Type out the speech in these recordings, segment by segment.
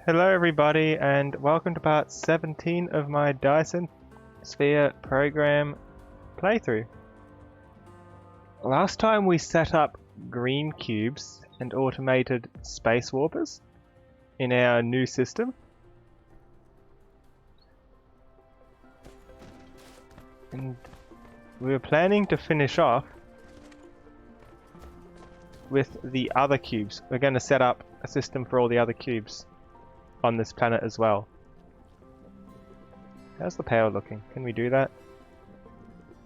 Hello everybody and welcome to part 17 of my Dyson Sphere program playthrough. Last time we set up green cubes and automated space warpers in our new system. And we were planning to finish off with the other cubes. We're going to set up a system for all the other cubes on this planet as well. How's the power looking? Can we do that?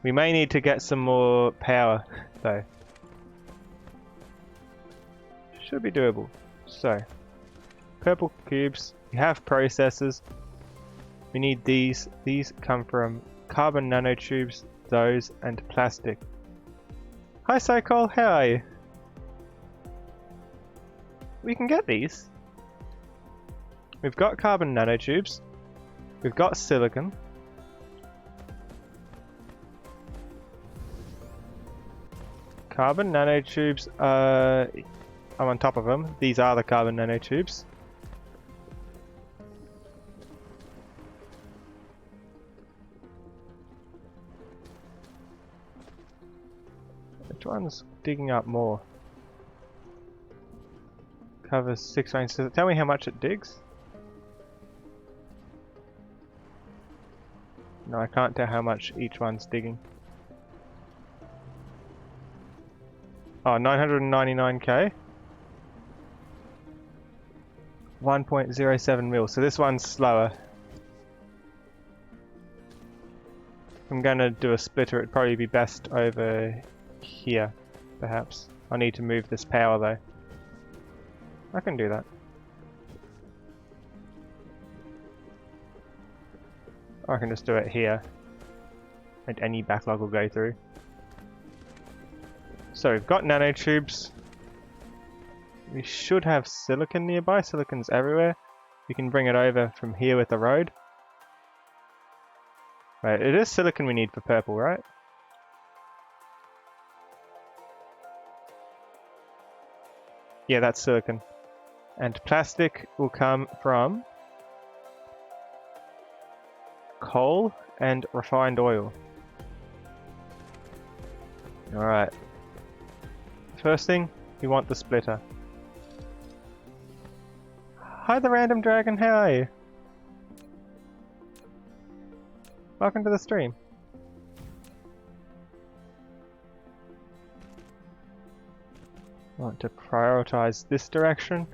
We may need to get some more power though. Should be doable. So, purple cubes, we have processors. We need these. These come from carbon nanotubes, those, and plastic. Hi Sokol, how are you? We can get these. We've got carbon nanotubes. We've got silicon. Carbon nanotubes, I'm on top of them. These are the carbon nanotubes. Which one's digging up more? Covers 6 range. Does it tell me how much it digs? No, I can't tell how much each one's digging. Oh, 999k. 1.07 mil. So this one's slower. If I'm going to do a splitter, it'd probably be best over here, perhaps. I need to move this power though. I can do that. Or I can just do it here, and any backlog will go through. So we've got nanotubes. We should have silicon nearby. Silicon's everywhere. We can bring it over from here with the road. Right, it is silicon we need for purple, right? Yeah, that's silicon. And plastic will come from coal and refined oil. Alright. First thing, you want the splitter. Hi the random dragon, how are you? Welcome to the stream. I want to prioritize this direction,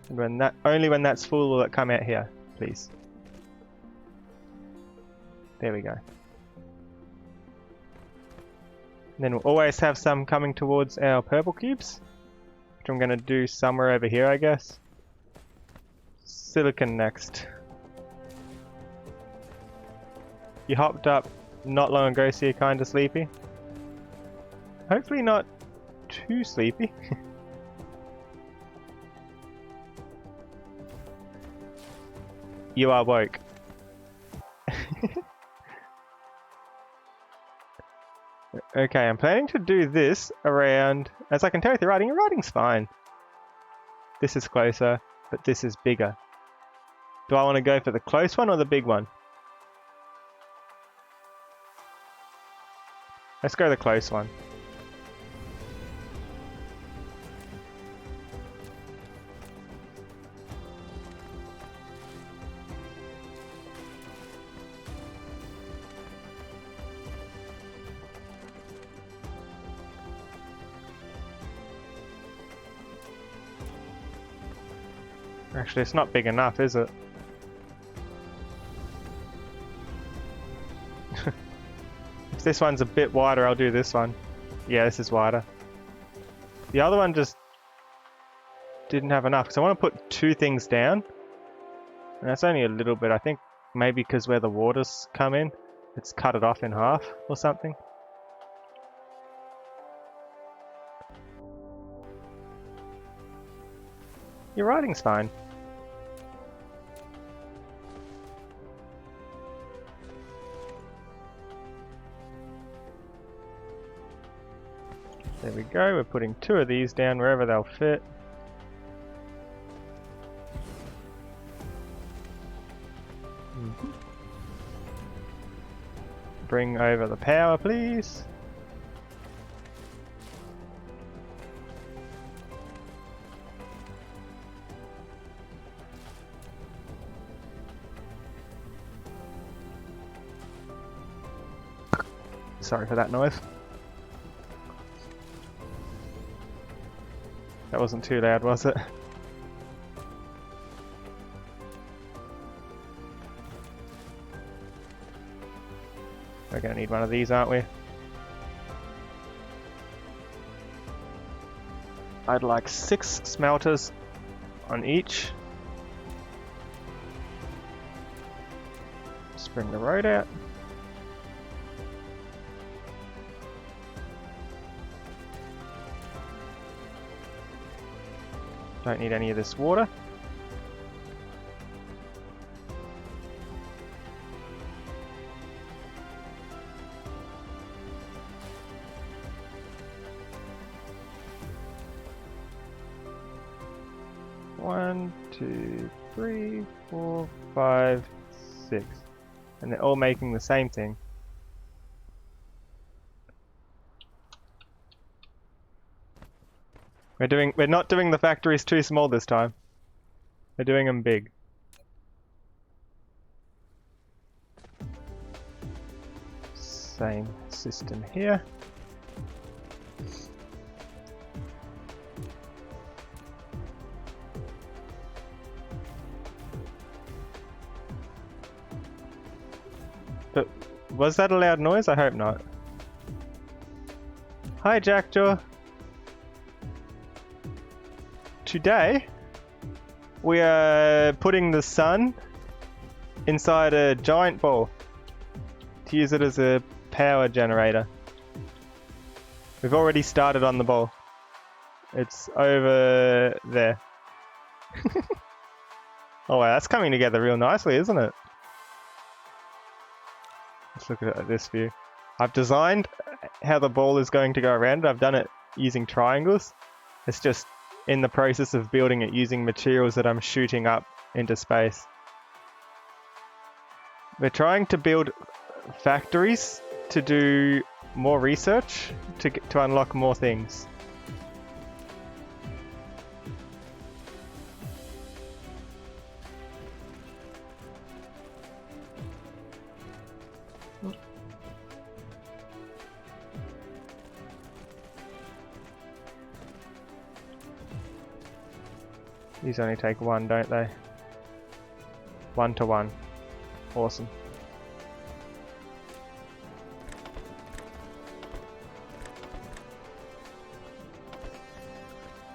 and only when that's full will it come out here, please. There we go. And then we'll always have some coming towards our purple cubes, which I'm going to do somewhere over here, I guess. Silicon next. You hopped up not long ago, so you're kind of sleepy. Hopefully not too sleepy. You are woke. Okay, I'm planning to do this around, as I can tell with your writing's fine. This is closer, but this is bigger. Do I want to go for the close one or the big one? Let's go the close one. Actually, it's not big enough, is it? If this one's a bit wider, I'll do this one. Yeah, this is wider. The other one just didn't have enough, because I want to put 2 things down. And that's only a little bit. I think maybe because where the waters come in, it's cut it off in half or something. Your writing's fine. There we go, we're putting 2 of these down wherever they'll fit. Bring over the power, please. Sorry for that noise. That wasn't too loud, was it? We're gonna need one of these, aren't we? I'd like 6 smelters on each. Just bring the road out. Don't need any of this water. One, 2, 3, 4, 5, 6. And they're all making the same thing. We're not doing the factories too small this time. We're doing them big. Same system here. But was that a loud noise? I hope not. Hi, Jackjaw. Today, we are putting the sun inside a giant ball to use it as a power generator. We've already started on the ball. It's over there. Oh wow, that's coming together real nicely, isn't it? Let's look at this view. I've designed how the ball is going to go around. I've done it using triangles. It's just in the process of building it using materials that I'm shooting up into space. We're trying to build factories to do more research to unlock more things. These only take 1, don't they? 1 to 1. Awesome.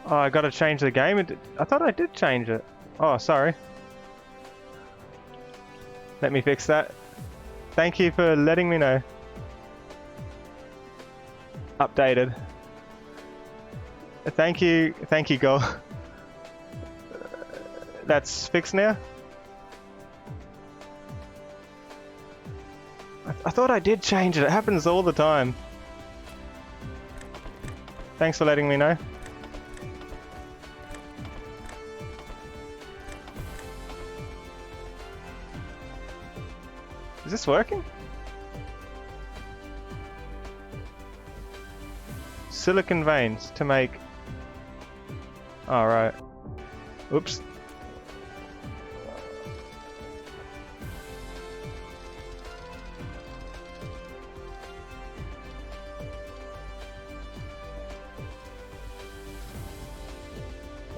Oh, I gotta change the game? I thought I did change it. Oh, sorry. Let me fix that. Thank you for letting me know. Updated. Thank you, Go. That's fixed now? I thought I did change it. It happens all the time. Thanks for letting me know. Is this working? Silicon veins to make... Alright. Oops.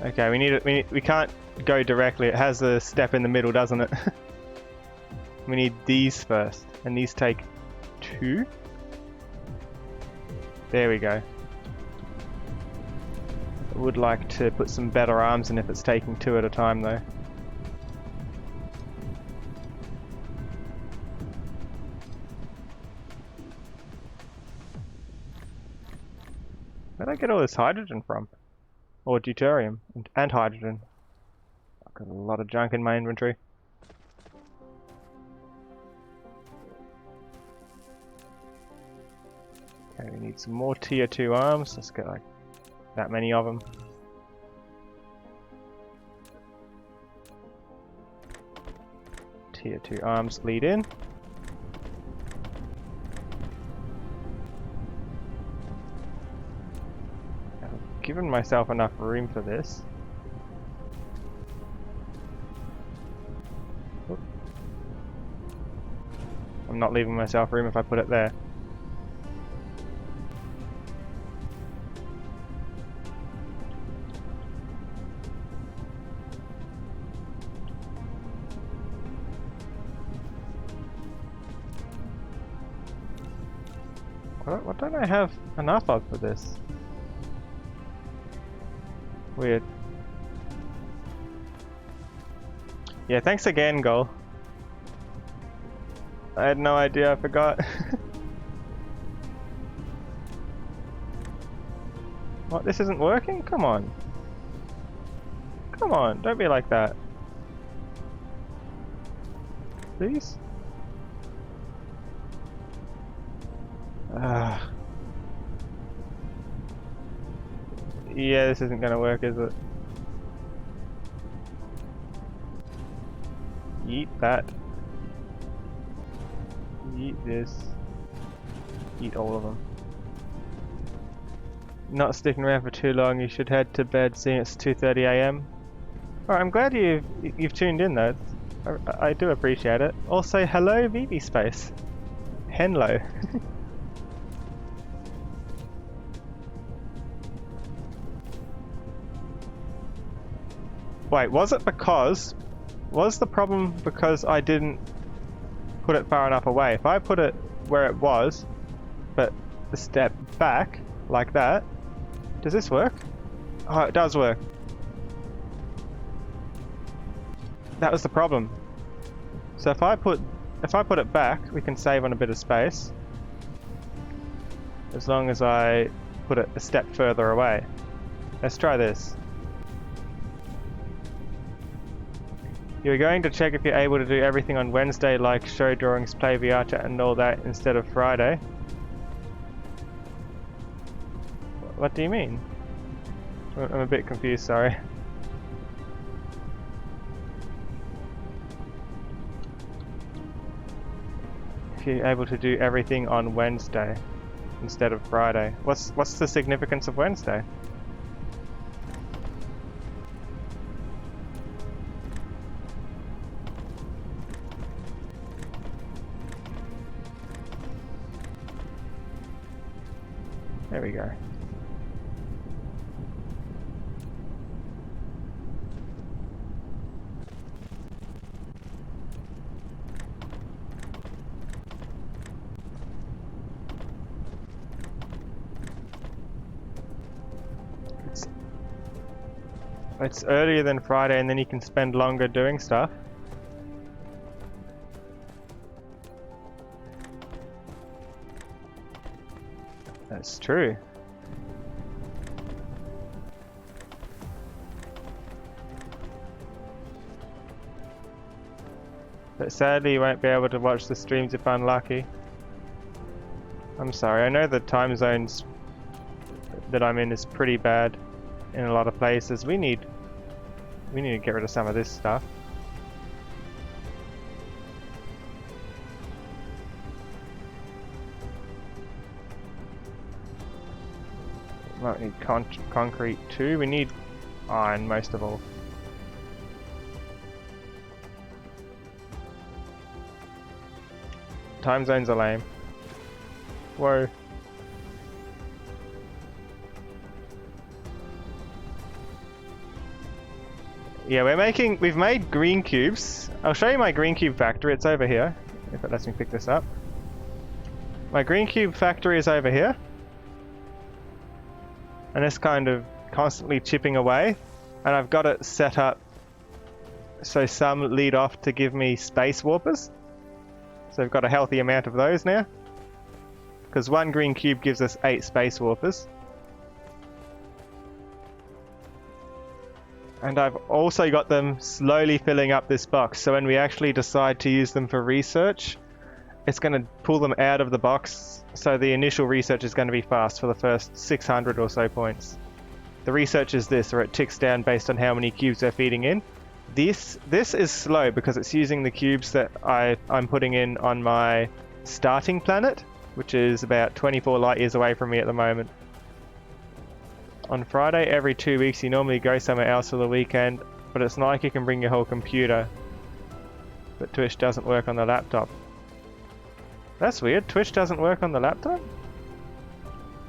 Okay, we need it. We can't go directly. It has a step in the middle, doesn't it? We need these first, and these take 2. There we go. I would like to put some better arms in if it's taking 2 at a time, though. Where'd I get all this hydrogen from? Or deuterium and hydrogen. I've got a lot of junk in my inventory. Okay, we need some more tier 2 arms. Let's get like that many of them. here, 2 arms lead in. I've given myself enough room for this. Oop. I'm not leaving myself room if I put it there. What don't I have enough of for this? Weird. Yeah, thanks again, Goal. I had no idea, I forgot. What, this isn't working? Come on. Come on, don't be like that. Please? Yeah, this isn't gonna work, is it? Yeet that. Yeet this. Eat all of them. Not sticking around for too long, you should head to bed seeing it's 2:30 AM. Alright, I'm glad you've tuned in though. I do appreciate it. Also, hello VB Space. Henlo. Wait, was the problem because I didn't put it far enough away? If I put it where it was, but a step back, like that, does this work? Oh, it does work. That was the problem. So if I put it back, we can save on a bit of space. As long as I put it a step further away. Let's try this. You're going to check if you're able to do everything on Wednesday, like show drawings, play VR chat and all that, instead of Friday. What do you mean? I'm a bit confused, sorry. If you're able to do everything on Wednesday instead of Friday. What's the significance of Wednesday? There we go. It's earlier than Friday and then you can spend longer doing stuff. That's true. But sadly you won't be able to watch the streams if unlucky. I'm sorry, I know the time zones that I'm in is pretty bad in a lot of places. We need to get rid of some of this stuff. Might need concrete too. We need iron most of all. Time zones are lame. Whoa. Yeah, we've made green cubes. I'll show you my green cube factory. It's over here, if it lets me pick this up. My green cube factory is over here. And it's kind of constantly chipping away. And I've got it set up so some lead off to give me space warpers. So I've got a healthy amount of those now. Because one green cube gives us 8 space warpers. And I've also got them slowly filling up this box. So when we actually decide to use them for research, it's going to pull them out of the box. So the initial research is going to be fast for the first 600 or so points. The research is this, where it ticks down based on how many cubes they're feeding in. This is slow because it's using the cubes that I'm putting in on my starting planet, which is about 24 light years away from me at the moment. On Friday every 2 weeks you normally go somewhere else for the weekend, but it's not like you can bring your whole computer. But Twitch doesn't work on the laptop. That's weird, Twitch doesn't work on the laptop?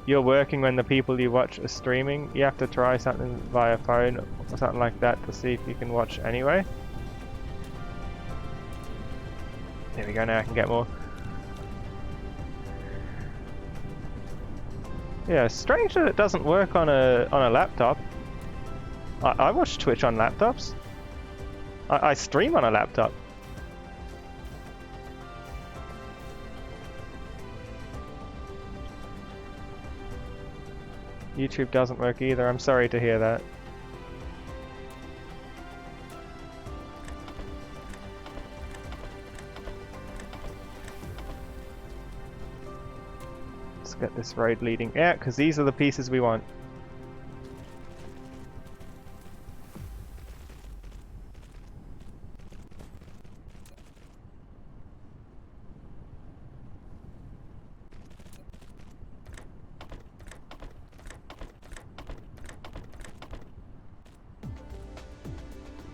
You're working when the people you watch are streaming. You have to try something via phone or something like that to see if you can watch anyway. There we go, now I can get more. Yeah, strange that it doesn't work on a laptop. I watch Twitch on laptops. I stream on a laptop. YouTube doesn't work either, I'm sorry to hear that. Let's get this road leading out, because these are the pieces we want.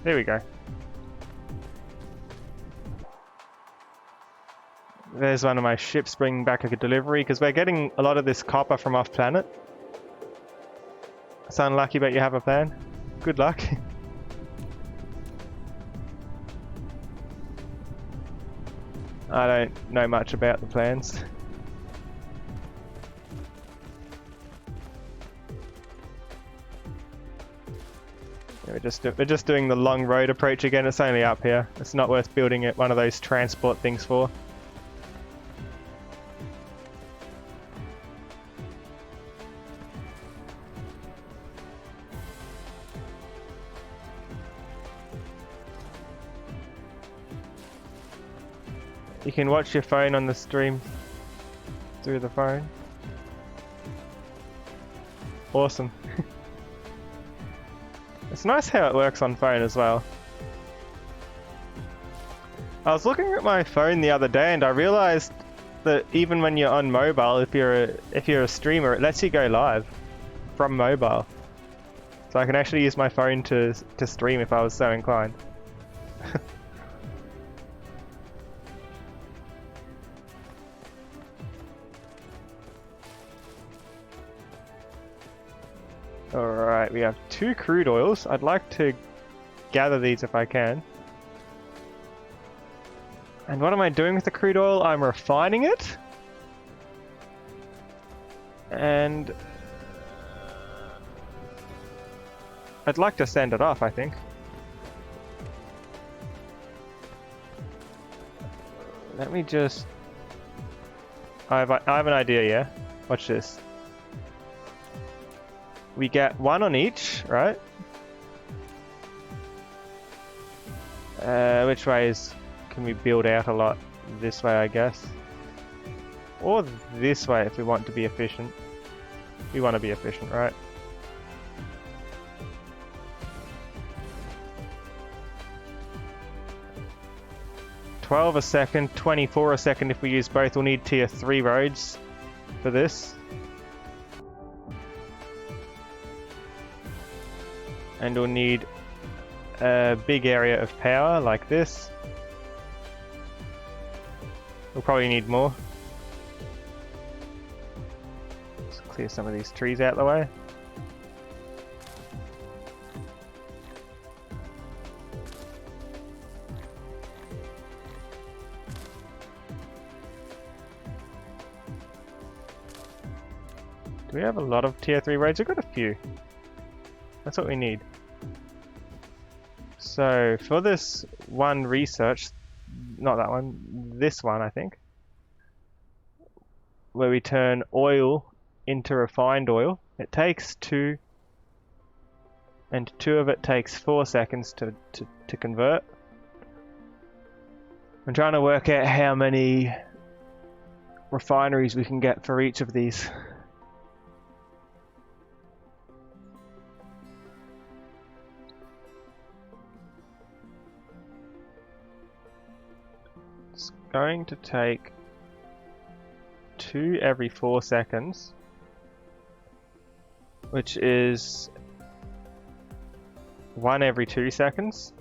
There we go. There's one of my ships bringing back a delivery, because we're getting a lot of this copper from off planet. So unlucky, but you have a plan. Good luck. I don't know much about the plans. We're just doing the long road approach again. It's only up here. It's not worth building it one of those transport things for. You can watch your phone on the stream through the phone. Awesome. It's nice how it works on phone as well. I was looking at my phone the other day and I realized that even when you're on mobile, if you're a streamer, it lets you go live from mobile. So I can actually use my phone to stream if I was so inclined. Alright, we have 2 crude oils. I'd like to gather these if I can. And what am I doing with the crude oil? I'm refining it. And I'd like to send it off, I think. Let me just... I have an idea, yeah? Watch this. We get 1 on each, right? Which ways can we build out a lot? This way, I guess. Or this way if we want to be efficient. We want to be efficient, right? $12 a second, 24 a second if we use both. We'll need tier 3 roads for this. And we'll need a big area of power like this. We'll probably need more. Let's clear some of these trees out of the way. Do we have a lot of tier 3 roads? We've got a few. That's what we need. So for this one research, not that one, this one I think, where we turn oil into refined oil, it takes 2, and 2 of it takes 4 seconds to convert. I'm trying to work out how many refineries we can get for each of these. It's going to take 2 every 4 seconds, which is 1 every 2 seconds.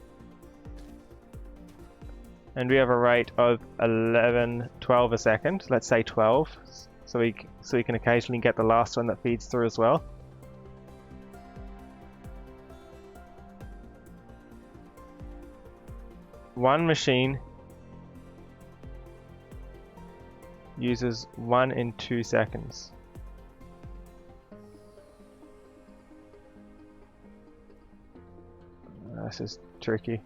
And we have a rate of 12 a second. Let's say 12, so we can occasionally get the last one that feeds through as well. One machine uses 1 in 2 seconds. This is tricky.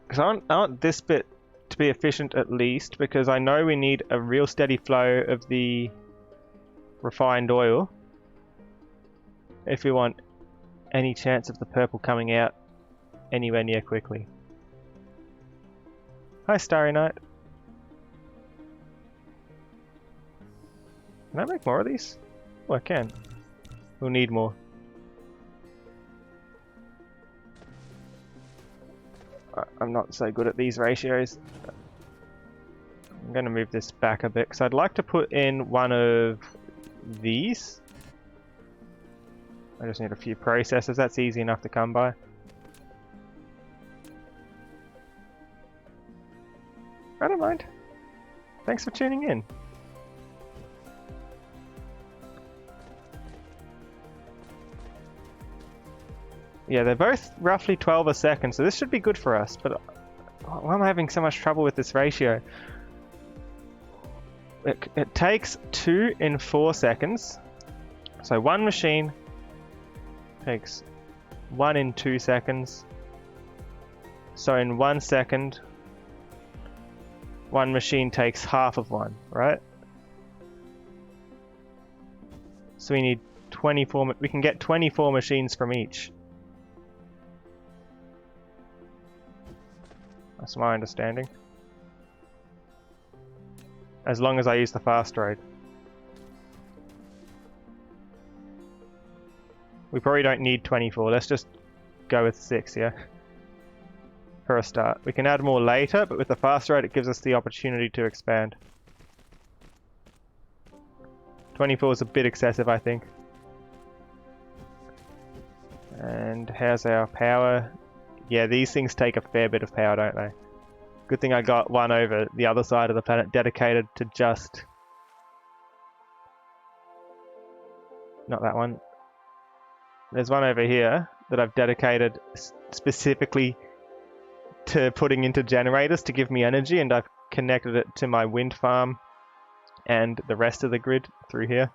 Because I want this bit to be efficient at least, because I know we need a real steady flow of the refined oil if we want any chance of the purple coming out anywhere near quickly. Hi Starry Night. Can I make more of these? Oh, I can. We'll need more. I'm not so good at these ratios. I'm going to move this back a bit because I'd like to put in one of these. I just need a few processors. That's easy enough to come by. I don't mind. Thanks for tuning in. Yeah, they're both roughly 12 a second, so this should be good for us, but why am I having so much trouble with this ratio? It takes 2 in 4 seconds, so one machine takes 1 in 2 seconds, so in 1 second, one machine takes half of one, right? So we need 24, we can get 24 machines from each. That's my understanding. As long as I use the fast road. We probably don't need 24, let's just go with 6, yeah? For a start. We can add more later, but with the fast road it gives us the opportunity to expand. 24 is a bit excessive, I think. And how's our power? Yeah, these things take a fair bit of power, don't they? Good thing I got one over the other side of the planet dedicated to just... Not that one. There's one over here that I've dedicated specifically to putting into generators to give me energy, and I've connected it to my wind farm and the rest of the grid through here.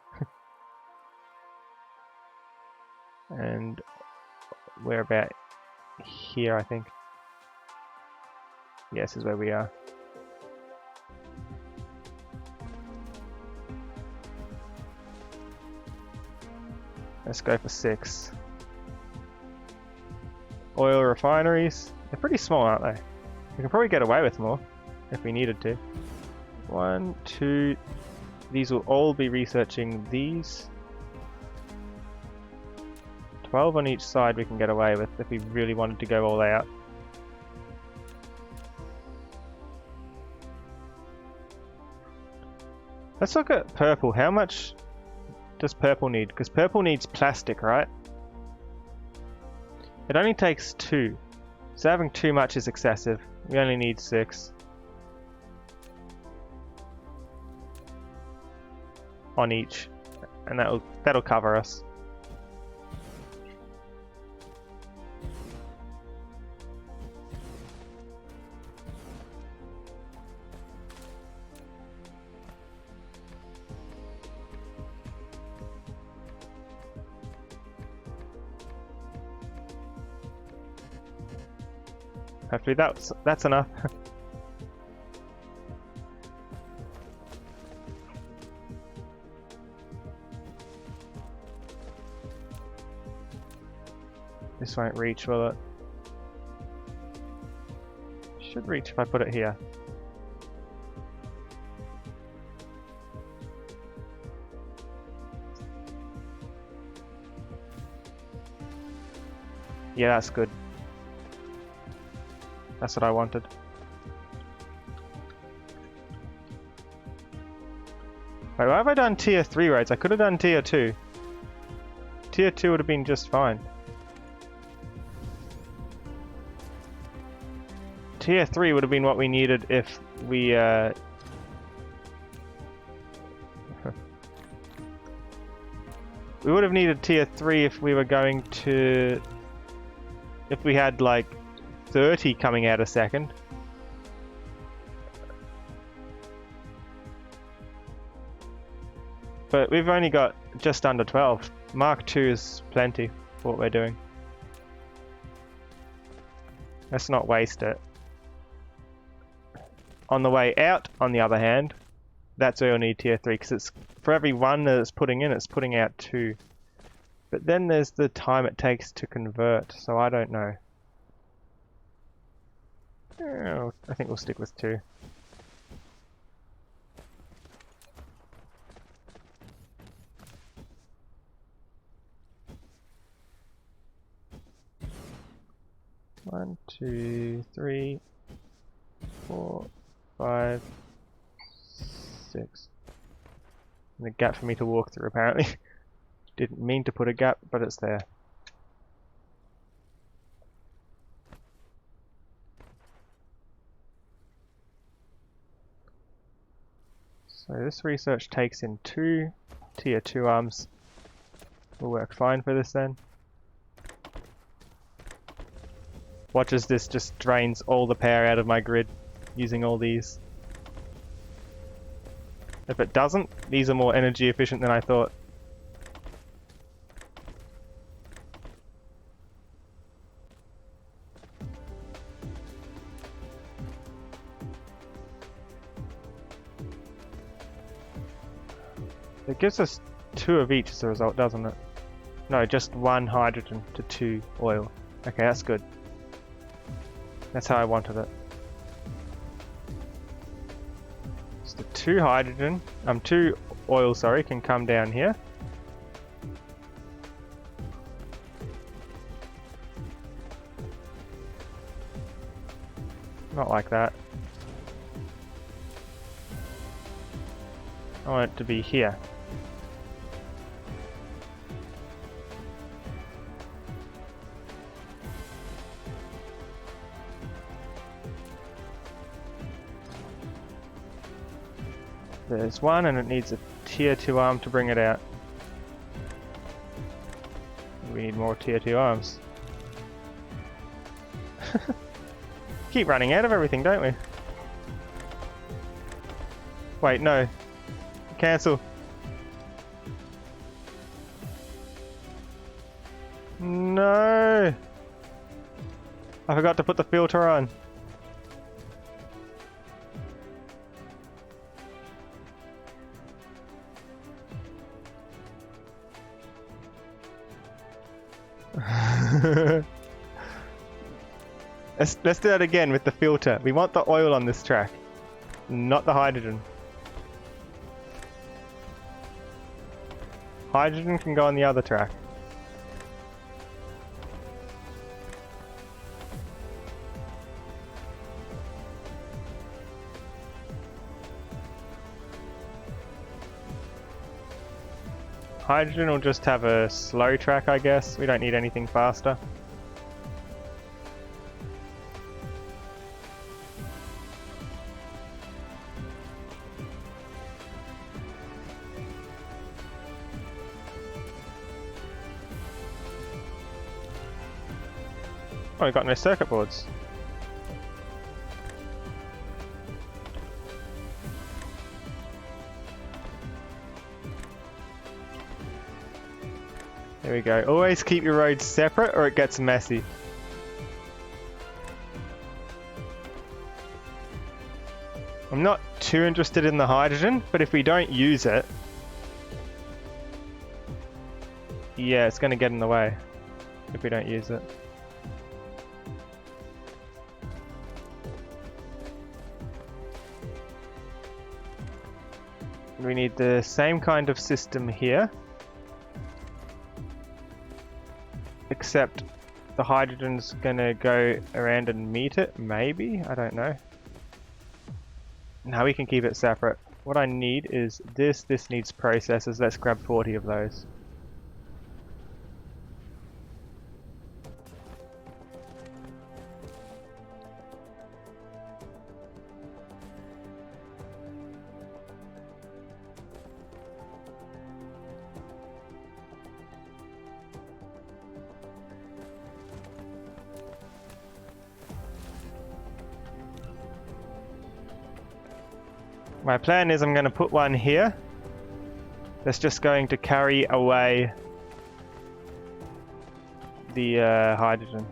And we're about here, I think. Yes, this is where we are. Let's go for 6. Oil refineries. They're pretty small, aren't they? We can probably get away with more if we needed to. 1, 2. These will all be researching these. 12 on each side we can get away with if we really wanted to go all out. Let's look at purple. How much does purple need? Because purple needs plastic, right? It only takes 2. So having too much is excessive. We only need 6. On each. And that'll cover us. Hopefully that's enough. This won't reach, will it? Should reach if I put it here. Yeah, that's good. That's what I wanted. Wait, why have I done tier 3 roads? I could have done tier 2. Tier 2 would have been just fine. Tier 3 would have been what we needed if we we would have needed tier 3 if we were going to... If we had like 30 coming out a second. But we've only got just under 12. Mark 2 is plenty for what we're doing. Let's not waste it. On the way out, on the other hand, that's where you'll need tier 3, because it's for every 1 that it's putting in, it's putting out 2. But then there's the time it takes to convert, so I don't know. Oh, I think we'll stick with 2. One, 2, 3, 4, 5, 6. And a gap for me to walk through, apparently. Didn't mean to put a gap, but it's there. So this research takes in 2 tier 2 arms. Will work fine for this then. Watch as this just drains all the power out of my grid using all these. If it doesn't, these are more energy efficient than I thought. It gives us 2 of each as a result, doesn't it? No, just 1 hydrogen to 2 oil. Okay, that's good. That's how I wanted it. So the 2 hydrogen, 2 oil, sorry, can come down here. Not like that. I want it to be here. There's 1 and it needs a tier 2 arm to bring it out. We need more tier 2 arms. Keep running out of everything, don't we? Wait, no. Cancel. No! I forgot to put the filter on. Let's do that again with the filter. We want the oil on this track, not the hydrogen. Hydrogen can go on the other track. Hydrogen will just have a slow track, I guess. We don't need anything faster. Oh, we've got no circuit boards. There we go. Always keep your roads separate or it gets messy. I'm not too interested in the hydrogen, but if we don't use it, yeah, it's going to get in the way if we don't use it. We need the same kind of system here, except the hydrogen's gonna go around and meet it, maybe? I don't know. Now we can keep it separate. What I need is this needs processors. Let's grab 40 of those. My plan is I'm going to put one here that's just going to carry away the hydrogen.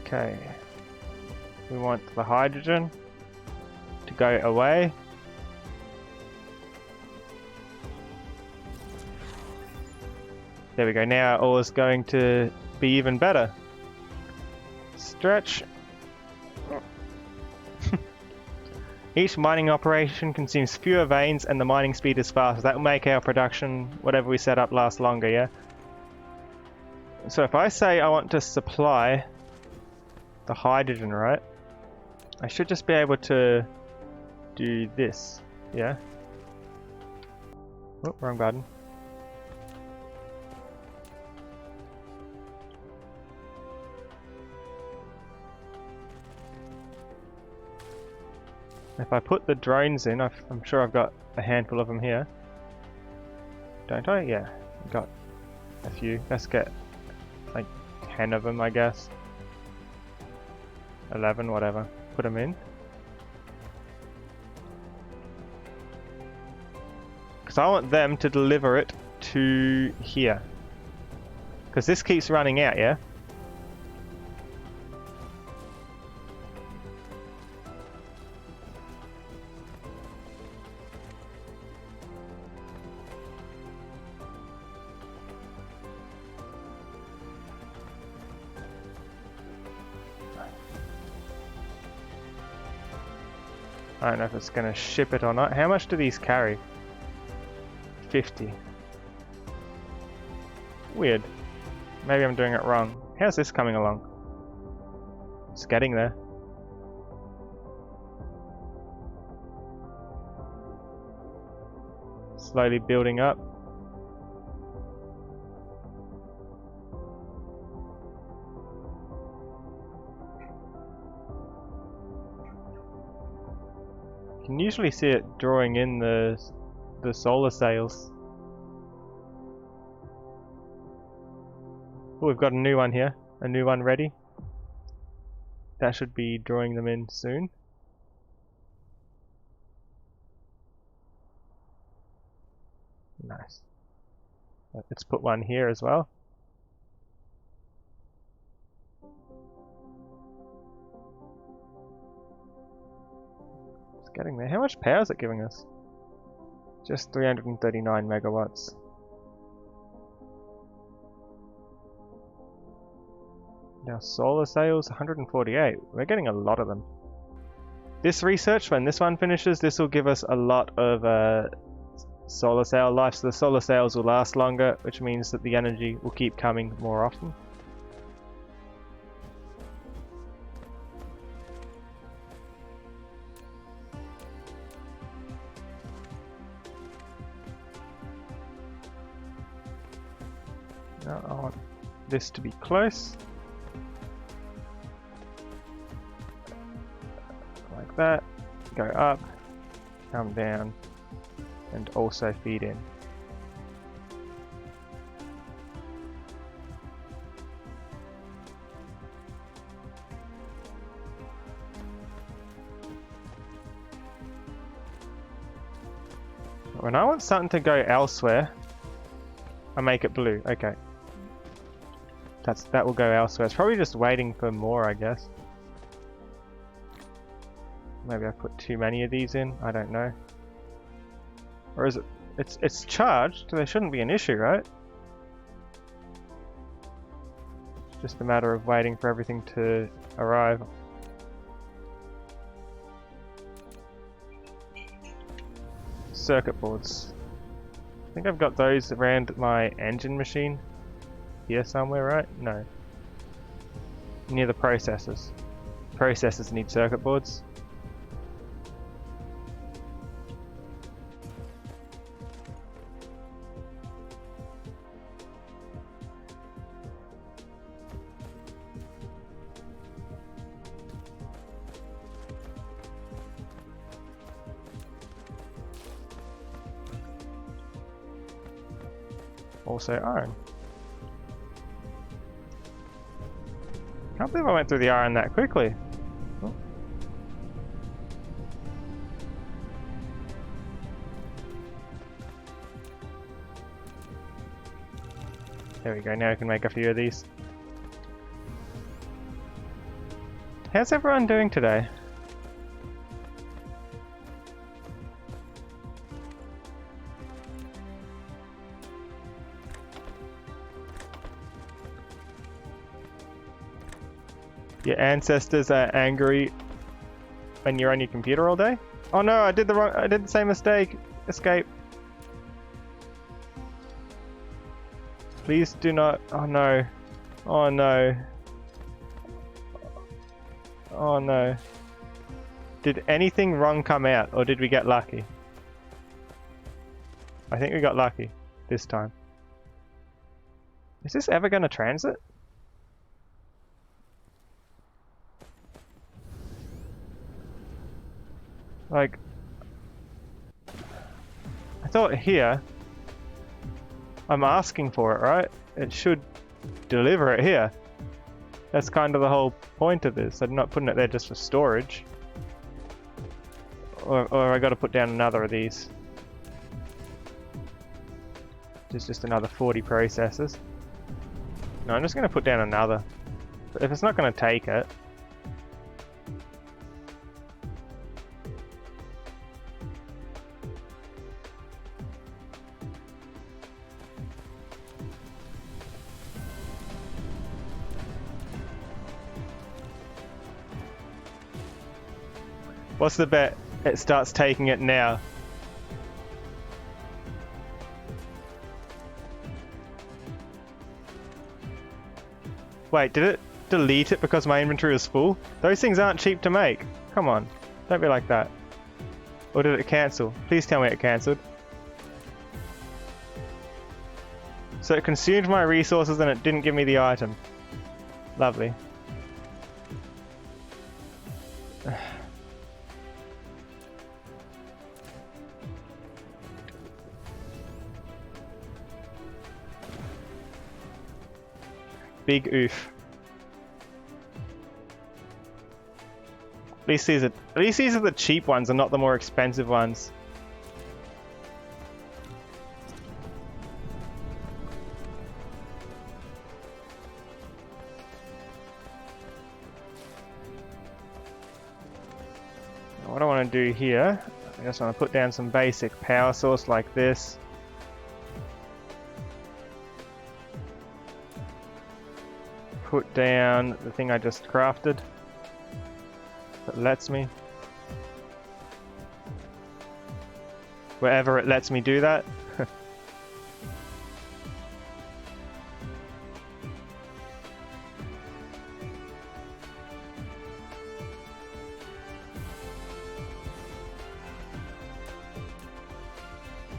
Okay. We want the hydrogen to go away. There we go. Now all is going to be even better. Stretch. Each mining operation consumes fewer veins and the mining speed is faster. That will make our production, whatever we set up, last longer, yeah? So if I say I want to supply the hydrogen, right? I should just be able to do this, yeah? Oh, wrong button. If I put the drones in, I'm sure I've got a handful of them here. Don't I? Yeah, I've got a few. Let's get like 10 of them, I guess. 11, whatever. Put them in. Because I want them to deliver it to here. Because this keeps running out, yeah? I don't know if it's going to ship it or not. How much do these carry? 50. Weird. Maybe I'm doing it wrong. How's this coming along? It's getting there. Slowly building up. You can usually see it drawing in the solar sails. Oh, we've got a new one here. A new one ready. That should be drawing them in soon. Nice. Let's put one here as well. It's getting there. How much power is it giving us? Just 339 megawatts. Now solar sails, 148. We're getting a lot of them. This research, when this one finishes, this will give us a lot of solar sail life. So the solar sails will last longer, which means that the energy will keep coming more often. Now I want this to be close. Like that. Go up, come down, and also feed in. When I want something to go elsewhere, I make it blue. Okay. That will go elsewhere. It's probably just waiting for more, I guess. Maybe I put too many of these in. I don't know. Or is it? It's charged. There shouldn't be an issue, right? Just a matter of waiting for everything to arrive. Circuit boards. I think I've got those around my engine machine. Here somewhere, right? No. Near the processors. Processors need circuit boards. Also iron. Can't believe I went through the iron that quickly. Oh. There we go, now I can make a few of these. How's everyone doing today? Your ancestors are angry when you're on your computer all day? Oh no, I did the same mistake. Escape. Please do not. Oh no. Oh no. Oh no. Did anything wrong come out, or did we get lucky? I think we got lucky this time. Is this ever going to transit? Like, I thought here, I'm asking for it, right? It should deliver it here. That's kind of the whole point of this. I'm not putting it there just for storage. Or I got to put down another of these. Just another 40 processors. No, I'm just going to put down another. But if it's not going to take it, what's the bet it starts taking it now? Wait, did it delete it because my inventory was full? Those things aren't cheap to make. Come on, don't be like that. Or did it cancel? Please tell me it cancelled. So it consumed my resources and it didn't give me the item. Lovely. Big oof. At least these are the cheap ones and not the more expensive ones. What I want to do here, I just want to put down some basic power source like this. Put down the thing I just crafted that lets me. Wherever it lets me do that.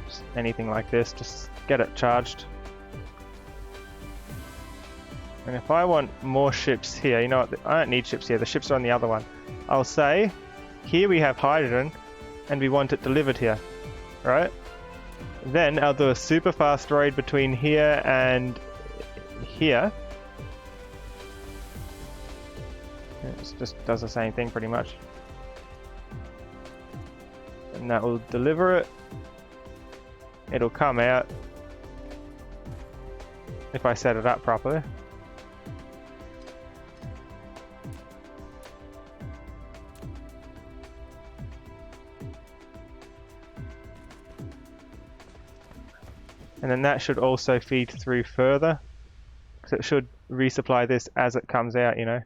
Just anything like this, just get it charged. And if I want more ships here, you know what, I don't need ships here, the ships are on the other one. I'll say, here we have hydrogen, and we want it delivered here, right? Then I'll do a super fast road between here and here. It just does the same thing pretty much. And that will deliver it. It'll come out if I set it up properly. And then that should also feed through further. So it should resupply this as it comes out, you know,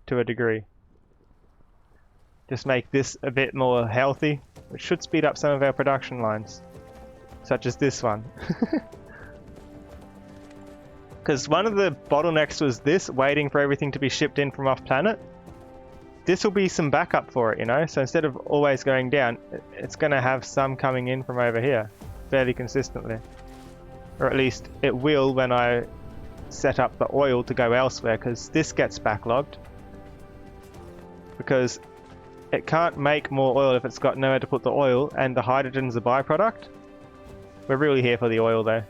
to a degree. Just make this a bit more healthy, which should speed up some of our production lines, such as this one. Because one of the bottlenecks was this, waiting for everything to be shipped in from off planet. This will be some backup for it, you know, so instead of always going down, it's going to have some coming in from over here fairly consistently. Or at least it will when I set up the oil to go elsewhere, because this gets backlogged. Because it can't make more oil if it's got nowhere to put the oil, and the hydrogen's a byproduct. We're really here for the oil though.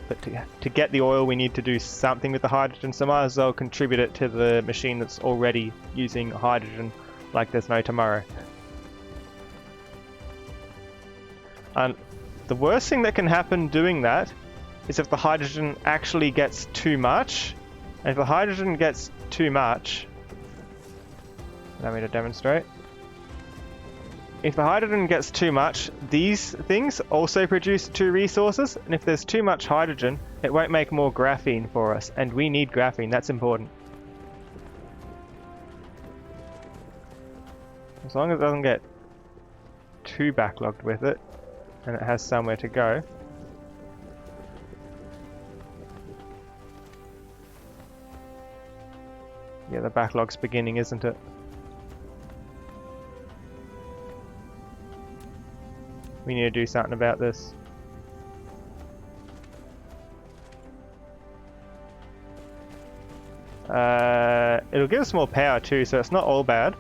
But to get the oil we need to do something with the hydrogen, so might as well contribute it to the machine that's already using hydrogen like there's no tomorrow. And the worst thing that can happen doing that is if the hydrogen actually gets too much. And if the hydrogen gets too much, allow me to demonstrate. If the hydrogen gets too much, these things also produce 2 resources, and if there's too much hydrogen, it won't make more graphene for us, and we need graphene, that's important. As long as it doesn't get too backlogged with it, and it has somewhere to go. Yeah, the backlog's beginning, isn't it? We need to do something about this. It'll give us more power too, so it's not all bad.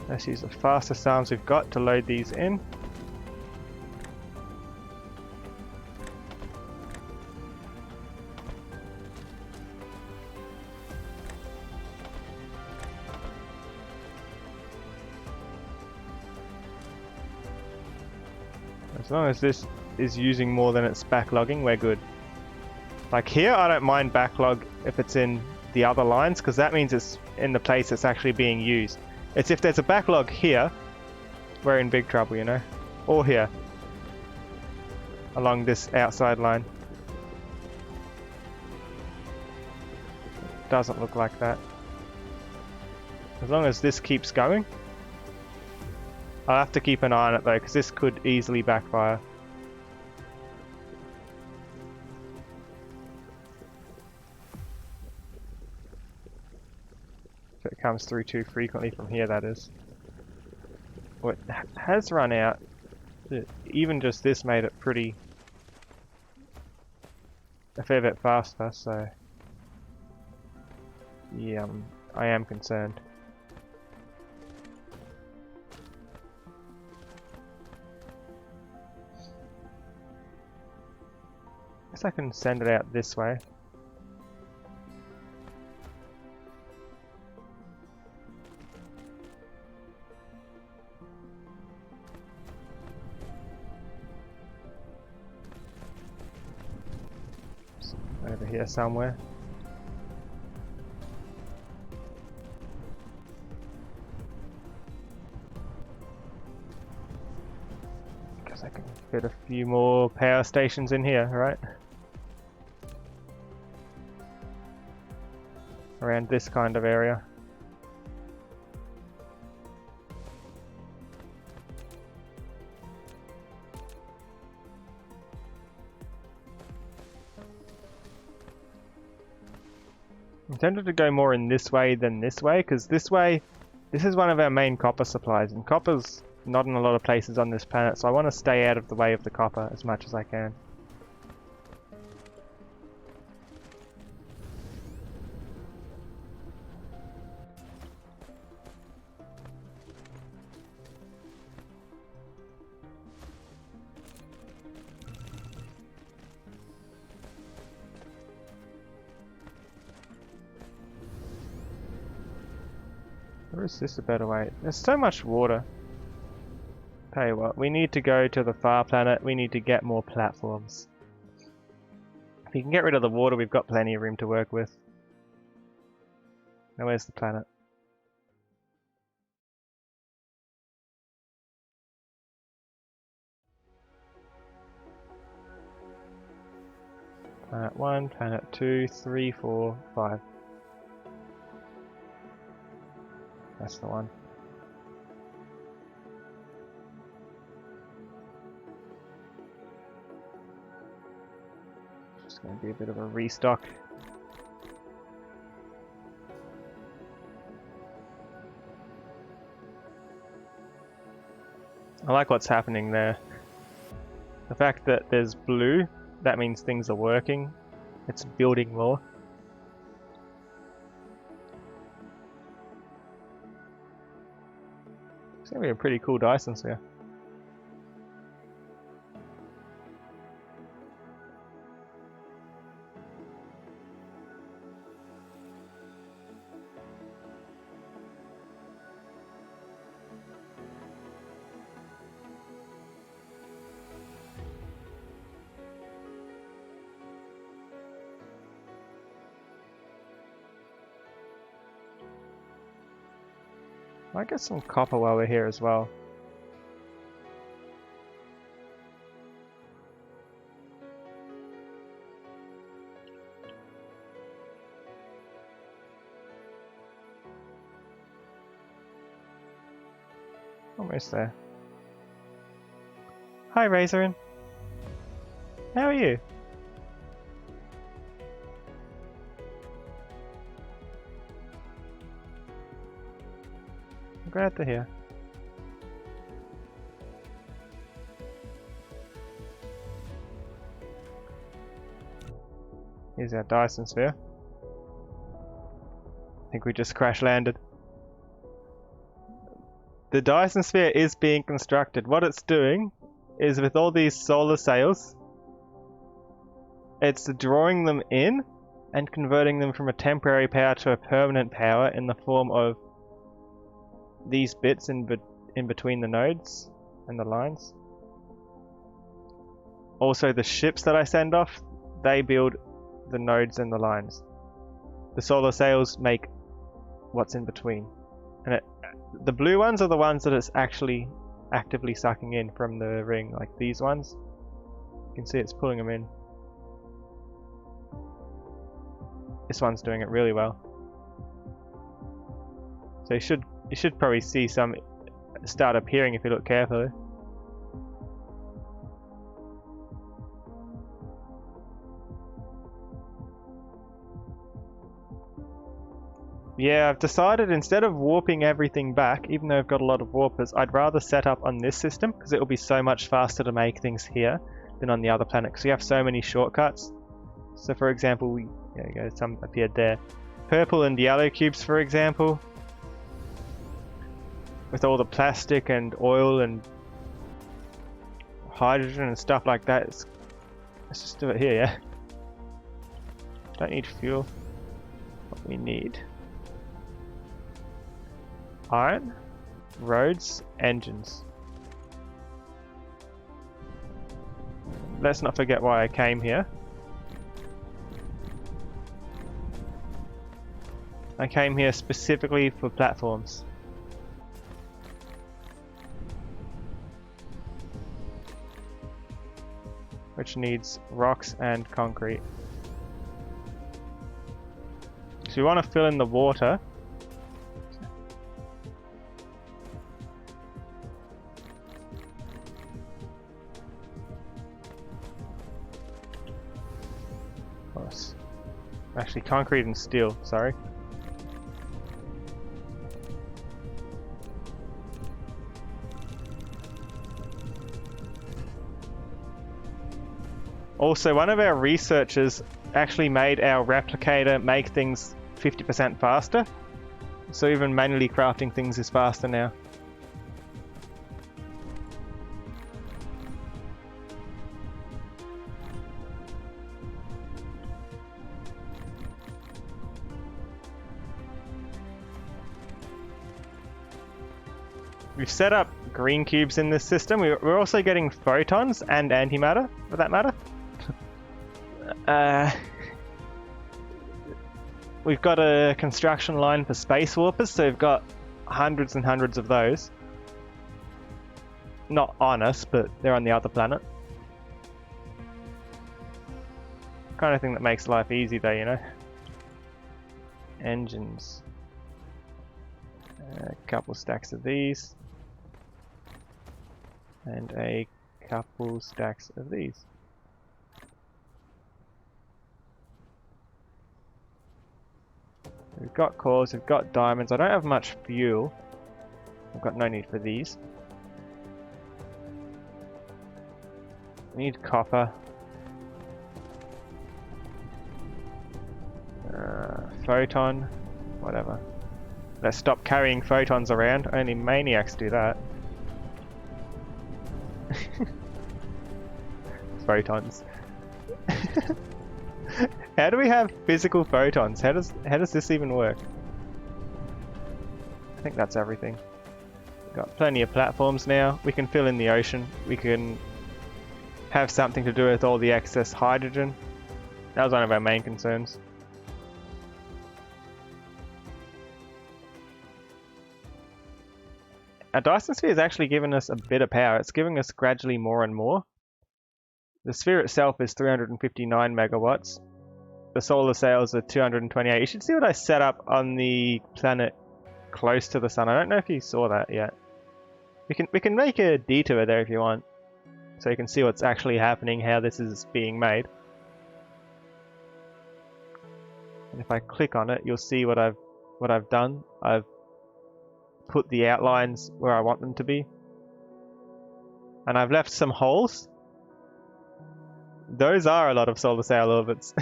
Let's use the fastest arms we've got to load these in. As long as this is using more than it's backlogging, we're good. Like here, I don't mind backlog if it's in the other lines, because that means it's in the place it's actually being used. It's if there's a backlog here, we're in big trouble, you know? Or here. Along this outside line. Doesn't look like that. As long as this keeps going. I'll have to keep an eye on it though, because this could easily backfire. If it comes through too frequently from here, that is. Well, it has run out. Even just this made it pretty... a fair bit faster, so... yeah, I am concerned. Guess I can send it out this way. Over here somewhere. Guess I can fit a few more power stations in here, right? Around this kind of area. I'm tempted to go more in this way than this way, because this way, this is one of our main copper supplies, and copper's not in a lot of places on this planet, so I want to stay out of the way of the copper as much as I can. Or is this a better way? There's so much water. Tell you what, we need to go to the far planet. We need to get more platforms. If you can get rid of the water, we've got plenty of room to work with. Now where's the planet? Planet 1, planet 2, 3, 4, 5. That's the one. Just going to be a bit of a restock. I like what's happening there. The fact that there's blue, that means things are working. It's building more. It's going to be a pretty cool Dyson sphere. Might get some copper while we're here as well. Almost there. Hi Razorin. How are you? I'm glad to hear. Here's our Dyson sphere. I think we just crash landed. The Dyson sphere is being constructed. What it's doing is with all these solar sails, it's drawing them in and converting them from a temporary power to a permanent power in the form of these bits in between the nodes and the lines. Also the ships that I send off, they build the nodes and the lines. The solar sails make what's in between. And the blue ones are the ones that it's actually actively sucking in from the ring, like these ones. You can see it's pulling them in. This one's doing it really well. So you should probably see some start appearing if you look carefully. Yeah, I've decided instead of warping everything back, even though I've got a lot of warpers, I'd rather set up on this system because it will be so much faster to make things here than on the other planet because you have so many shortcuts. So for example, there you go, some appeared there. Purple and yellow cubes, for example. With all the plastic and oil and hydrogen and stuff like that, let's just do it here, yeah? Don't need fuel. What we need: iron, roads, engines. Let's not forget why I came here. I came here specifically for platforms. Which needs rocks and concrete. So we want to fill in the water. Actually, concrete and steel, sorry. Also, one of our researchers actually made our replicator make things 50% faster. So even manually crafting things is faster now. We've set up green cubes in this system. We're also getting photons and antimatter, for that matter. We've got a construction line for space warpers, so we've got hundreds and hundreds of those. Not on us, but they're on the other planet. Kind of thing that makes life easy though, you know. Engines. A couple stacks of these. And a couple stacks of these. We've got cores, we've got diamonds. I don't have much fuel. I've got no need for these. We need copper. Photon. Whatever. Let's stop carrying photons around. Only maniacs do that. Photons. How do we have physical photons? How does this even work? I think that's everything. We've got plenty of platforms now. We can fill in the ocean. We can have something to do with all the excess hydrogen. That was one of our main concerns. Our Dyson sphere has actually given us a bit of power. It's giving us gradually more and more. The sphere itself is 359 megawatts. The solar sails are 228. You should see what I set up on the planet close to the sun. I don't know if you saw that yet. We can make a detour there if you want, so you can see what's actually happening, how this is being made. And if I click on it, you'll see what I've done. I've put the outlines where I want them to be, and I've left some holes. Those are a lot of solar sail orbits.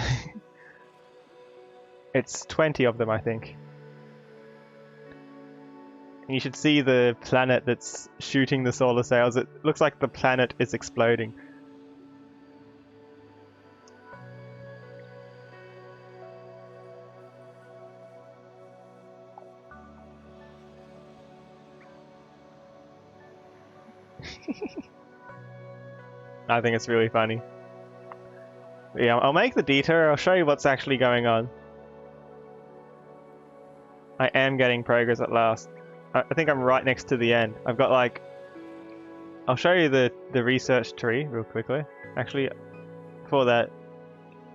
It's 20 of them, I think. And you should see the planet that's shooting the solar sails. It looks like the planet is exploding. I think it's really funny. Yeah, I'll make the detour. I'll show you what's actually going on. I am getting progress at last. I think I'm right next to the end. I've got like... I'll show you the research tree real quickly. Actually, before that,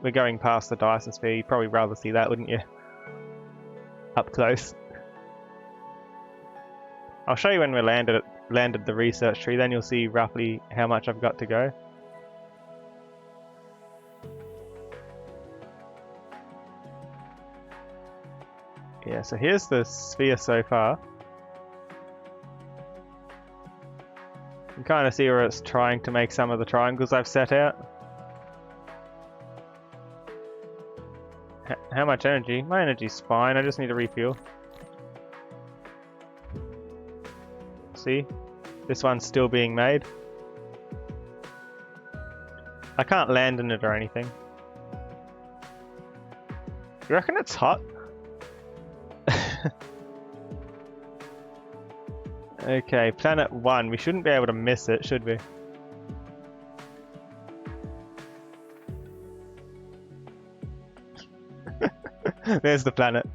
we're going past the Dyson sphere. You'd probably rather see that, wouldn't you? Up close. I'll show you when we landed the research tree, then you'll see roughly how much I've got to go. Yeah, so here's the sphere so far. You can kind of see where it's trying to make some of the triangles I've set out. How much energy? My energy's fine, I just need to refuel. See? This one's still being made. I can't land in it or anything. You reckon it's hot? Okay, planet 1. We shouldn't be able to miss it, should we? There's the planet.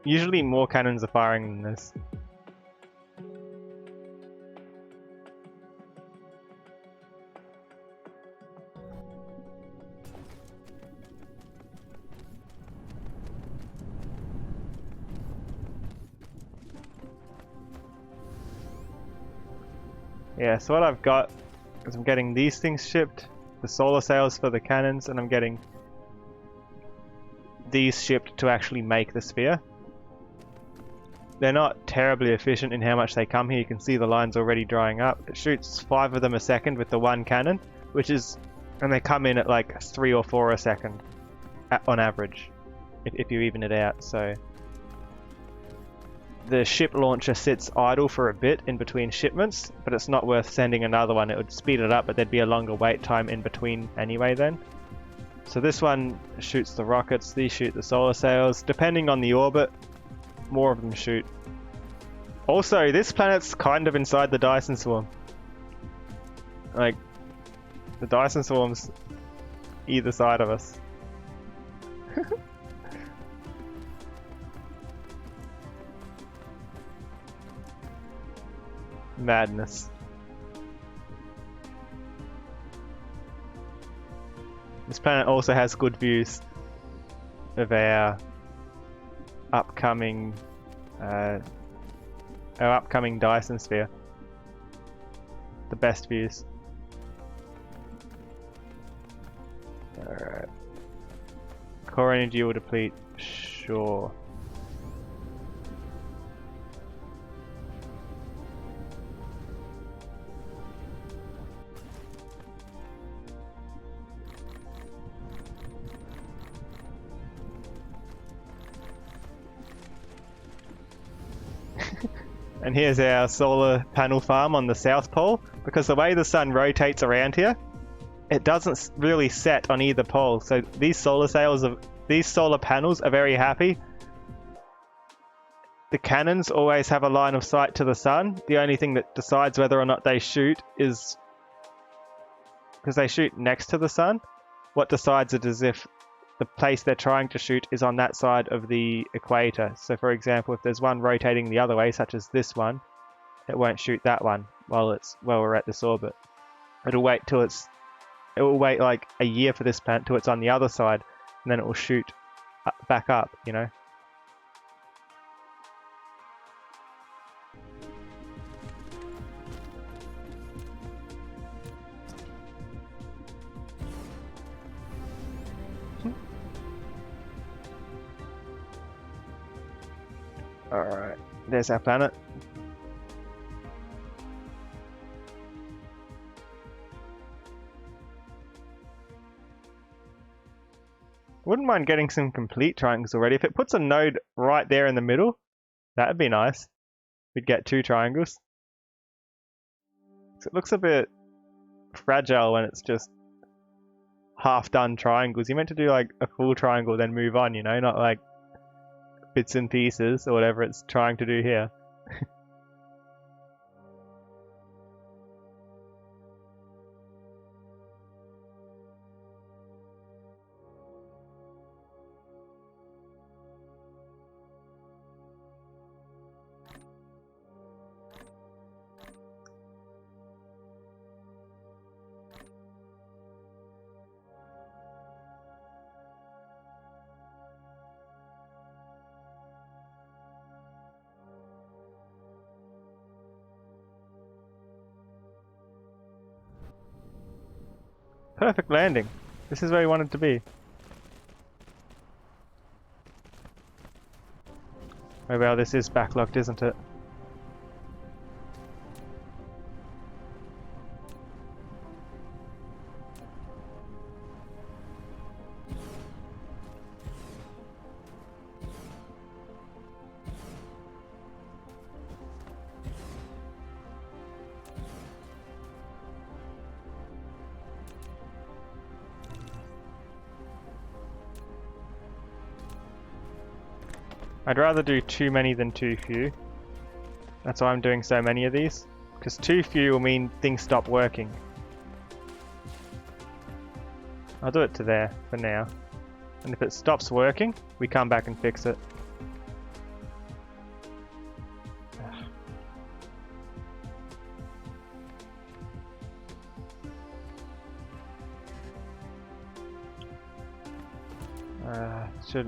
Usually more cannons are firing than this. Yeah, so what I've got is I'm getting these things shipped, the solar sails for the cannons, and I'm getting these shipped to actually make the sphere. They're not terribly efficient in how much they come here. You can see the lines already drying up. It shoots 5 of them a second with the one cannon, which is, and they come in at like 3 or 4 a second on average, if you even it out. So the ship launcher sits idle for a bit in between shipments, but it's not worth sending another one. It would speed it up, but there'd be a longer wait time in between anyway then. So this one shoots the rockets, these shoot the solar sails. Depending on the orbit, more of them shoot. Also, this planet's kind of inside the Dyson swarm. Like, the Dyson swarm's either side of us. Madness. This planet also has good views of our upcoming Dyson sphere. The best views. Alright. Core energy will deplete. Sure. And here's our solar panel farm on the South Pole. Because the way the sun rotates around here, it doesn't really set on either pole. So these solar panels are very happy. The cannons always have a line of sight to the sun. The only thing that decides whether or not they shoot is because they shoot next to the sun. What decides it is if the place they're trying to shoot is on that side of the equator. So for example, if there's one rotating the other way, such as this one, it won't shoot that one while we're at this orbit. It will wait like a year for this planet till it's on the other side, and then it will shoot back up, you know? Alright, there's our planet. Wouldn't mind getting some complete triangles already. If it puts a node right there in the middle, that'd be nice. We'd get 2 triangles. So it looks a bit fragile when it's just half done triangles. You meant to do like a full triangle then move on, you know, not like bits and pieces or whatever it's trying to do here. Perfect landing. This is where we wanted to be. Oh well, this is backlogged, isn't it? I'd rather do too many than too few. That's why I'm doing so many of these. Because too few will mean things stop working. I'll do it to there for now. And if it stops working, we come back and fix it.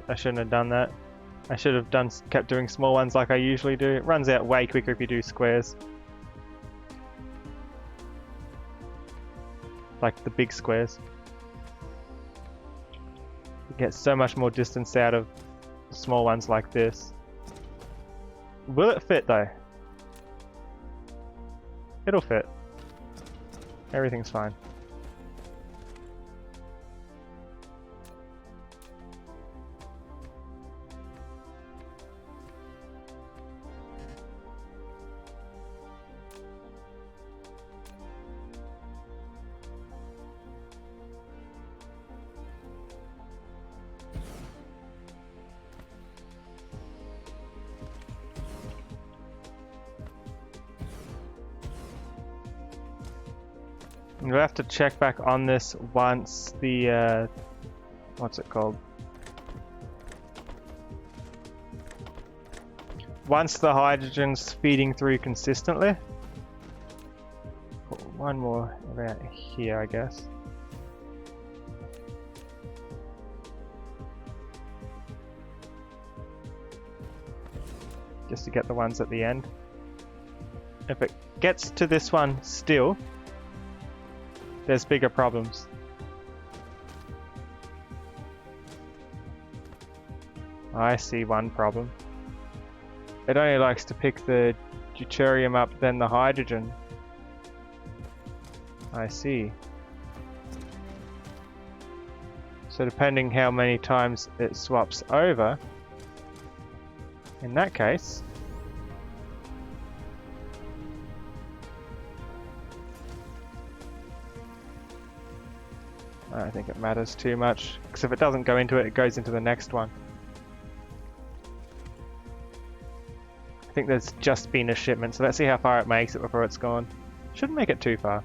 I shouldn't have done that. I should have kept doing small ones like I usually do. It runs out way quicker if you do squares. Like the big squares. You get so much more distance out of small ones like this. Will it fit though? It'll fit. Everything's fine. We'll have to check back on this once the, what's it called? Once the hydrogen's feeding through consistently. Put one more about here, I guess. Just to get the ones at the end. If it gets to this one still, there's bigger problems. I see one problem. It only likes to pick the deuterium up, then the hydrogen. I see. So depending how many times it swaps over, in that case, I don't think it matters too much, because if it doesn't go into it, it goes into the next one. I think there's just been a shipment, so let's see how far it makes it before it's gone. Shouldn't make it too far.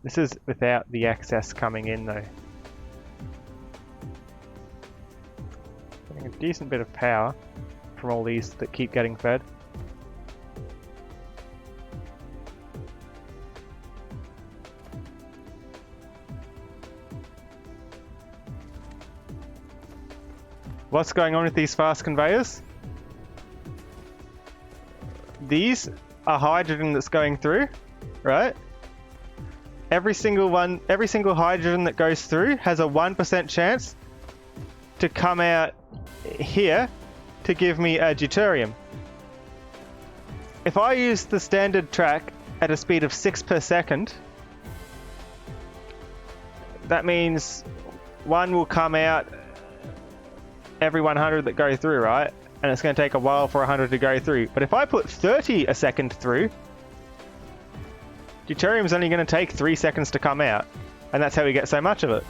This is without the excess coming in though. Getting a decent bit of power from all these that keep getting fed. What's going on with these fast conveyors? These are hydrogen that's going through, right? Every single hydrogen that goes through has a 1% chance to come out here to give me a deuterium. If I use the standard track at a speed of 6 per second, that means one will come out every 100 that go through, right? And it's going to take a while for 100 to go through. But if I put 30 a second through, deuterium's only going to take 3 seconds to come out. And that's how we get so much of it.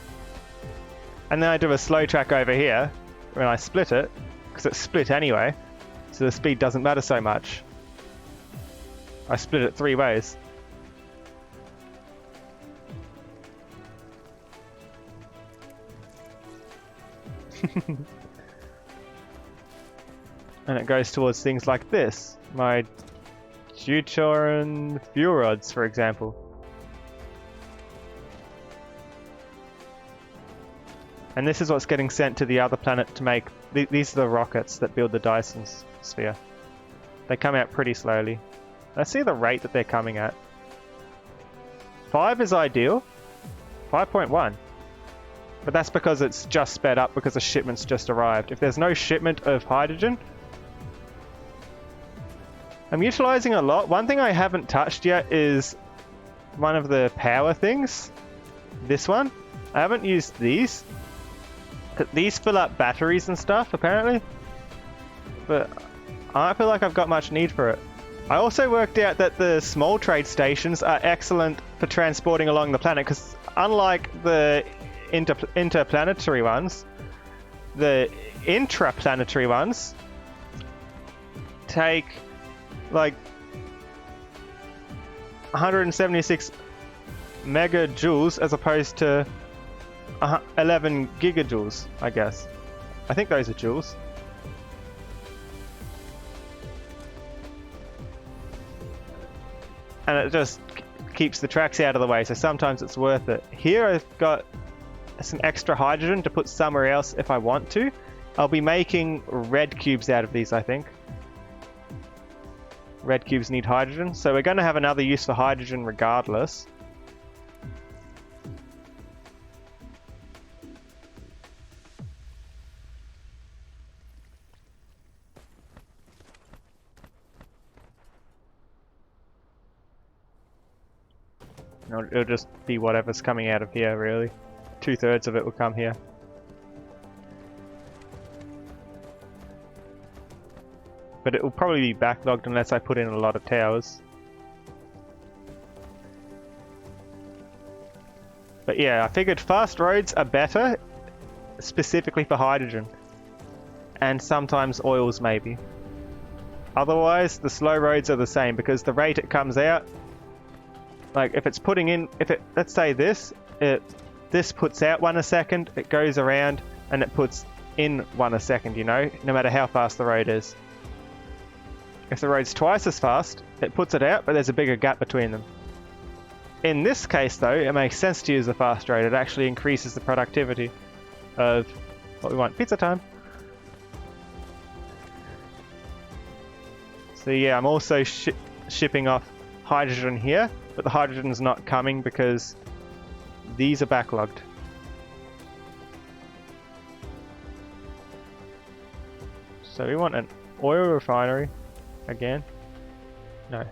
And then I do a slow track over here when I split it, because it's split anyway, so the speed doesn't matter so much. I split it 3 ways. And it goes towards things like this. My deuterium fuel rods, for example. And this is what's getting sent to the other planet to make... These are the rockets that build the Dyson sphere. They come out pretty slowly. Let's see the rate that they're coming at. 5 is ideal. 5.1. But that's because it's just sped up because the shipment's just arrived. If there's no shipment of hydrogen... I'm utilizing a lot. One thing I haven't touched yet is one of the power things. This one. I haven't used these. These fill up batteries and stuff, apparently. But I don't feel like I've got much need for it. I also worked out that the small trade stations are excellent for transporting along the planet, because unlike the interplanetary ones, the intraplanetary ones take like 176 megajoules as opposed to 11 gigajoules, I guess. I think those are joules. And it just keeps the tracks out of the way, so sometimes it's worth it. Here I've got some extra hydrogen to put somewhere else if I want to. I'll be making red cubes out of these, I think. Red cubes need hydrogen, so we're going to have another use for hydrogen regardless. It'll just be whatever's coming out of here, really. 2/3 of it will come here. But it will probably be backlogged unless I put in a lot of towers. But yeah, I figured fast roads are better specifically for hydrogen. And sometimes oils maybe. Otherwise, the slow roads are the same because the rate it comes out, like if it's putting in, let's say this puts out 1 a second, it goes around and it puts in 1 a second, you know, no matter how fast the road is. If the road's twice as fast, it puts it out, but there's a bigger gap between them. In this case though, it makes sense to use the fast road. It actually increases the productivity of what we want. Pizza time! So yeah, I'm also shipping off hydrogen here, but the hydrogen's not coming because these are backlogged. So we want an oil refinery again. No.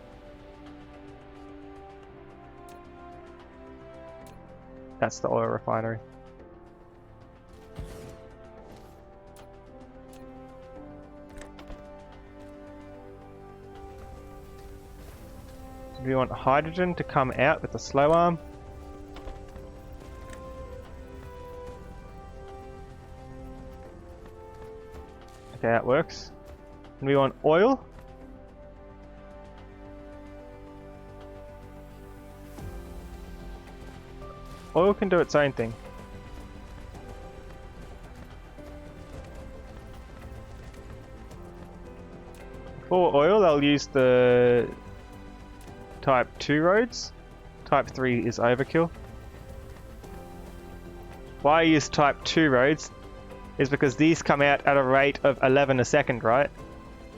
That's the oil refinery. We want hydrogen to come out with the slow arm. Okay, that works. And we want oil. Oil can do its own thing. For oil, I'll use the Type 2 roads. Type 3 is overkill. Why I use Type 2 roads is because these come out at a rate of 11 a second, right?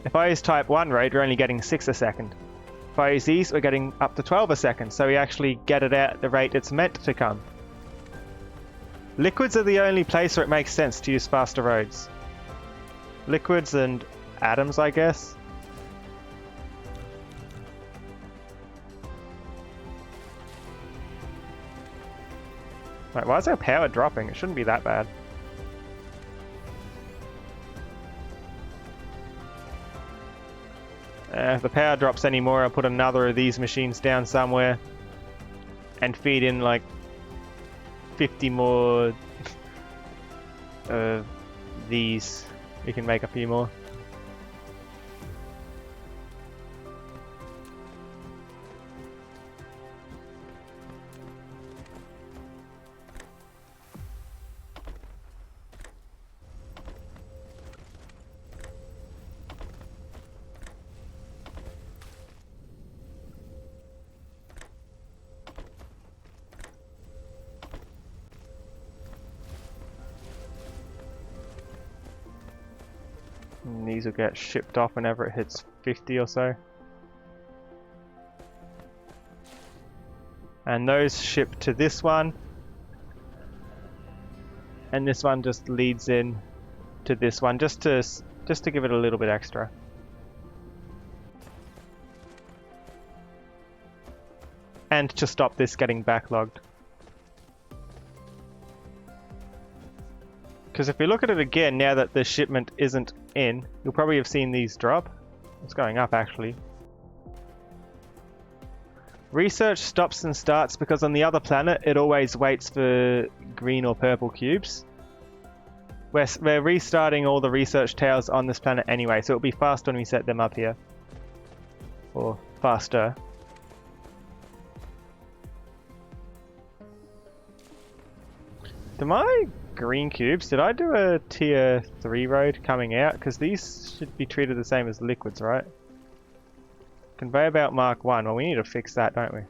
If I use Type 1 road, we're only getting 6 a second. If I use these, we're getting up to 12 a second, so we actually get it out at the rate it's meant to come. Liquids are the only place where it makes sense to use faster roads. Liquids and atoms, I guess. Wait, why is our power dropping? It shouldn't be that bad. If the power drops anymore, I'll put another of these machines down somewhere and feed in like 50 more of these. We can make a few more. And these will get shipped off whenever it hits 50 or so. And those ship to this one. And this one just leads in to this one, just to give it a little bit extra. And to stop this getting backlogged. Because if we look at it again, now that the shipment isn't in, you'll probably have seen these drop. It's going up actually. Research stops and starts because on the other planet it always waits for green or purple cubes. We're restarting all the research towers on this planet anyway, so it'll be fast when we set them up here. Or faster. Do my green cubes, did I do a tier 3 road coming out? Because these should be treated the same as liquids, right? Conveyor belt Mark 1. Well, we need to fix that, don't we?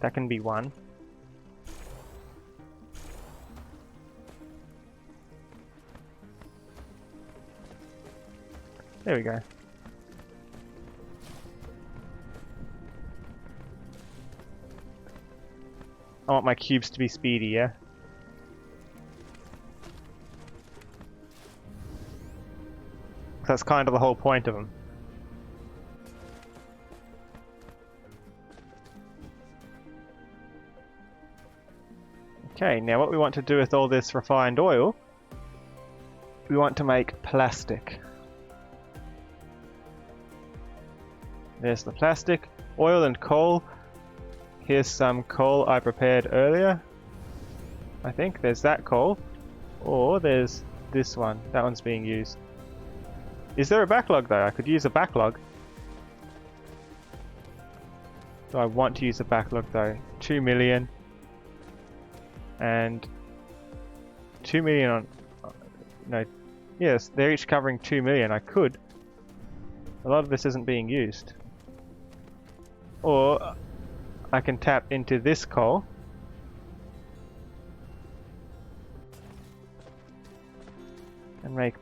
That can be 1. There we go. I want my cubes to be speedy, yeah? That's kind of the whole point of them. Okay, now what we want to do with all this refined oil, we want to make plastic. There's the plastic. Oil and coal. Here's some coal I prepared earlier. I think there's that coal. Or there's this one. That one's being used. Is there a backlog though? I could use a backlog. Do I want to use a backlog though? 2 million. And 2 million on... No. Yes, they're each covering 2 million. I could. A lot of this isn't being used. Or I can tap into this coal. And make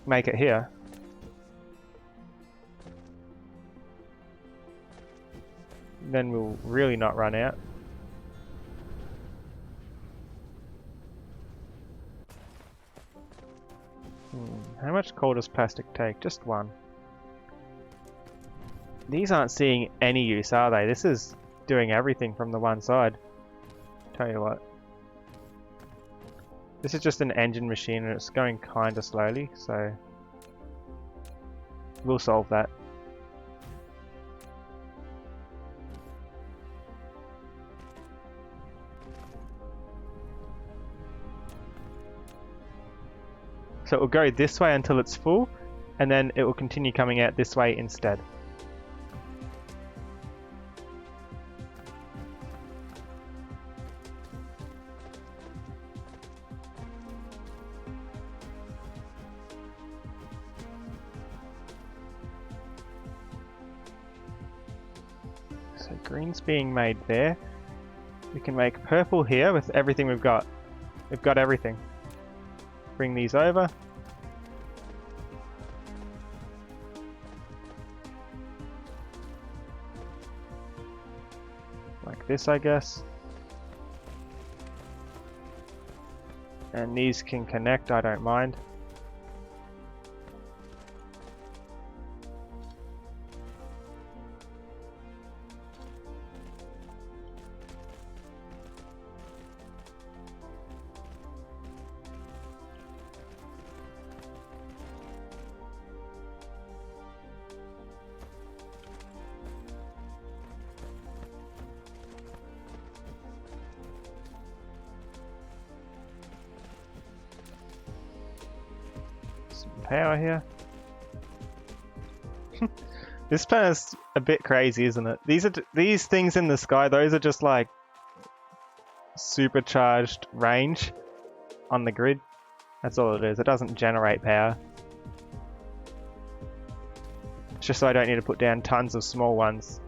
it here. Then we'll really not run out. How much coal does plastic take? Just one. These aren't seeing any use, are they? This is doing everything from the one side. Tell you what. This is just an engine machine and it's going kinda slowly, so we'll solve that. So it will go this way until it's full, and then it will continue coming out this way instead. So green's being made there. We can make purple here with everything we've got. We've got everything. Bring these over. Like this, I guess. And these can connect, I don't mind. Power here. This planet's a bit crazy, isn't it? These things in the sky, those are just like supercharged range on the grid. That's all it is. It doesn't generate power. It's just so I don't need to put down tons of small ones.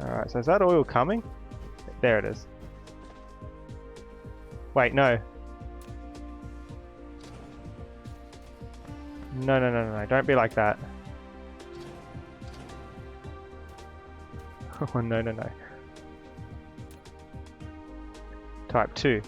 Alright, so is that oil coming? There it is. Wait, no. No, don't be like that. Oh, no. Type 2.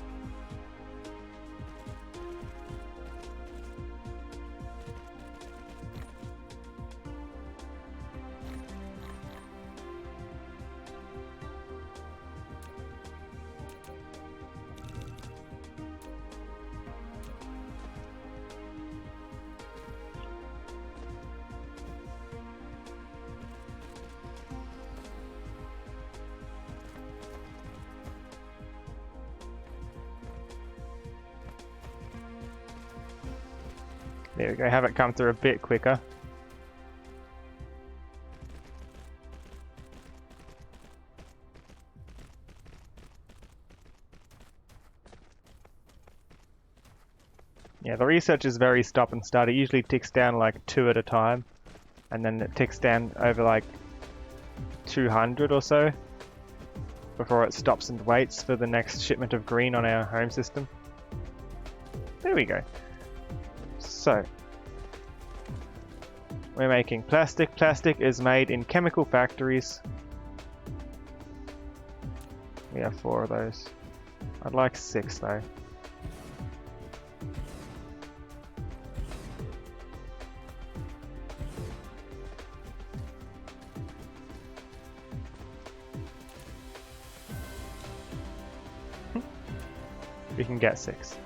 There we go, have it come through a bit quicker. Yeah, the research is very stop and start. It usually ticks down like 2 at a time, and then it ticks down over like 200 or so before it stops and waits for the next shipment of green on our home system. There we go. So, we're making plastic. Plastic is made in chemical factories. We have 4 of those. I'd like 6 though. We can get 6.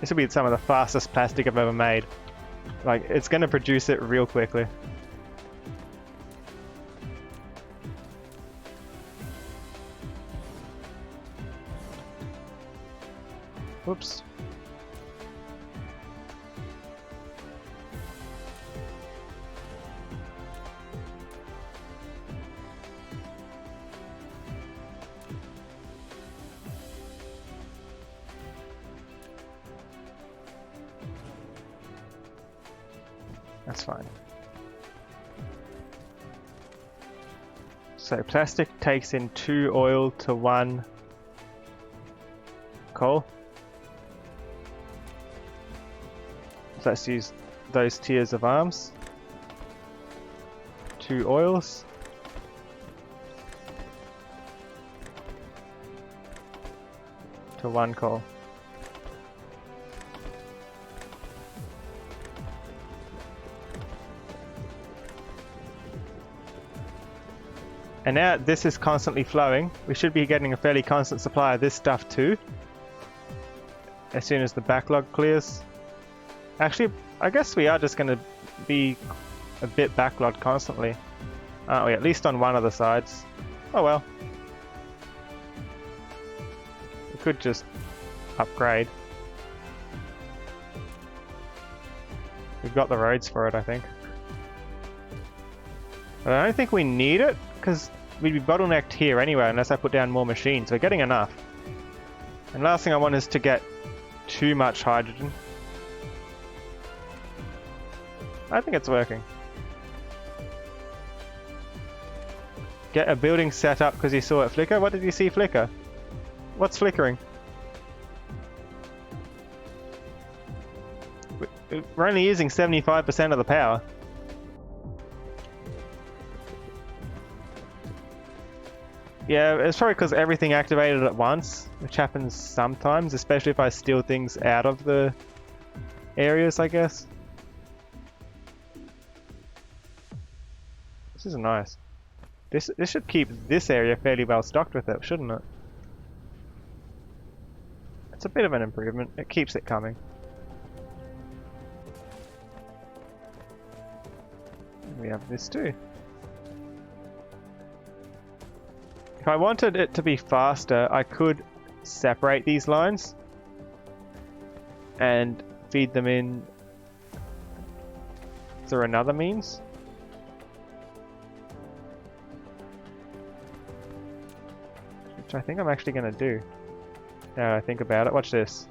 This will be some of the fastest plastic I've ever made. Like, it's going to produce it real quickly. Whoops. That's fine. So plastic takes in 2 oil to 1 coal. So let's use those tiers of arms. 2 oils. To 1 coal. And now this is constantly flowing. We should be getting a fairly constant supply of this stuff too, as soon as the backlog clears. Actually, I guess we are just going to be a bit backlogged constantly, aren't we? At least on one of the sides. Oh well. We could just upgrade. We've got the roads for it, I think. But I don't think we need it, because we'd be bottlenecked here anyway unless I put down more machines. We're getting enough. And last thing I want is to get too much hydrogen. I think it's working. Get a building set up because you saw it flicker? What did you see flicker? What's flickering? We're only using 75% of the power. Yeah, it's probably because everything activated at once, which happens sometimes, especially if I steal things out of the areas, I guess. This is nice. This should keep this area fairly well stocked with it, shouldn't it? It's a bit of an improvement. It keeps it coming. And we have this too. If I wanted it to be faster, I could separate these lines and feed them in through another means. Which I think I'm actually going to do. Now I think about it. Watch this.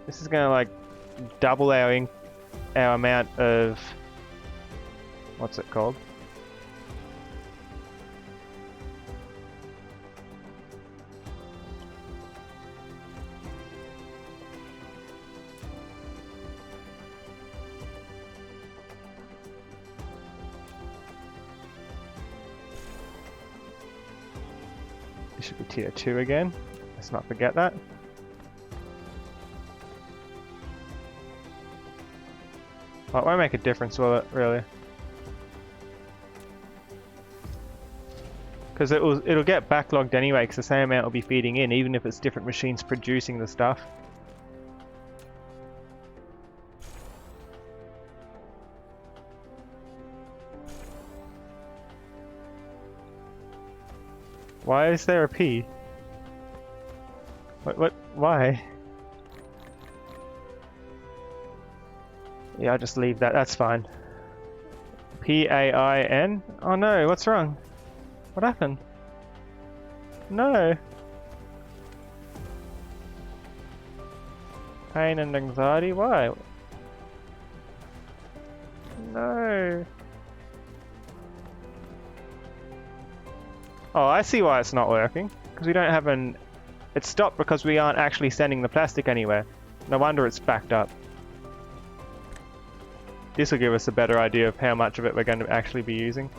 This is going to like double our amount of... what's it called? This should be tier 2 again. Let's not forget that. Well, it won't make a difference, will it, really? Because it'll get backlogged anyway, because the same amount will be feeding in, even if it's different machines producing the stuff. Why is there a P? Why? Yeah, I'll just leave that, that's fine. P-A-I-N? Oh no, what's wrong? What happened? No! Pain and anxiety? Why? No! Oh, I see why it's not working. Because we don't have an... It stopped because we aren't actually sending the plastic anywhere. No wonder it's backed up. This will give us a better idea of how much of it we're going to actually be using.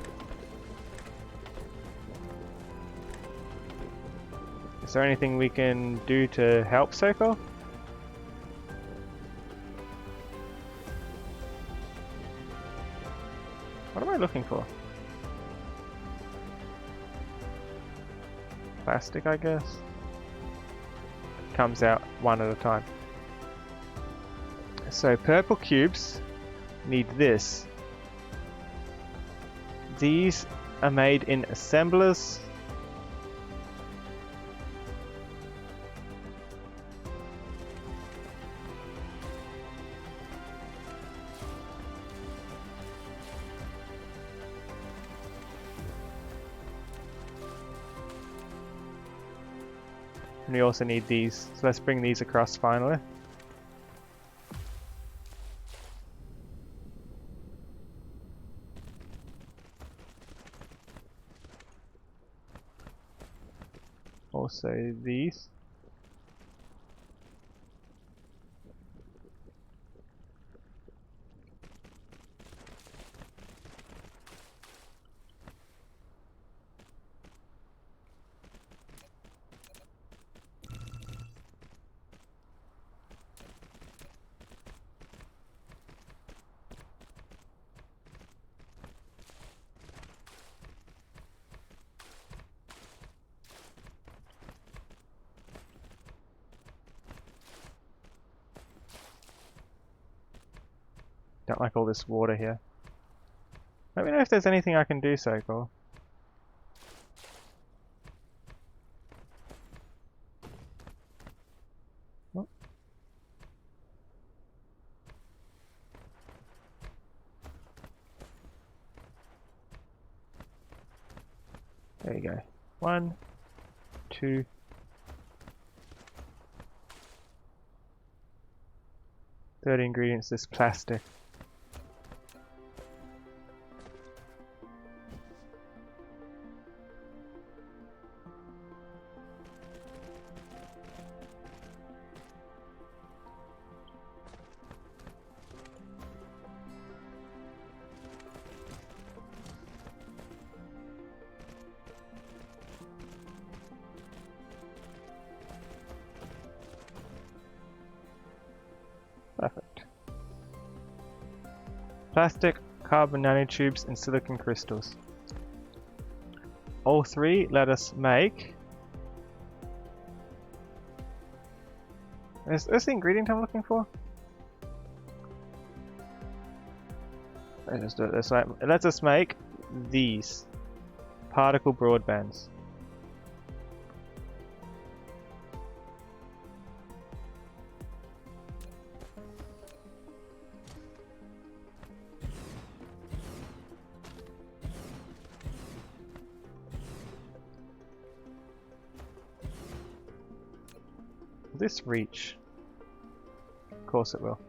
Is there anything we can do to help Circle? What am I looking for? Plastic, I guess. comes out one at a time. So purple cubes need this. These are made in assemblers. And we also need these, so let's bring these across finally. Also these. Don't like all this water here. Let me know if there's anything I can do, so cool. Oh. There you go. 1, 2. Third ingredient is this plastic. Perfect. Plastic, carbon nanotubes, and silicon crystals. All three let us make... Is this the ingredient I'm looking for? Let's just do it this way. It lets us make these particle broadbands. Will this reach? Of course it will.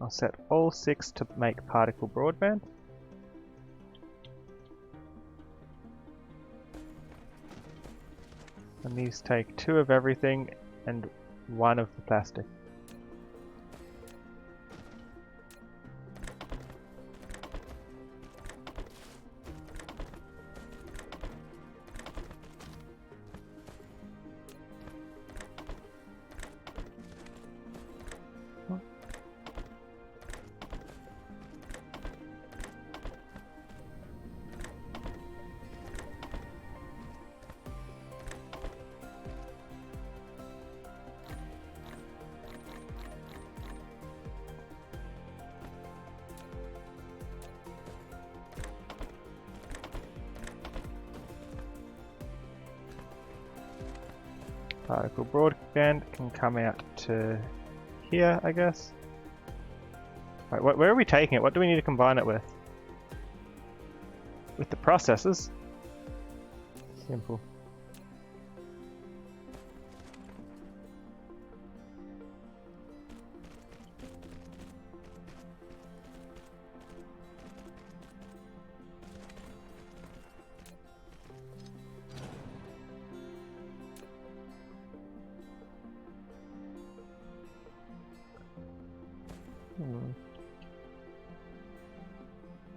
I'll set all 6 to make particle broadband. And these take 2 of everything and 1 of the plastic. Particle broadband can come out to here, I guess. Right, where are we taking it? What do we need to combine it with? With the processors? Simple.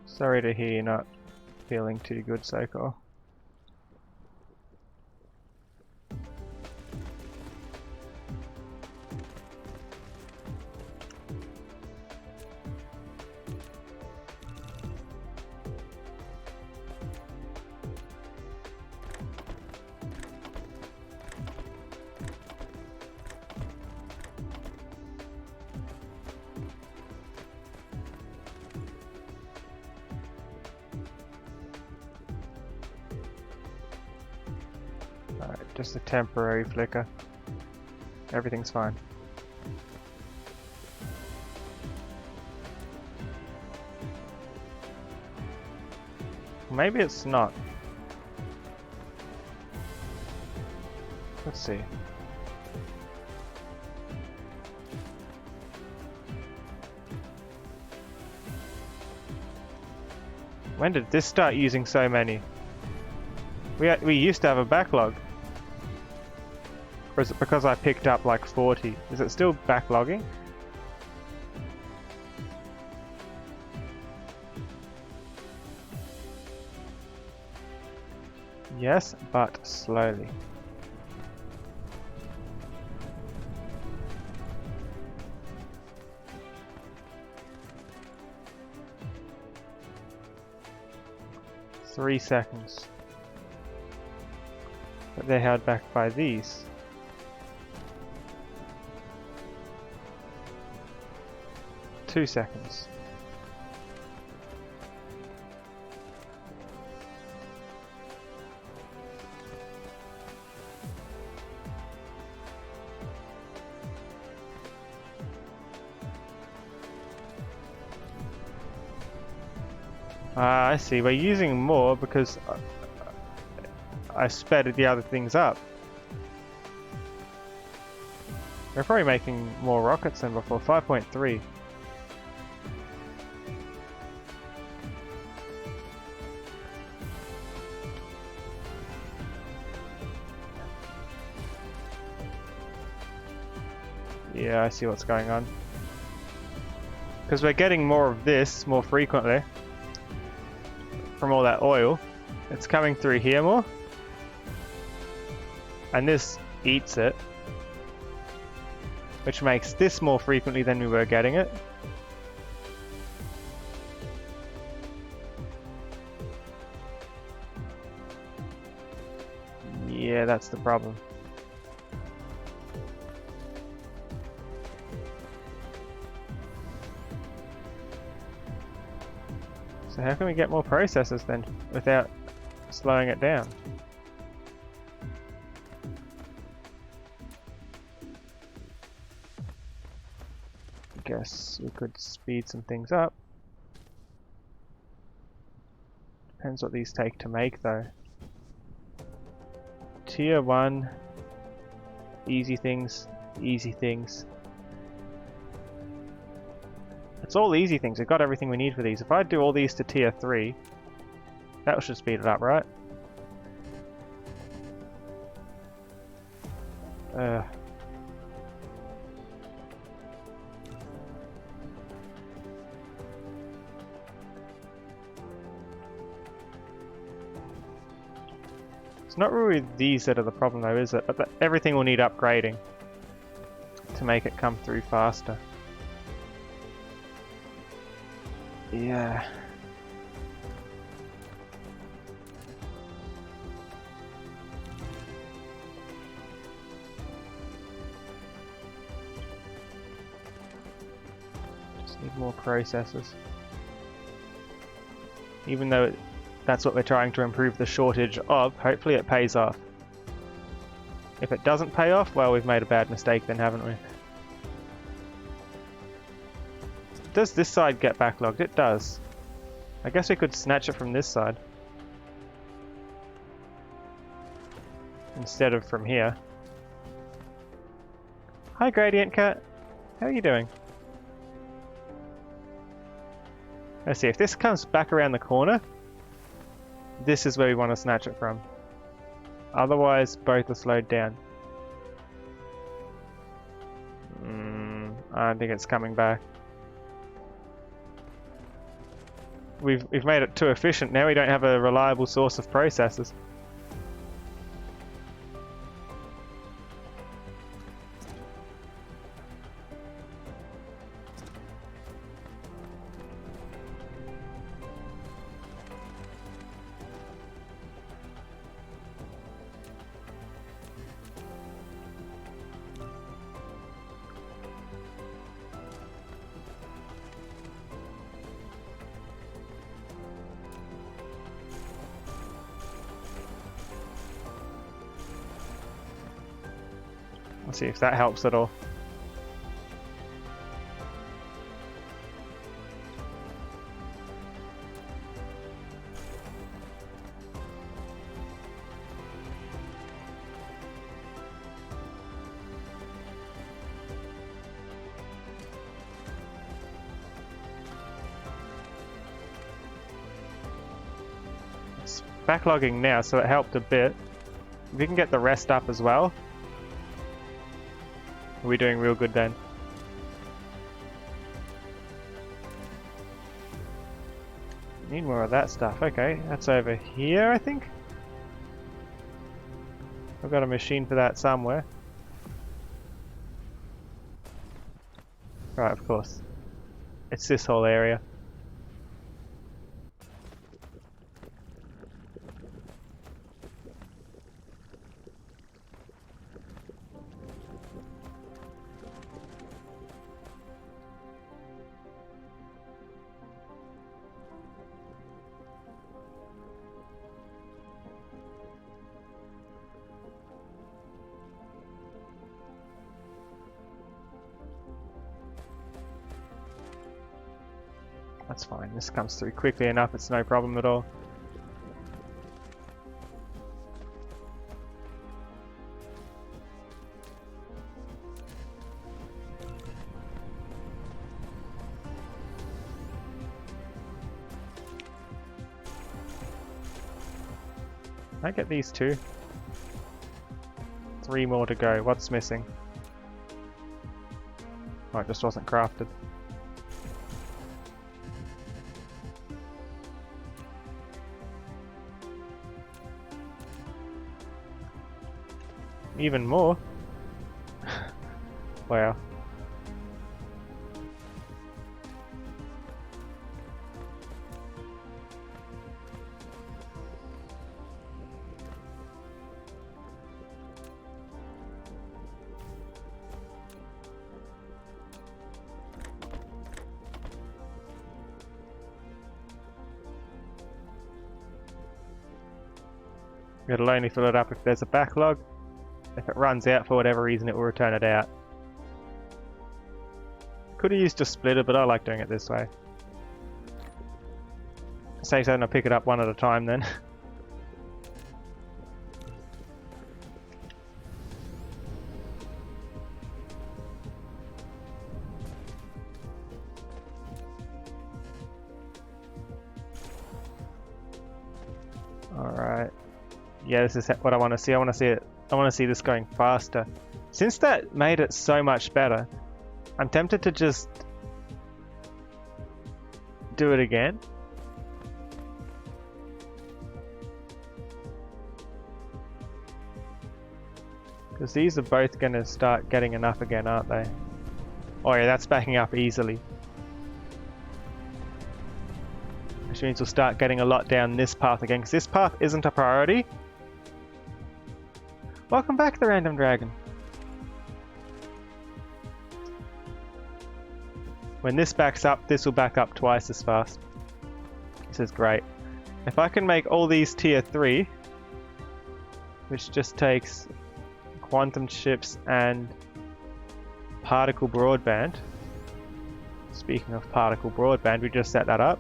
Sorry to hear you're not feeling too good, Soko. Right, just a temporary flicker. Everything's fine. Maybe it's not. Let's see. When did this start using so many? We used to have a backlog. Or is it because I picked up like 40? Is it still backlogging? Yes, but slowly. Three seconds. But they're held back by these. Two seconds. Ah, I see. We're using more because I sped the other things up. We're probably making more rockets than before. 5.3. Yeah, I see what's going on. Because we're getting more of this more frequently from all that oil. It's coming through here more. And this eats it. Which makes this more frequently than we were getting it. Yeah, that's the problem. So how can we get more processors then without slowing it down? I guess we could speed some things up. Depends what these take to make though. Tier 1, easy things, easy things. It's all easy things. We've got everything we need for these. If I do all these to tier 3, that should speed it up, right? It's not really these that are the problem though, is it? But everything will need upgrading to make it come through faster. Yeah. Just need more processors. Even though that's what we're trying to improve the shortage of, hopefully it pays off. If it doesn't pay off, well, we've made a bad mistake then, haven't we? Does this side get backlogged? It does. I guess we could snatch it from this side instead of from here. Hi Gradient Cat, how are you doing? Let's see, if this comes back around the corner, this is where we want to snatch it from. Otherwise, both are slowed down. I don't think it's coming back. We've made it too efficient. Now we don't have a reliable source of processors. Let's see if that helps at all. It's backlogging now, so it helped a bit. If we can get the rest up as well, we're doing real good then. Need more of that stuff. Okay, that's over here, I think. I've got a machine for that somewhere. Right, of course. It's this whole area. That's fine, this comes through quickly enough, it's no problem at all. Can I get these two? 3 more to go. What's missing? Oh, it just wasn't crafted. Even more? Wow. It'll only fill it up if there's a backlog. If it runs out for whatever reason, it will return it out. Could have used a splitter, but I like doing it this way. Saves having to pick it up one at a time then. Alright. Yeah, this is what I want to see. I want to see this going faster. Since that made it so much better, I'm tempted to just do it again. Because these are both going to start getting enough again, aren't they? Oh yeah, that's backing up easily. Which means we'll start getting a lot down this path again, because this path isn't a priority. Welcome back, the Random Dragon. When this backs up, this will back up twice as fast. This is great. If I can make all these tier 3, which just takes quantum chips and particle broadband. Speaking of particle broadband, we just set that up.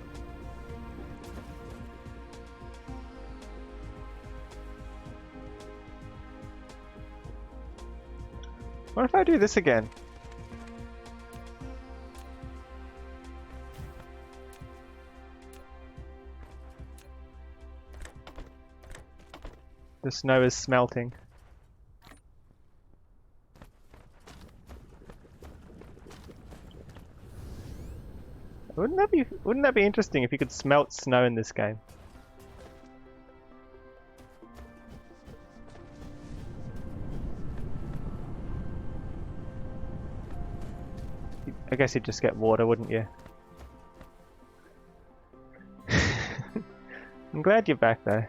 What if I do this again? The snow is smelting. Wouldn't that be interesting if you could smelt snow in this game? I guess you'd just get water, wouldn't you? I'm glad you're back though.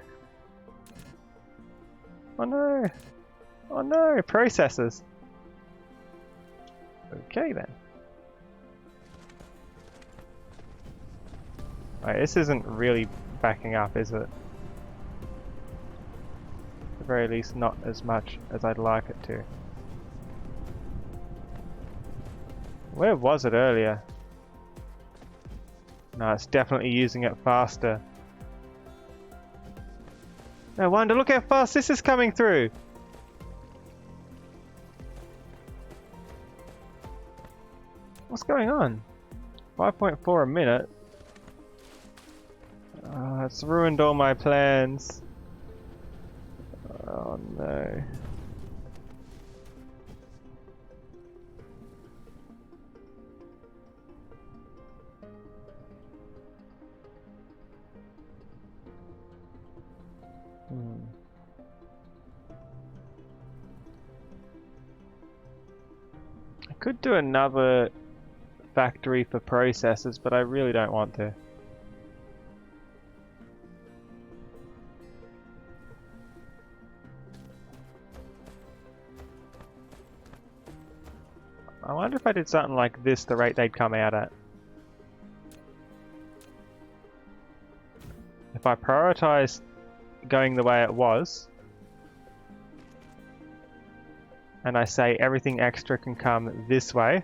Oh no! Oh no! Processors! Okay then. Alright, this isn't really backing up, is it? At the very least, not as much as I'd like it to. Where was it earlier? No, it's definitely using it faster. No wonder, look how fast this is coming through! What's going on? 5.4 a minute? Oh, it's ruined all my plans. Oh no. I could do another factory for processors, but I really don't want to. I wonder if I did something like this, the rate they'd come out at. If I prioritized going the way it was, and I say everything extra can come this way,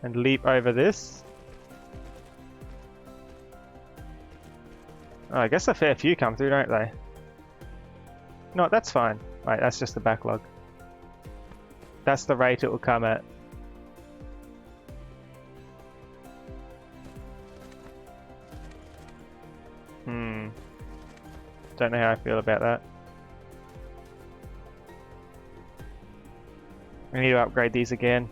and leap over this. Oh, I guess a fair few come through, don't they? No, that's fine. Right, that's just the backlog. That's the rate it will come at. Don't know how I feel about that. I need to upgrade these again.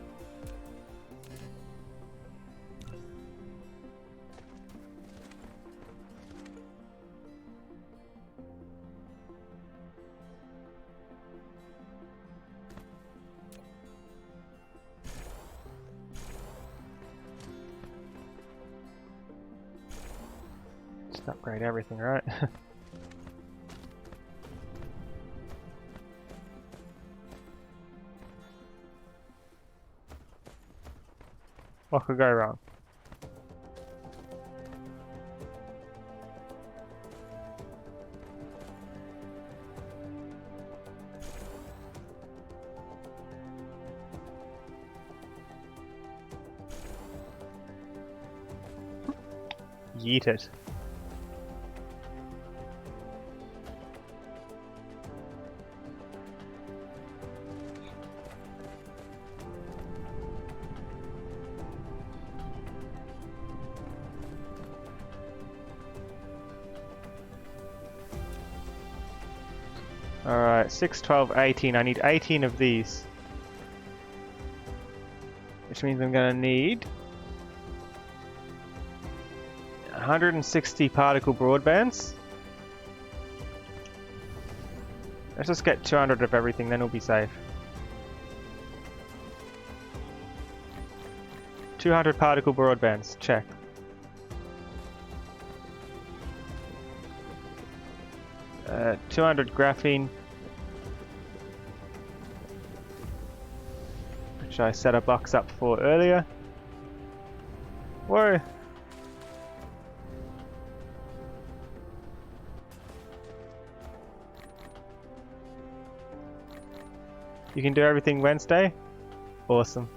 Just upgrade everything, right? What could go wrong? Yeet it. Alright, 6, 12, 18. I need 18 of these. Which means I'm gonna need 160 particle broadbands. Let's just get 200 of everything, then we'll be safe. 200 particle broadbands, check. Uh, 200 graphene, which I set a box up for earlier. Whoa! You can do everything Wednesday? Awesome.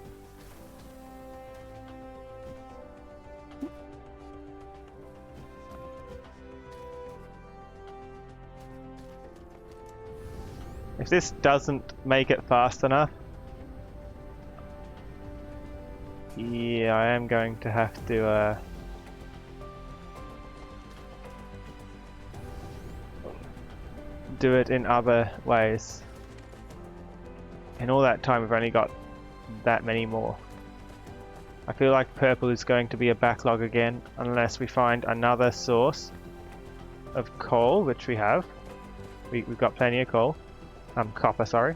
If this doesn't make it fast enough, yeah, I am going to have to do it in other ways. In all that time, we've only got that many more. I feel like purple is going to be a backlog again, unless we find another source of coal, which we have. We've got plenty of coal. Copper, sorry.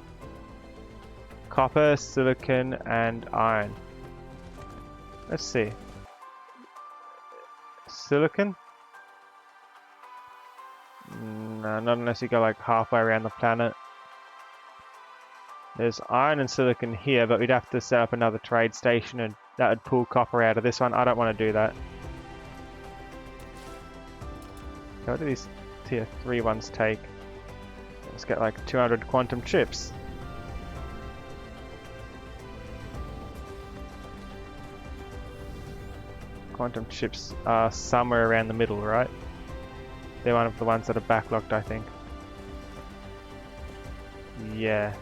Copper, silicon, and iron. Let's see. Silicon? No, not unless you go like halfway around the planet. There's iron and silicon here, but we'd have to set up another trade station and that would pull copper out of this one. I don't want to do that. What do these tier 3 ones take? Let's get like 200 quantum chips. quantum chips are somewhere around the middle, right? They're one of the ones that are backlogged, I think. Yeah.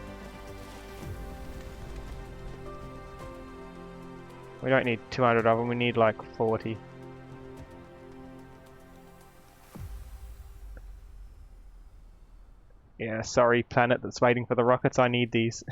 We don't need 200 of them, we need like 40. Yeah, sorry planet that's waiting for the rockets, I need these.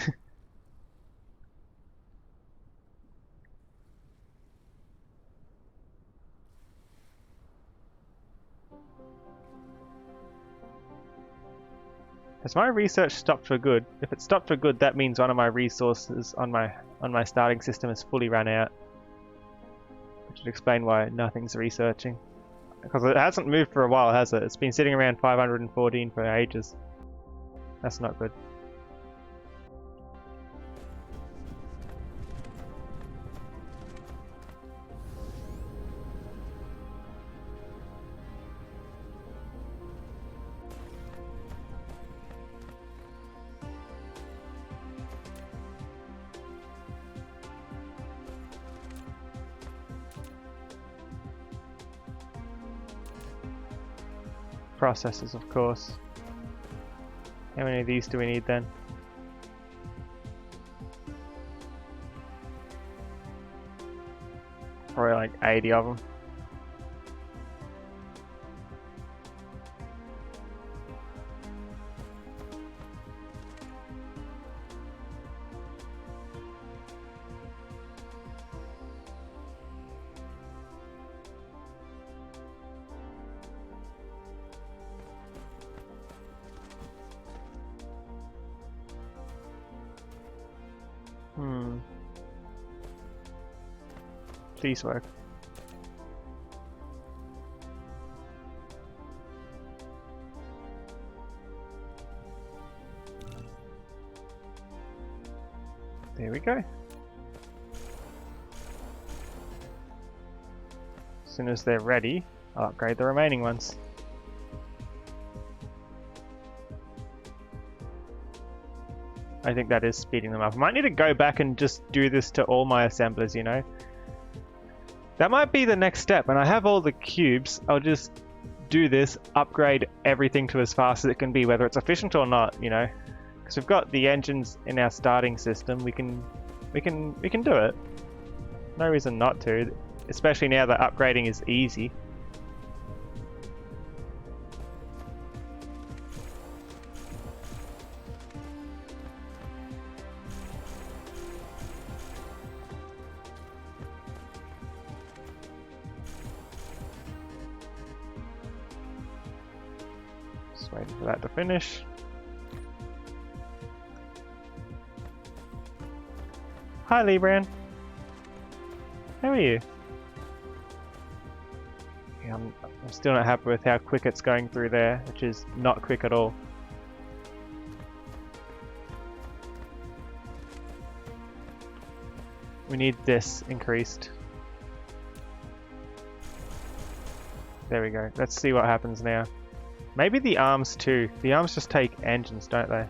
Has my research stopped for good? If it stopped for good, that means one of my resources on my starting system is fully run out. Which would explain why nothing's researching. Because it hasn't moved for a while, has it? It's been sitting around 514 for ages. That's not good. Processors, of course. How many of these do we need then? Probably like 80 of them. Please work. There we go. As soon as they're ready, I'll upgrade the remaining ones. I think that is speeding them up. I might need to go back and just do this to all my assemblers, you know? That might be the next step. When I have all the cubes, I'll just do this, upgrade everything to as fast as it can be, whether it's efficient or not, you know? Because we've got the engines in our starting system, we can do it. No reason not to, especially now that upgrading is easy. Just waiting for that to finish. Hi Libran. How are you? Yeah, I'm still not happy with how quick it's going through there, which is not quick at all. We need this increased. There we go. Let's see what happens now. Maybe the arms too. The arms just take engines, don't they?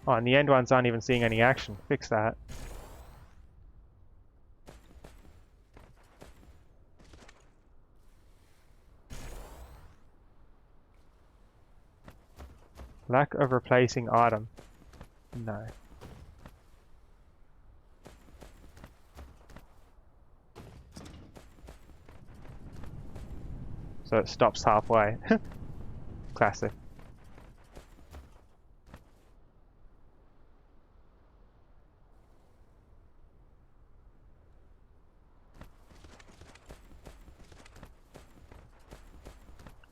Oh, and the end ones aren't even seeing any action. Fix that. Lack of replacing item. No. So it stops halfway. Classic.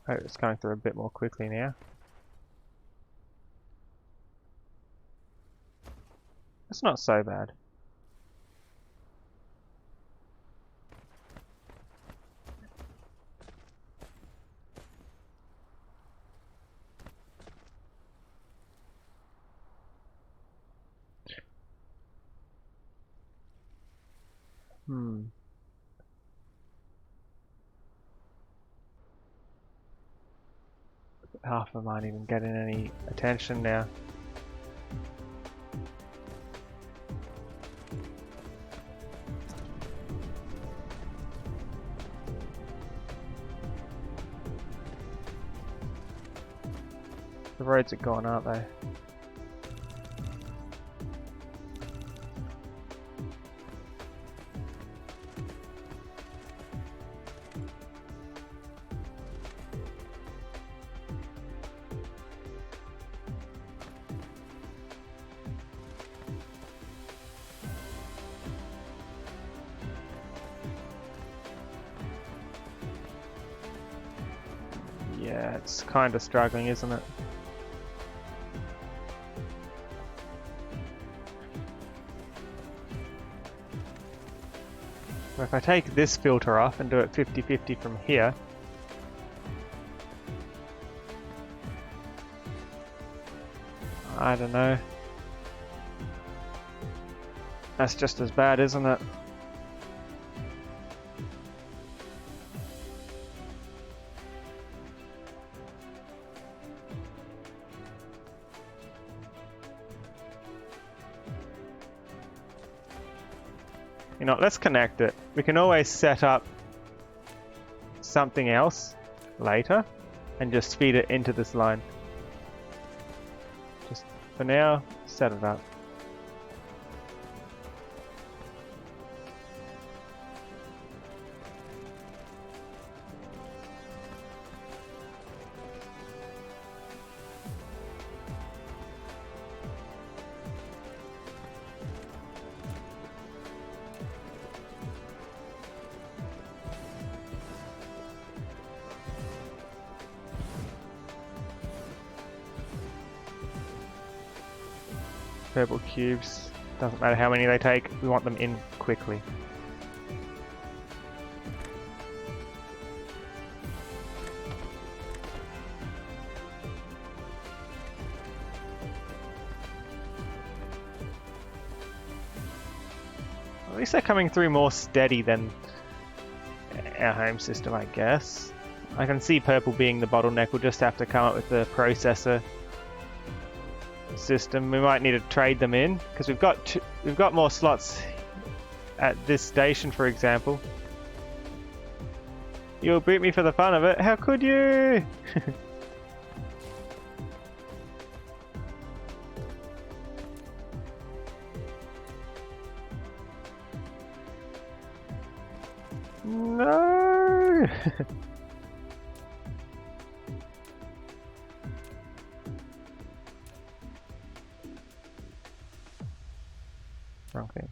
Oh, it's going through a bit more quickly now. It's not so bad. Half of them aren't even getting any attention now. The roads are gone, aren't they? Yeah, it's kind of struggling, isn't it? If I take this filter off and do it 50-50 from here, I don't know. That's just as bad, isn't it? You know, let's connect it. We can always set up something else later and just feed it into this line. Just for now, set it up. Purple cubes, doesn't matter how many they take, we want them in quickly. At least they're coming through more steady than our home system, I guess. I can see purple being the bottleneck. We'll just have to come up with the processor system. We might need to trade them in because we've got more slots at this station, for example. You'll boot me for the fun of it. How could you? No. Wrong thing.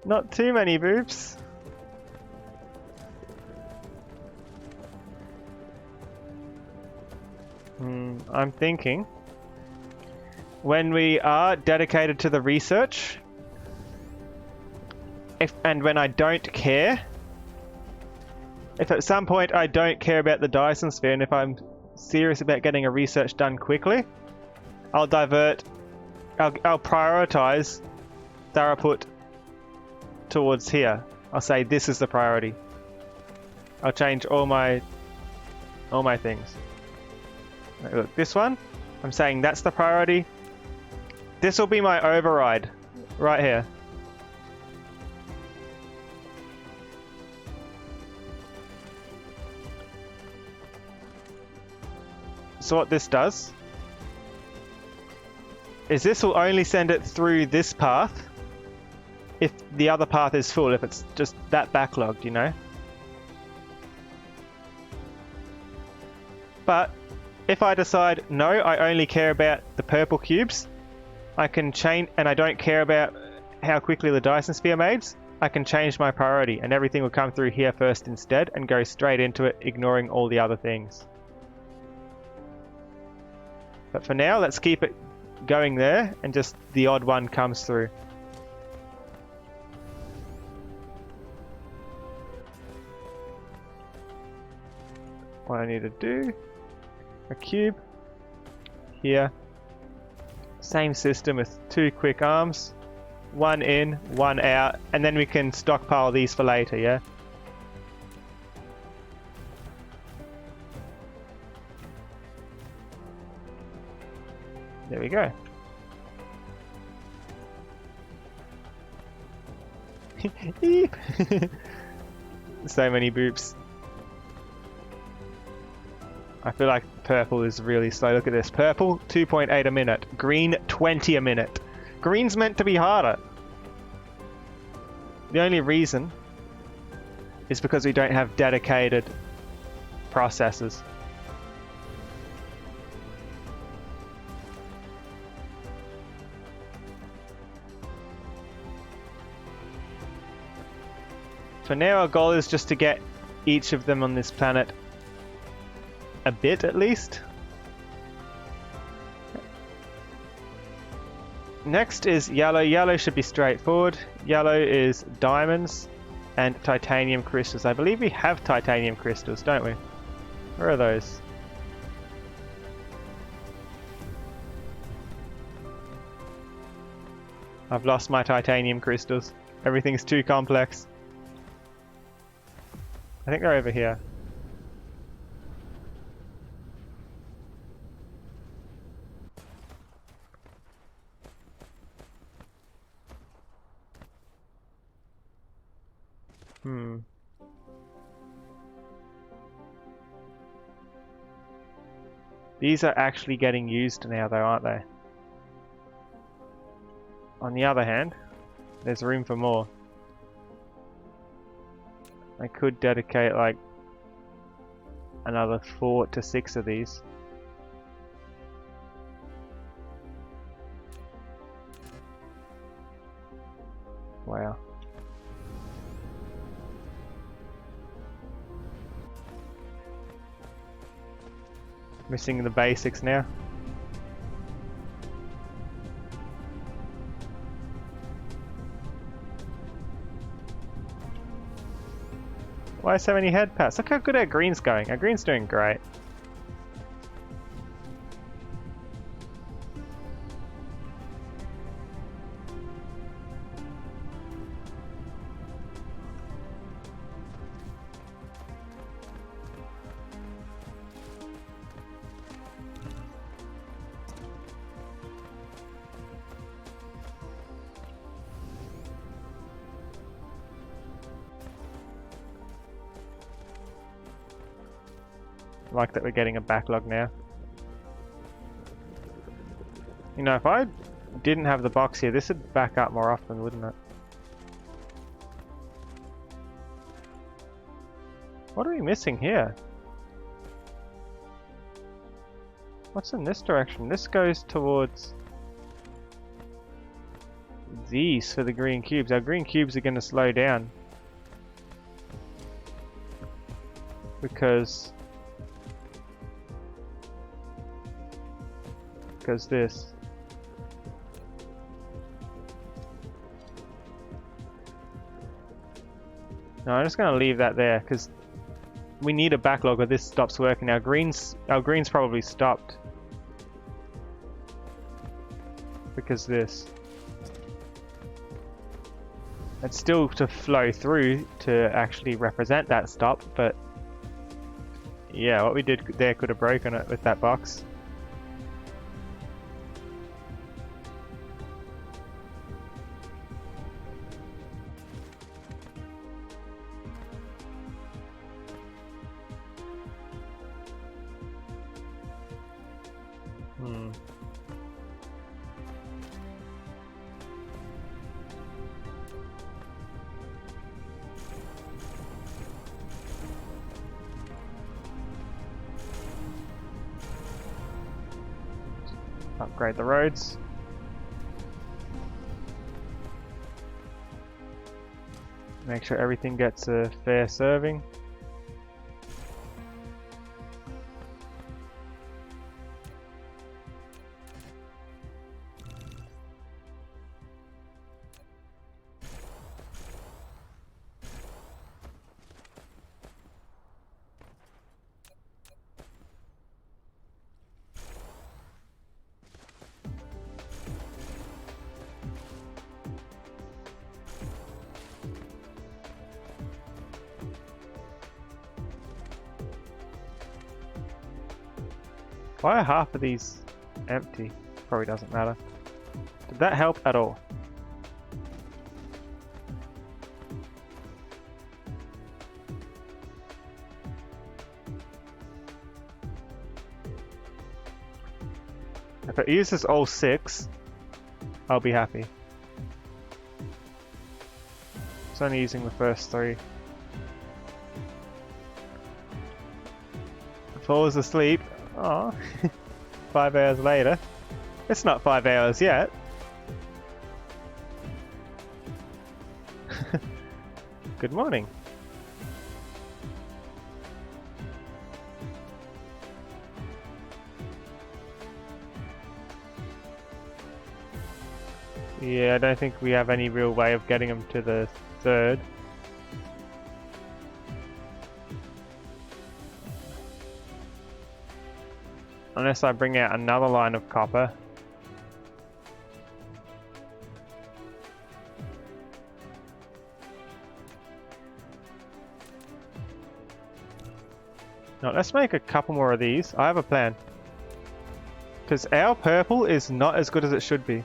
Not too many boobs. I'm thinking when we are dedicated to the research, and when I don't care, if at some point I don't care about the Dyson sphere and if I'm serious about getting a research done quickly, I'll prioritize Theraput towards here. I'll say this is the priority. I'll change all my things. Look, this one, I'm saying that's the priority. This will be my override right here. So what this does is this will only send it through this path if the other path is full, if it's just that backlogged, you know. But if I decide, no, I only care about the purple cubes, I can change, and I don't care about how quickly the Dyson sphere mades, I can change my priority and everything will come through here first instead and go straight into it, ignoring all the other things. But for now, let's keep it going there and just the odd one comes through. What I need to do, a cube here, same system with 2 quick arms, 1 in, 1 out, and then we can stockpile these for later, yeah? There we go. Eep. So many boops. I feel like purple is really slow. Look at this. Purple, 2.8 a minute. Green, 20 a minute. Green's meant to be harder. The only reason is because we don't have dedicated processors. For now, our goal is just to get each of them on this planet a bit at least. Next is yellow. Yellow should be straightforward. Yellow is diamonds and titanium crystals. I believe we have titanium crystals, don't we? Where are those? I've lost my titanium crystals. Everything's too complex. I think they're over here. These are actually getting used now though, aren't they? On the other hand, there's room for more. I could dedicate like another 4 to 6 of these. Wow. Missing the basics now. Why so many head pats? Look how good our green's going. Our green's doing great. I like that we're getting a backlog now. You know, if I didn't have the box here, this would back up more often, wouldn't it? What are we missing here? What's in this direction? This goes towards these for the green cubes. Our green cubes are going to slow down. Because this. No, I'm just going to leave that there because we need a backlog or this stops working. Our greens probably stopped because this. It's still to flow through to actually represent that stop, but yeah, what we did there could have broken it with that box. Upgrade the roads. Make sure everything gets a fair serving. Why are half of these empty? Probably doesn't matter. Did that help at all? If it uses all 6, I'll be happy. It's only using the first 3. Falls asleep. Oh, 5 hours later. It's not 5 hours yet. Good morning. Yeah, I don't think we have any real way of getting him to the 3rd. Unless I bring out another line of copper. No, let's make a couple more of these. I have a plan. Because our purple is not as good as it should be.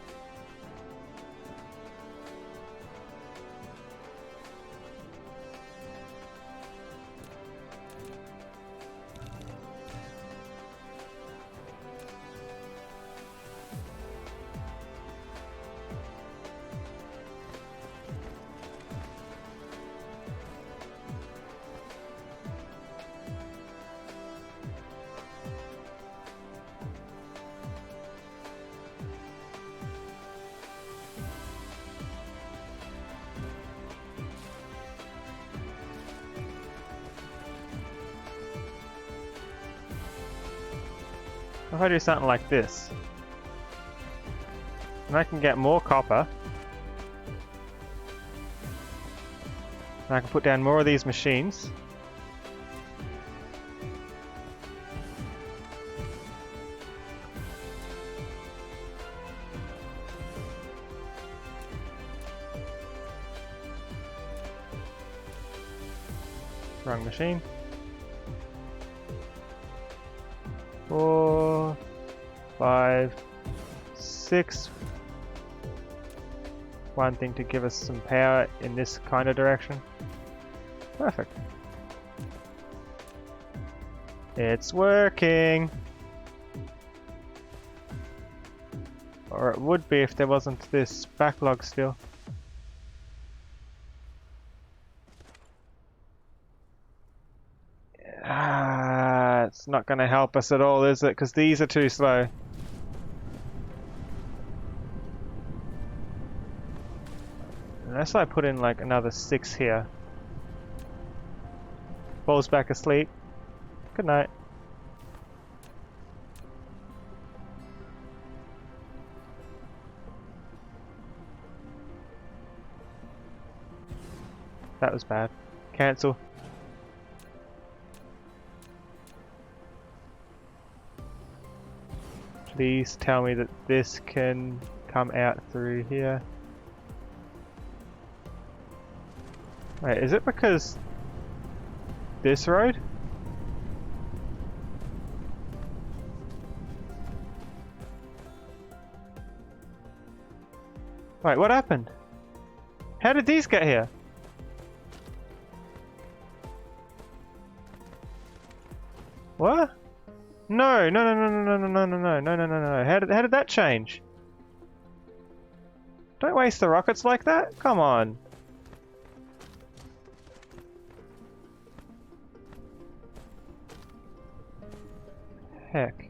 If I do something like this, and I can get more copper, and I can put down more of these machines. Wrong machine. 4, 5, 6. One thing to give us some power in this kind of direction. Perfect. It's working! Or it would be if there wasn't this backlog still. It's not going to help us at all, is it? Because these are too slow. Unless I put in like another 6 here. Falls back asleep. Good night. That was bad. Cancel. Please tell me that this can come out through here. Wait, is it because this road? Wait, what happened? How did these get here? What? No, no, no, no, no, no, no, no, no, no, no, no, no. How did that change? Don't waste the rockets like that. Come on. Heck.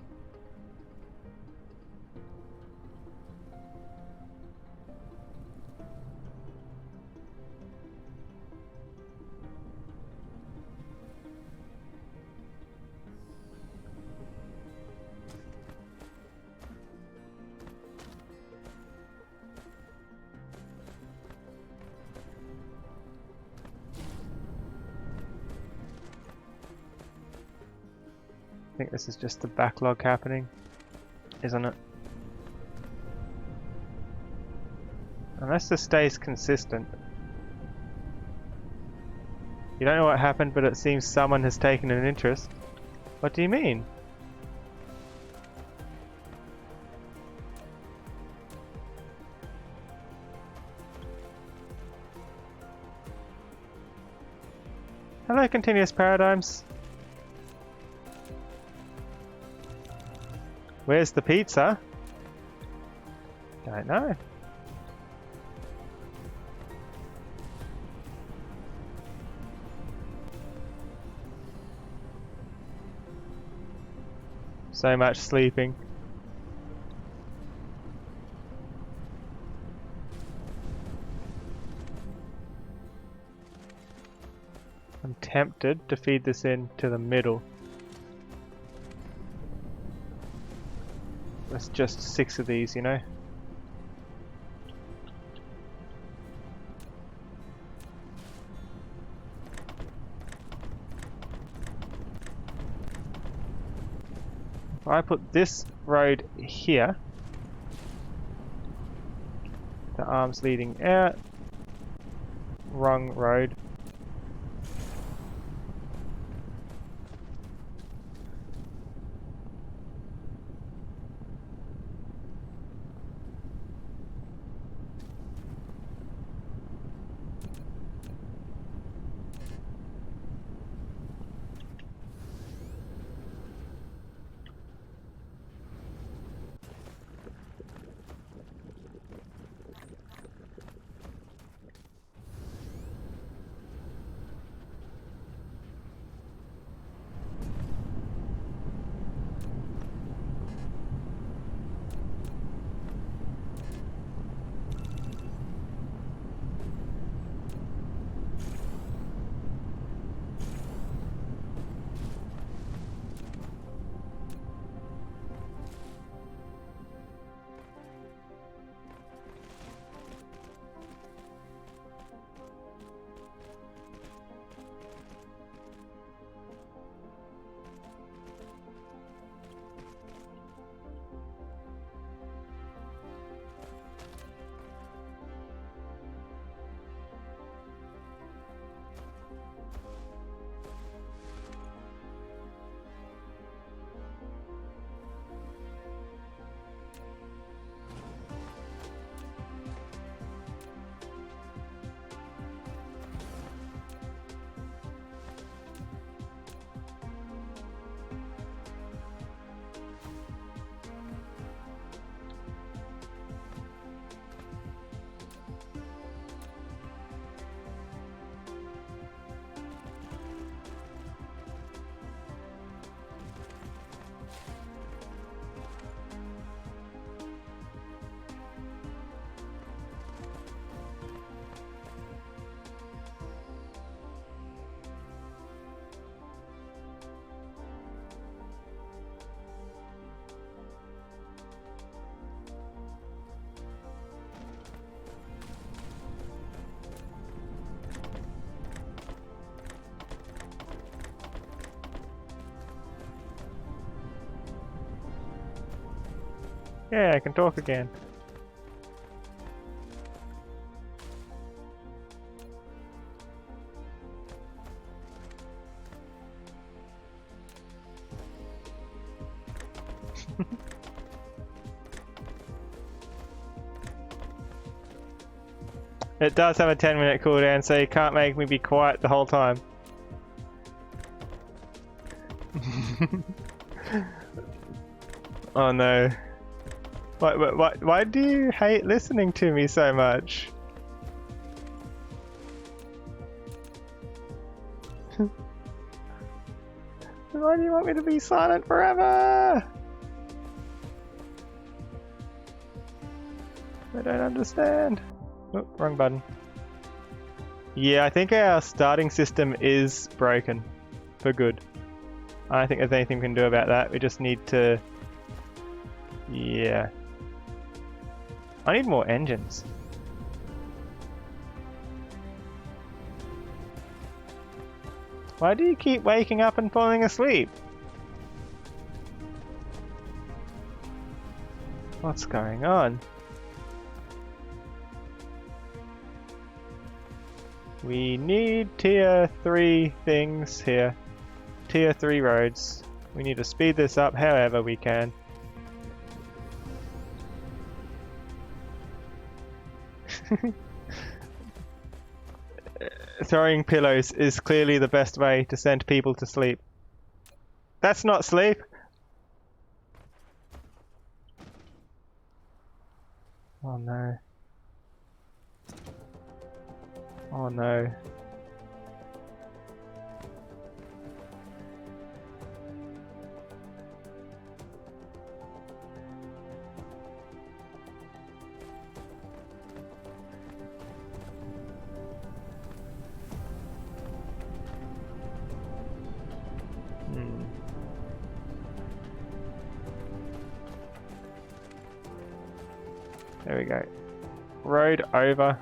I think this is just the backlog happening, isn't it? Unless this stays consistent. You don't know what happened, but it seems someone has taken an interest. What do you mean? Hello, continuous paradigms. Where's the pizza? don't know. So much sleeping. I'm tempted to feed this into the middle. That's just 6 of these, you know? If I put this road here, the arms leading out, wrong road. Yeah, I can talk again. It does have a 10-minute cooldown, so you can't make me be quiet the whole time. Oh no. Why do you hate listening to me so much? Why do you want me to be silent forever? I don't understand. Oh, wrong button. Yeah, I think our starting system is broken. For good. I don't think there's anything we can do about that. We just need to... Yeah. I need more engines. Why do you keep waking up and falling asleep? What's going on? We need tier 3 things here. Tier 3 roads. We need to speed this up however we can. Throwing pillows is clearly the best way to send people to sleep. That's not sleep! Oh no. Oh no. There we go. Road over.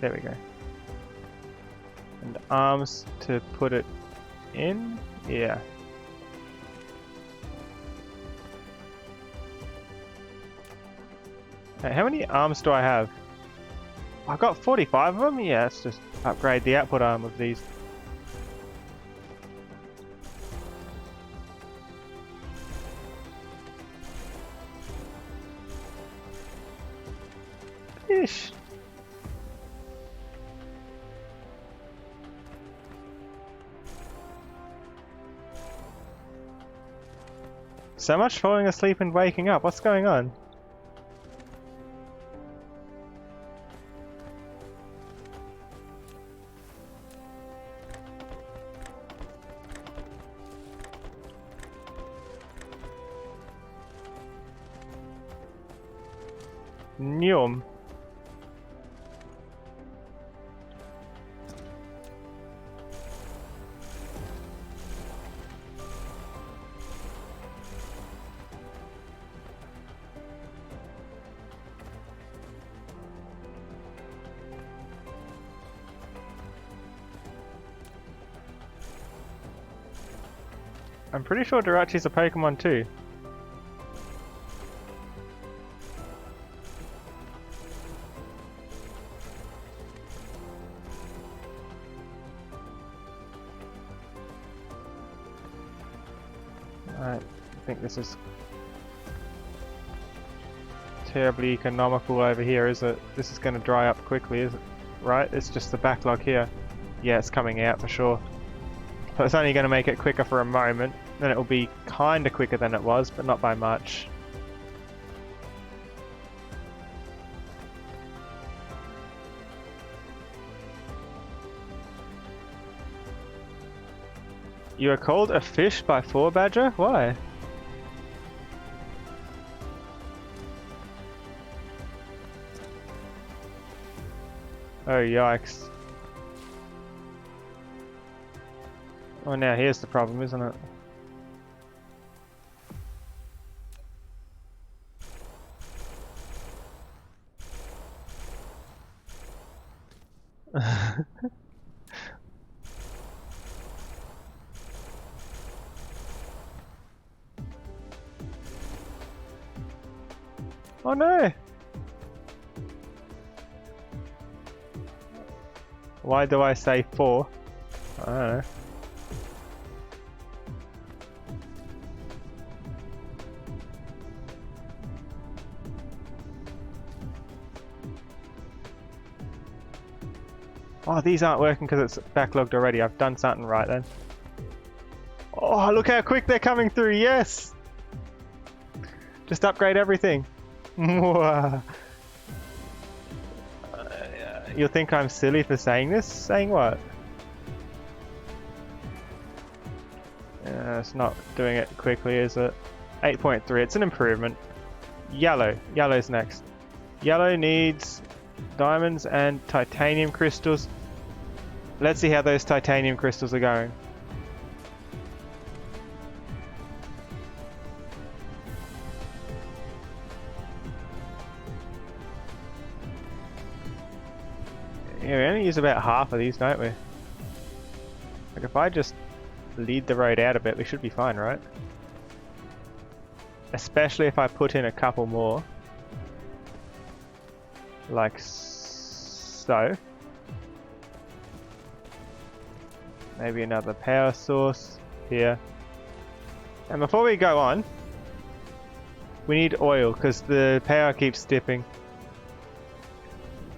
There we go. And arms to put it in? Yeah. Okay, how many arms do I have? I've got 45 of them? Yeah, let's just upgrade the output arm of these. Ish. So much falling asleep and waking up. What's going on? Nyum. I'm pretty sure Jirachi's a Pokemon too. I think this is terribly economical over here, is it? This is going to dry up quickly, is it? Right? It's just the backlog here. Yeah, it's coming out for sure. So it's only going to make it quicker for a moment, then it will be kind of quicker than it was, but not by much. You are called a fish by 4 Badger? Why? Oh yikes. Oh, now here's the problem, isn't it? Oh no! Why do I say 4? I don't know. Oh, these aren't working because it's backlogged already. I've done something right then. Oh, look how quick they're coming through. Yes! Just upgrade everything. You'll think I'm silly for saying this? Saying what? It's not doing it quickly, is it? 8.3. It's an improvement. Yellow. Yellow's next. Yellow needs diamonds and titanium crystals. Let's see how those titanium crystals are going. Yeah, we only use about half of these, don't we? Like if I just lead the road out a bit, we should be fine, right? Especially if I put in a couple more. Like so. Maybe another power source here. And before we go on, we need oil because the power keeps dipping.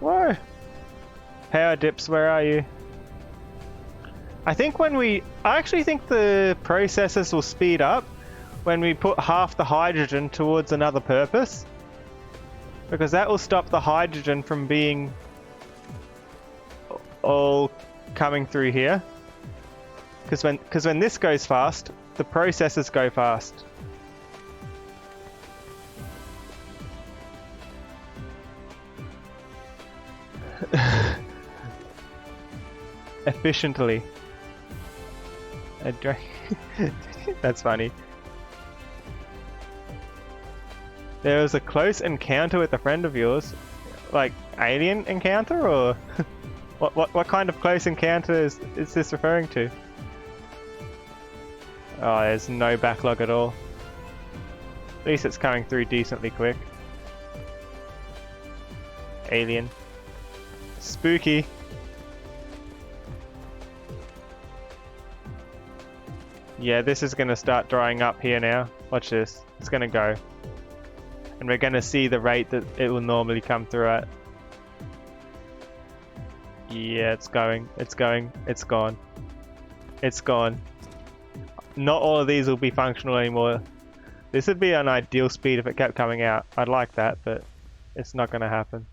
Whoa! Power dips, where are you? I actually think the processes will speed up when we put half the hydrogen towards another purpose. Because that will stop the hydrogen from being all coming through here. Because when this goes fast, the processes go fast. Efficiently. That's funny. There was a close encounter with a friend of yours. Like, alien encounter, or what kind of close encounter is this referring to? Oh, there's no backlog at all. At least it's coming through decently quick. Alien. Spooky. Yeah, this is gonna start drying up here now. Watch this. It's gonna go. And we're gonna see the rate that it will normally come through at. Yeah, it's going. It's going. It's gone. It's gone. Not all of these will be functional anymore. This would be an ideal speed if it kept coming out. I'd like that, but it's not gonna happen.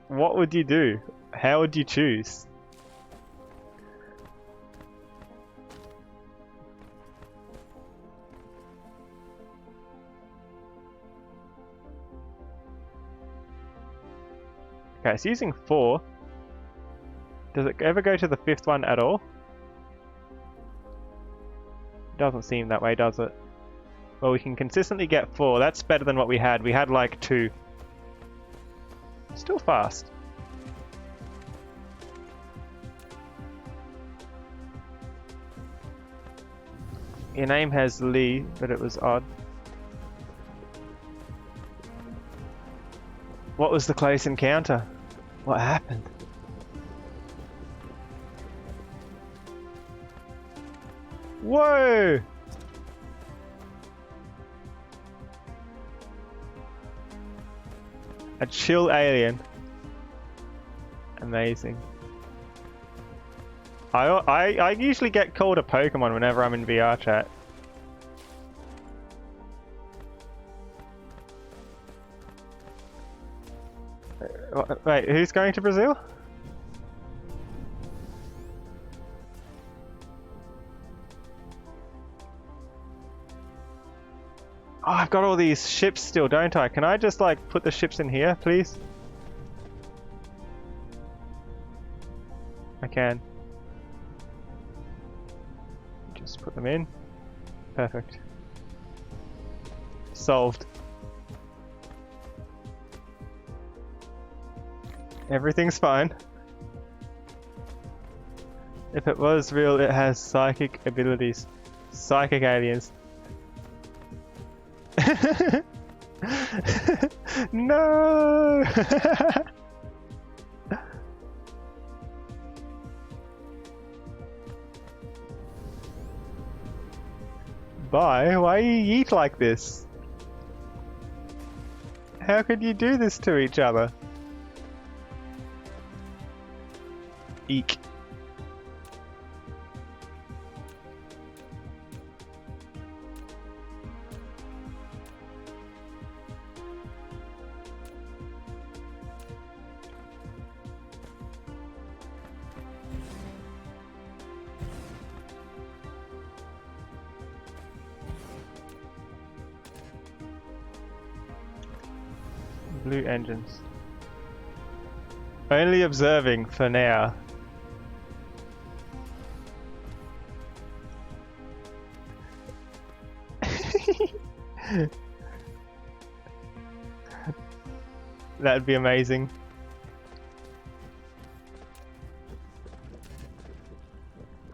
What would you do? How would you choose? Okay, it's using 4. Does it ever go to the 5th one at all? Doesn't seem that way, does it? Well, we can consistently get 4. That's better than what we had. We had like 2. Still fast. Your name has Lee, but it was odd. What was the close encounter? What happened? Whoa! A chill alien. Amazing. I usually get called a Pokemon whenever I'm in VR chat. Wait, who's going to Brazil? Oh, I've got all these ships still, don't I? Can I just like put the ships in here, please? I can. Just put them in. Perfect. Solved. Everything's fine. If it was real, it has psychic abilities. Psychic aliens. No! Bye, why you yeet like this? How could you do this to each other? Eek. Blue engines. Only observing for now. That'd be amazing.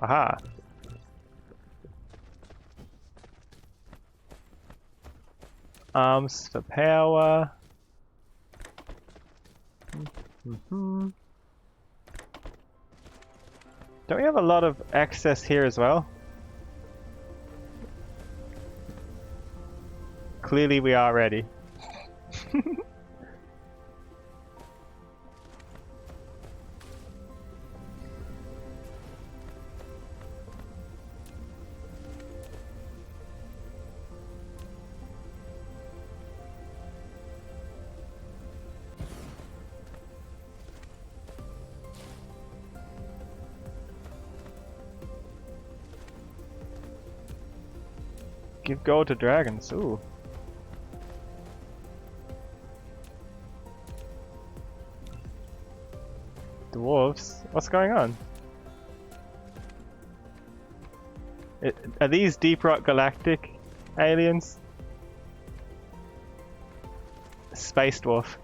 Aha. Arms for power. Don't we have a lot of access here as well? clearly we are ready. Give gold to dragons. Ooh. Dwarves? What's going on? Are these Deep Rock Galactic aliens? Space dwarf.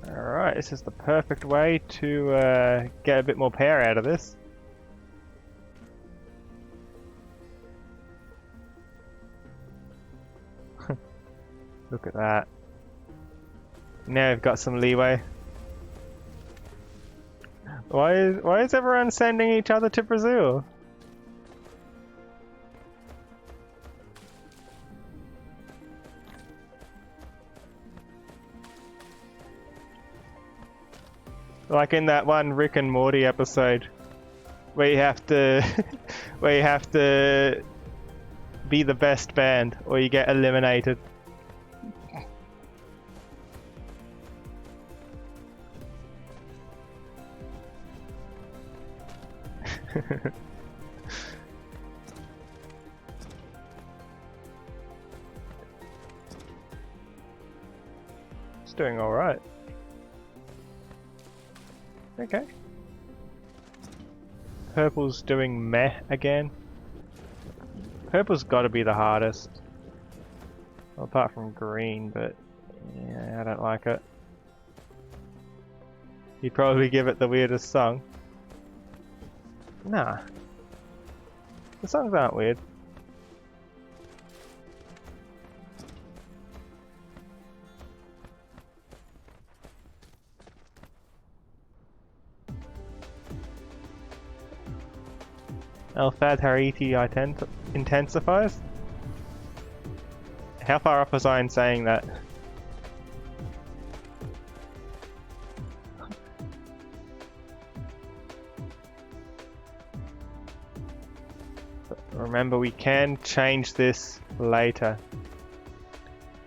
Alright, this is the perfect way to get a bit more power out of this. Look at that. Now we've got some leeway. Why is everyone sending each other to Brazil? Like in that one Rick and Morty episode where you have to where you have to be the best band or you get eliminated. It's doing all right. Okay. Purple's doing meh again. Purple's got to be the hardest. Well, apart from green, but yeah, I don't like it. You'd probably give it the weirdest song. Nah. The songs aren't weird. Alphad Hariti intensifies? How far off was I in saying that? But remember, we can change this later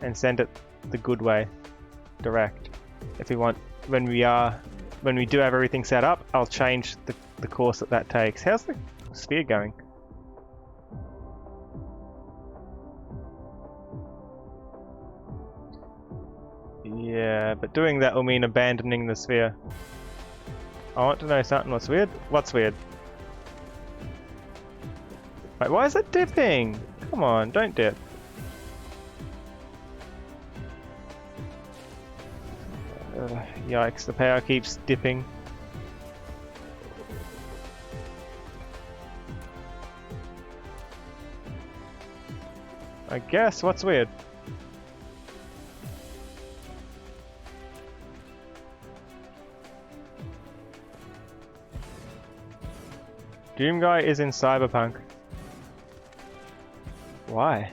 and send it the good way, direct. If we want, when we do have everything set up, I'll change the course that takes. How's the sphere going? Yeah, but doing that will mean abandoning the sphere. I want to know something. What's weird? What's weird? Wait, why is it dipping? Come on, don't dip. Yikes, the power keeps dipping. I guess, what's weird? Doom Guy is in Cyberpunk. Why?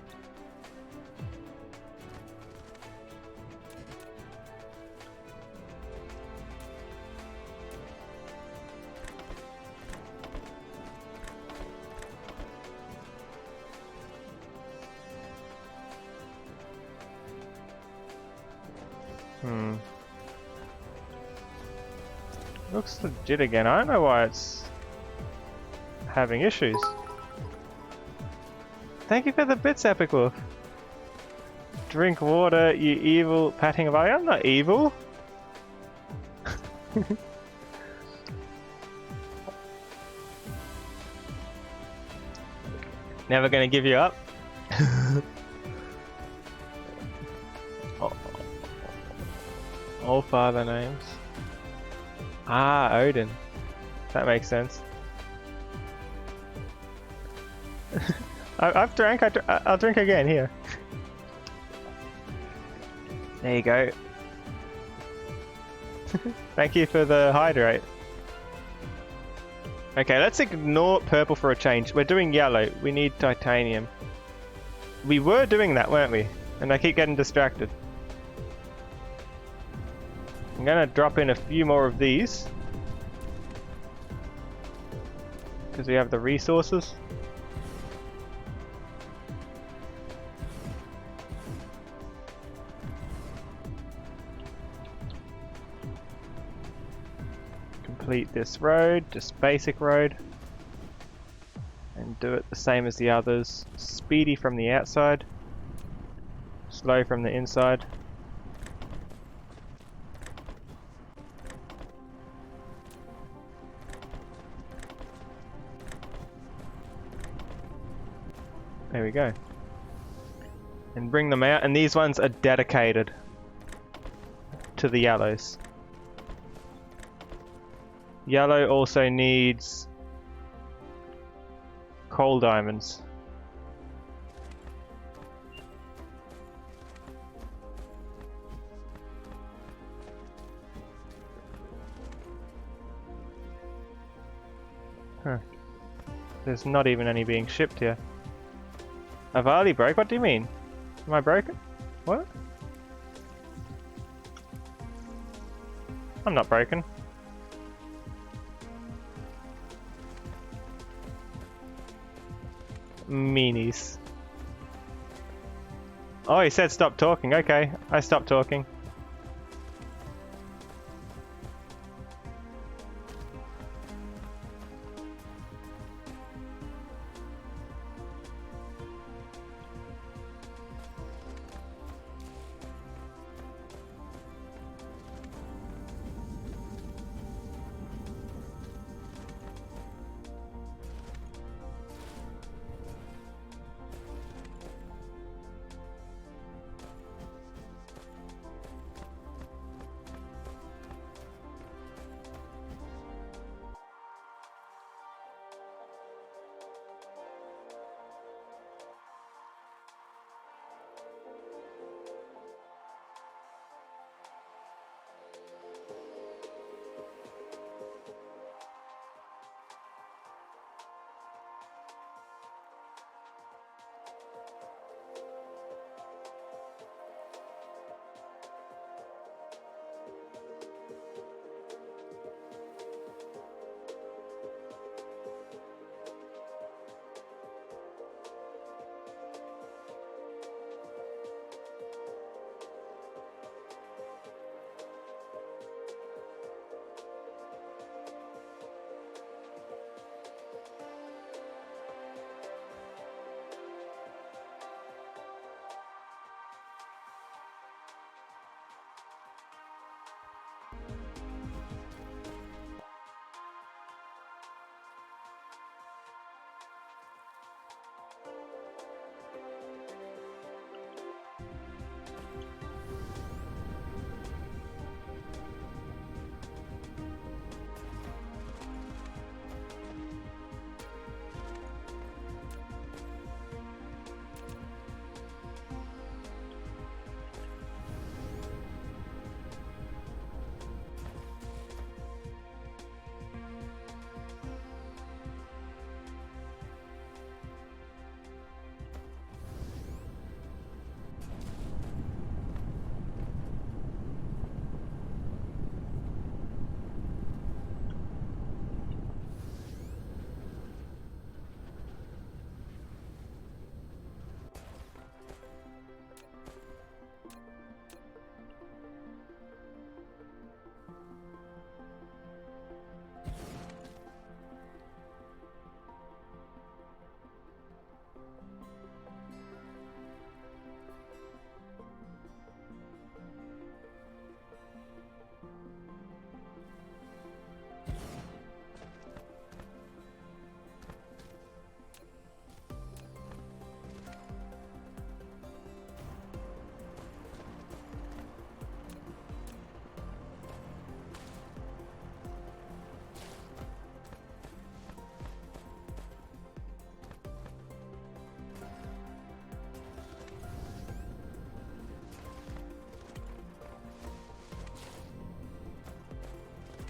Looks legit again. I don't know why it's having issues. Thank you for the bits, Epic Wolf. Drink water, you evil patting of eye. I'm not evil. Never gonna give you up. All father names. Ah, Odin. That makes sense. I've drank. I'll drink again. Here. There you go. Thank you for the hydrate. Okay, let's ignore purple for a change. We're doing yellow. We need titanium. We were doing that, weren't we? And I keep getting distracted. I'm gonna drop in a few more of these. Because we have the resources. Complete this road, just basic road. And do it the same as the others. Speedy from the outside. Slow from the inside. There we go. And bring them out, and these ones are dedicated to the yellows. Yellow also needs coal diamonds. Huh. There's not even any being shipped here. Avali broke? What do you mean? Am I broken? What? I'm not broken. Meanies. Oh, he said stop talking. Okay, I stopped talking.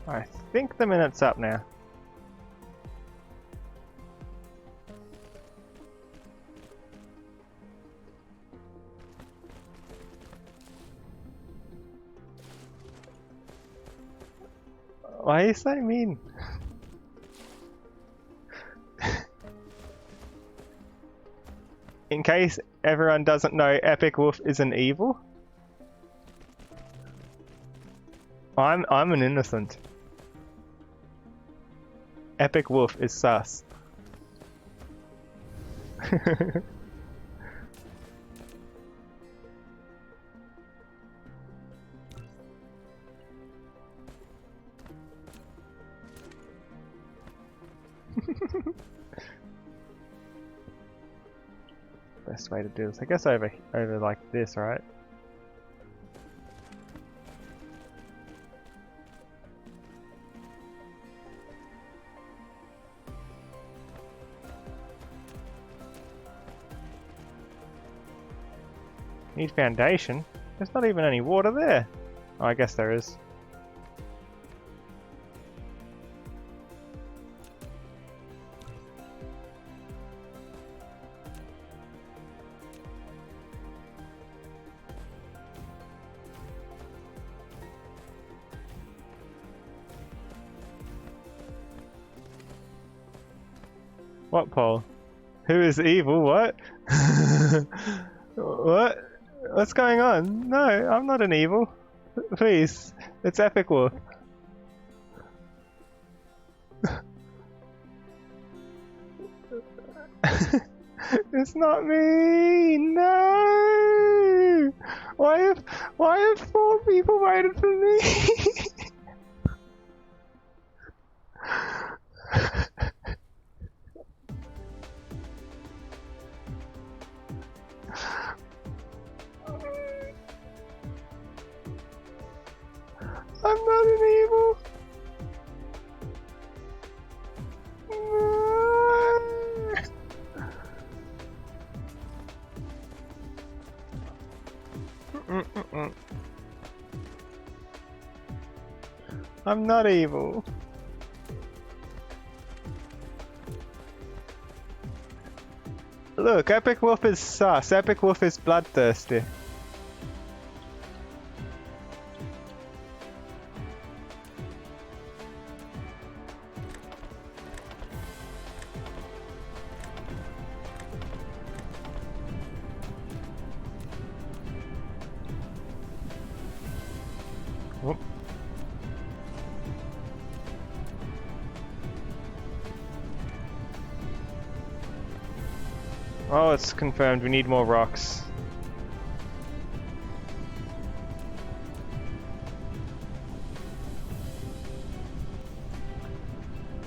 I think the minute's up now. Why are you so mean? In case everyone doesn't know, Epic Wolf is an evil. I'm an innocent. Epic Wolf is sus. Best way to do this, I guess over like this, right? Need foundation? There's not even any water there. Oh, I guess there is. What, Paul? Who is evil? What? What? What's going on? No, I'm not an evil. Please, it's Epic Wolf. It's not me. No. Why have 4 people voted for me? I'm not an evil. No. I'm not evil. Look, Epic Wolf is sus. Epic Wolf is bloodthirsty. Whoop. Oh, it's confirmed. We need more rocks.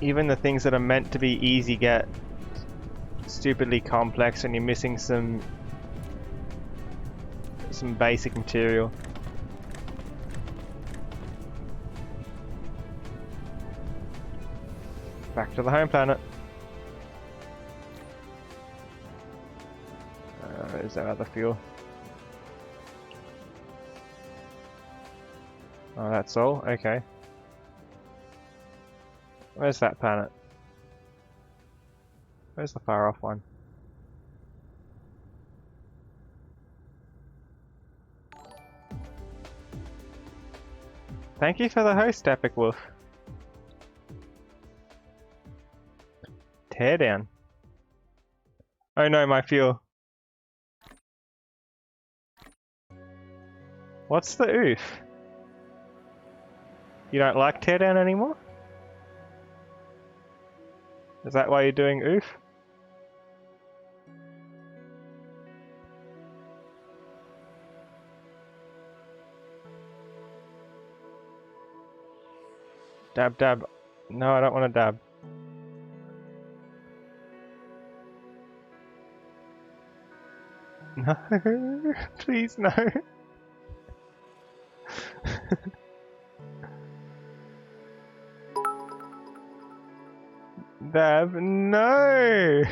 Even the things that are meant to be easy get stupidly complex and you're missing some basic material. Back to the home planet. Is there other fuel? Oh, that's all? Okay. Where's that planet? Where's the far off one? Thank you for the host, Epic Wolf. Tear down. Oh no, my fuel. What's the oof? You don't like teardown anymore? Is that why you're doing oof? Dab dab. No, I don't want to dab. No, please no. Dab, no!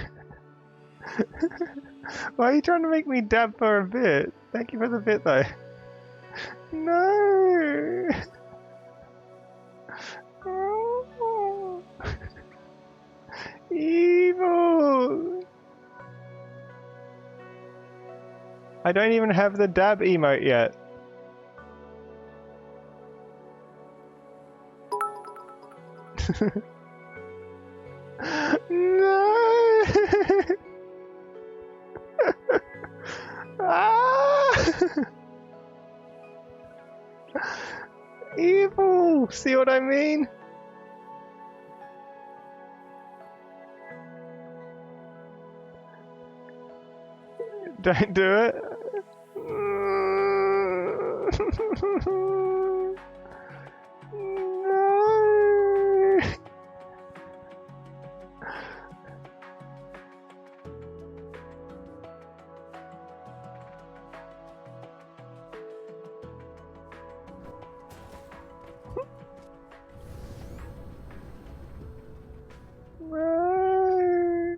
Why are you trying to make me dab for a bit? Thank you for the bit though. No! I don't even have the dab emote yet. No! Ah! Evil! See what I mean? Don't do it. No. No.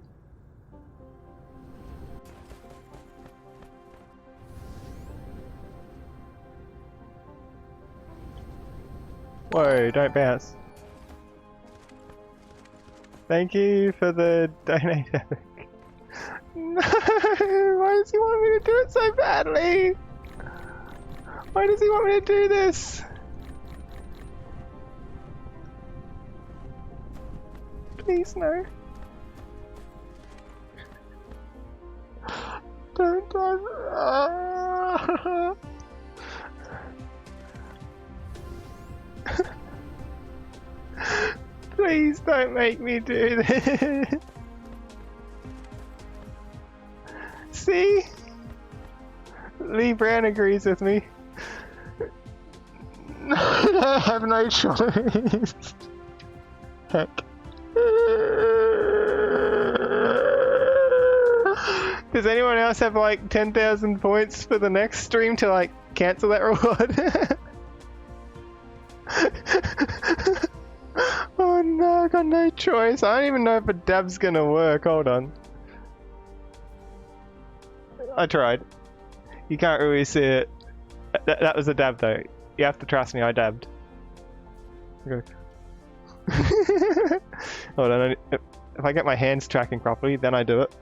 Whoa, don't bounce. Thank you for the donate epic. No! Why does he want me to do it so badly? Why does he want me to do this? Please no. Don't do it. Please don't make me do this. See? Lee Brown agrees with me. I have no choice. Heck. Does anyone else have like 10,000 points for the next stream to like cancel that reward? Oh no, I got no choice. I don't even know if a dab's gonna work. Hold on. I tried. You can't really see it. That was a dab though. You have to trust me, I dabbed. Okay. Hold on, if I get my hands tracking properly, then I do it.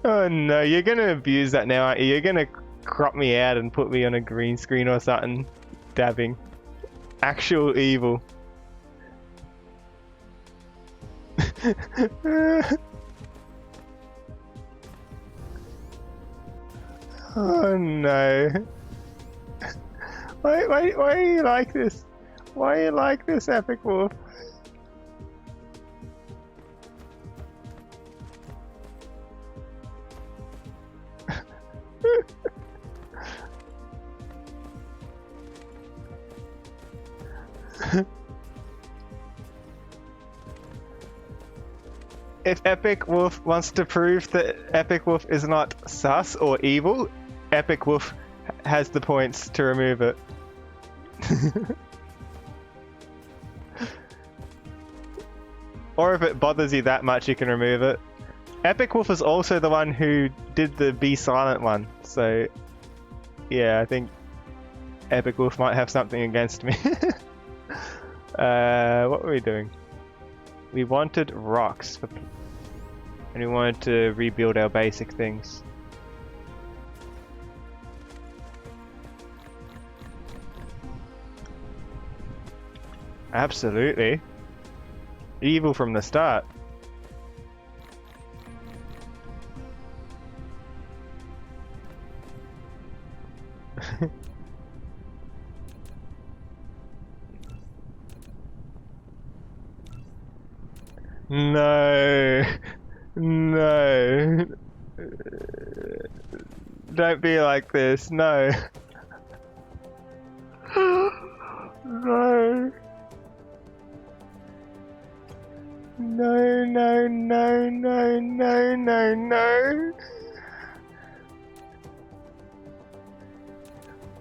Oh no, you're gonna abuse that now, aren't you? You're gonna crop me out and put me on a green screen or something. Dabbing. Actual evil. Oh no. Why are you like this? Why are you like this, Epic Wolf? If Epic Wolf wants to prove that Epic Wolf is not sus or evil, Epic Wolf has the points to remove it. Or if it bothers you that much, you can remove it. Epic Wolf is also the one who did the Be Silent one, so yeah, I think Epic Wolf might have something against me. What were we doing? We wanted rocks, and we wanted to rebuild our basic things. Absolutely. Evil from the start. No. No. Don't be like this. No. No. No, no, no, no, no, no, no.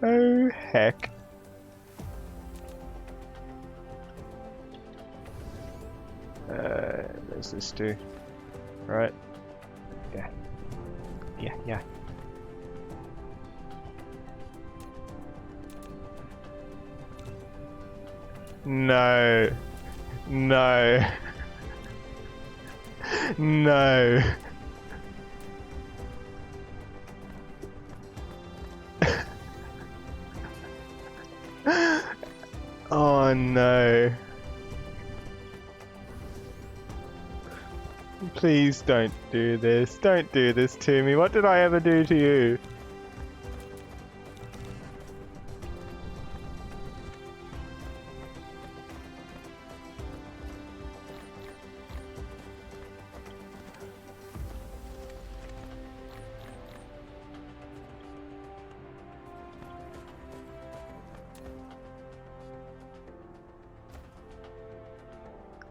Oh, heck. There's this too. Right. Yeah. Yeah, yeah. No. No. No. Oh no. Please don't do this. Don't do this to me. What did I ever do to you?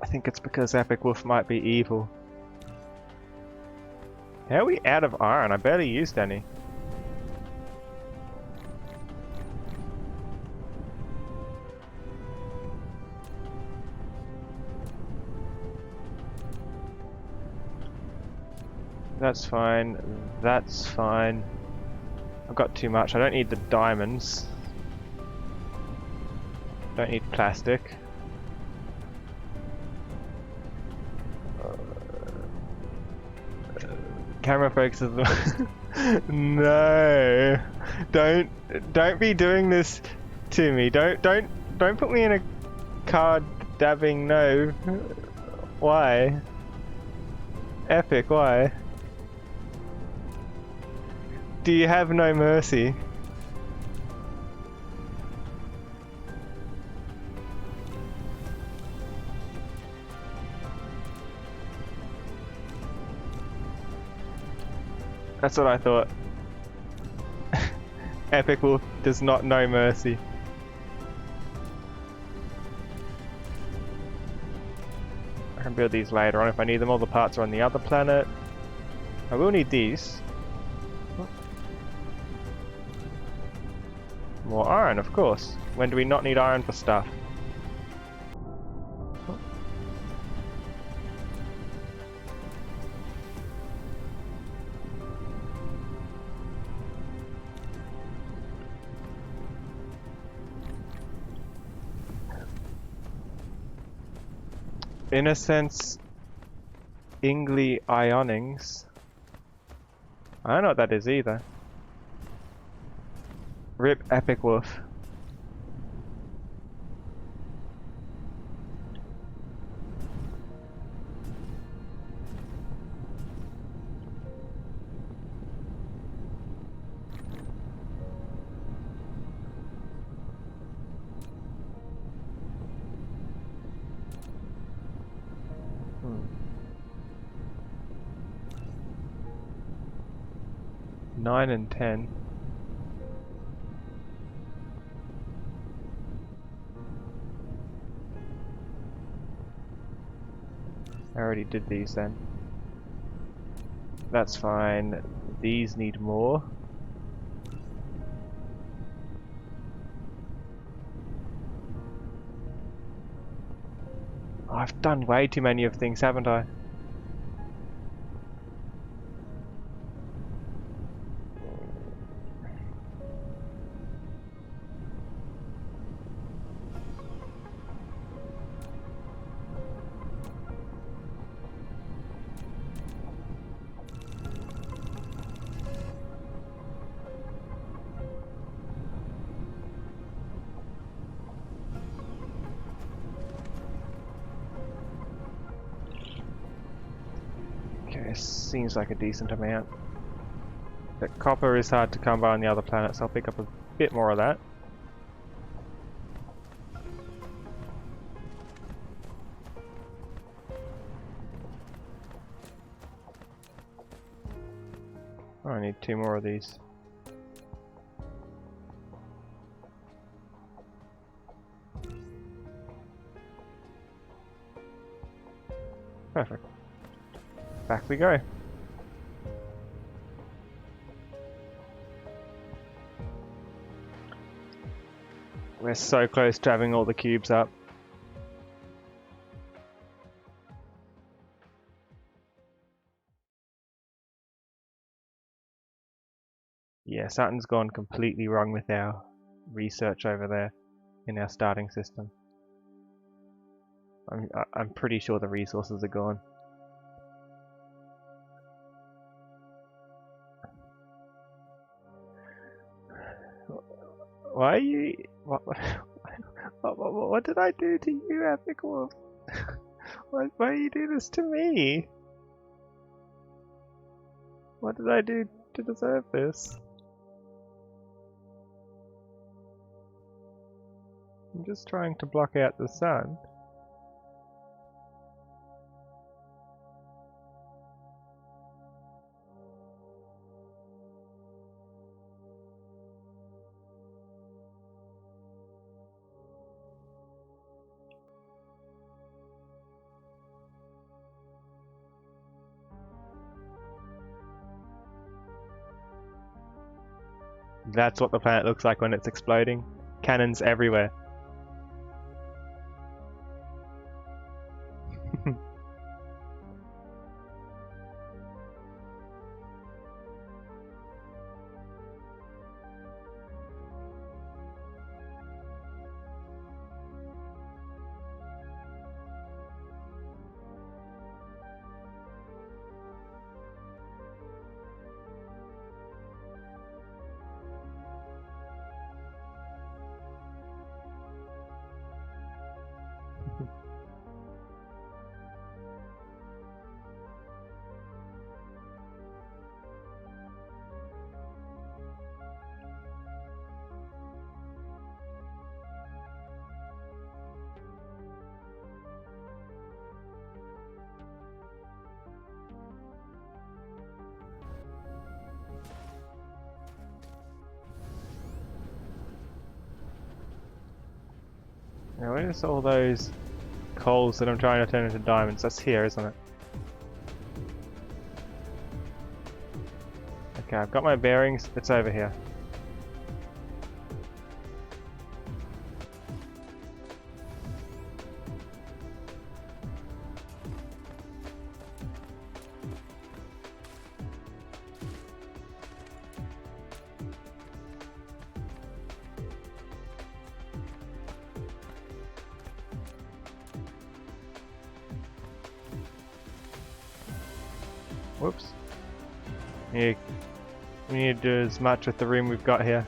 I think it's because Epic Wolf might be evil. How are we out of iron? I barely used any. That's fine. That's fine. I've got too much. I don't need the diamonds. Don't need plastic. Camera focuses. No, don't be doing this to me. Don't put me in a card dabbing. No, why? Epic, why? Do you have no mercy? That's what I thought. Epic Wolf does not know mercy. I can build these later on if I need them. All the parts are on the other planet. I will need these. More iron, of course. When do we not need iron for stuff? Innocence Ingli Ionings. I don't know what that is either. Rip Epic Wolf. Nine and 10. I already did these then. That's fine. These need more. I've done way too many of things, haven't I? Seems like a decent amount. But copper is hard to come by on the other planets, so I'll pick up a bit more of that. Oh, I need 2 more of these. Perfect. Back we go. We're so close to having all the cubes up. Yeah, something's gone completely wrong with our research over there in our starting system. I'm pretty sure the resources are gone. Why are you... What did I do to you, Epic Wolf? Why do you do this to me? What did I do to deserve this? I'm just trying to block out the sun. That's what the planet looks like when it's exploding. Cannons everywhere. Now where's all those coals that I'm trying to turn into diamonds? That's here, isn't it? Okay, I've got my bearings. It's over here. Whoops. We need to do as much with the room we've got here.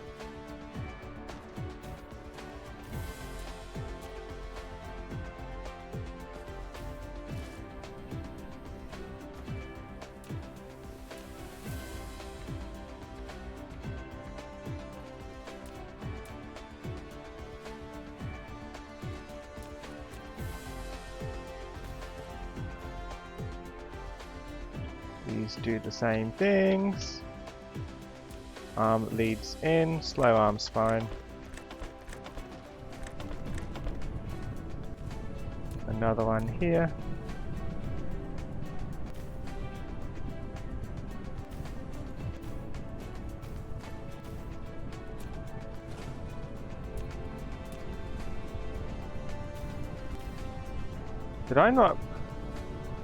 These do the same things. Arm leads in, slow arm spine. Another one here. Did I not?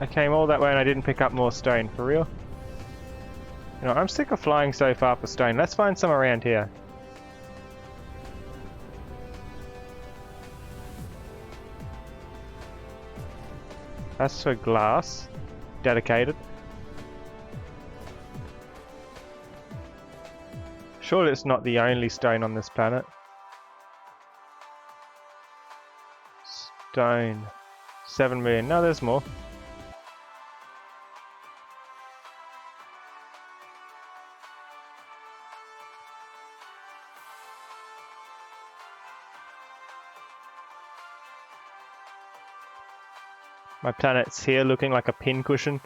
I came all that way and I didn't pick up more stone, for real? You know, I'm sick of flying so far for stone. Let's find some around here. That's for glass. Dedicated. Surely it's not the only stone on this planet. Stone. 7 million. No, there's more. My planet's here looking like a pincushion.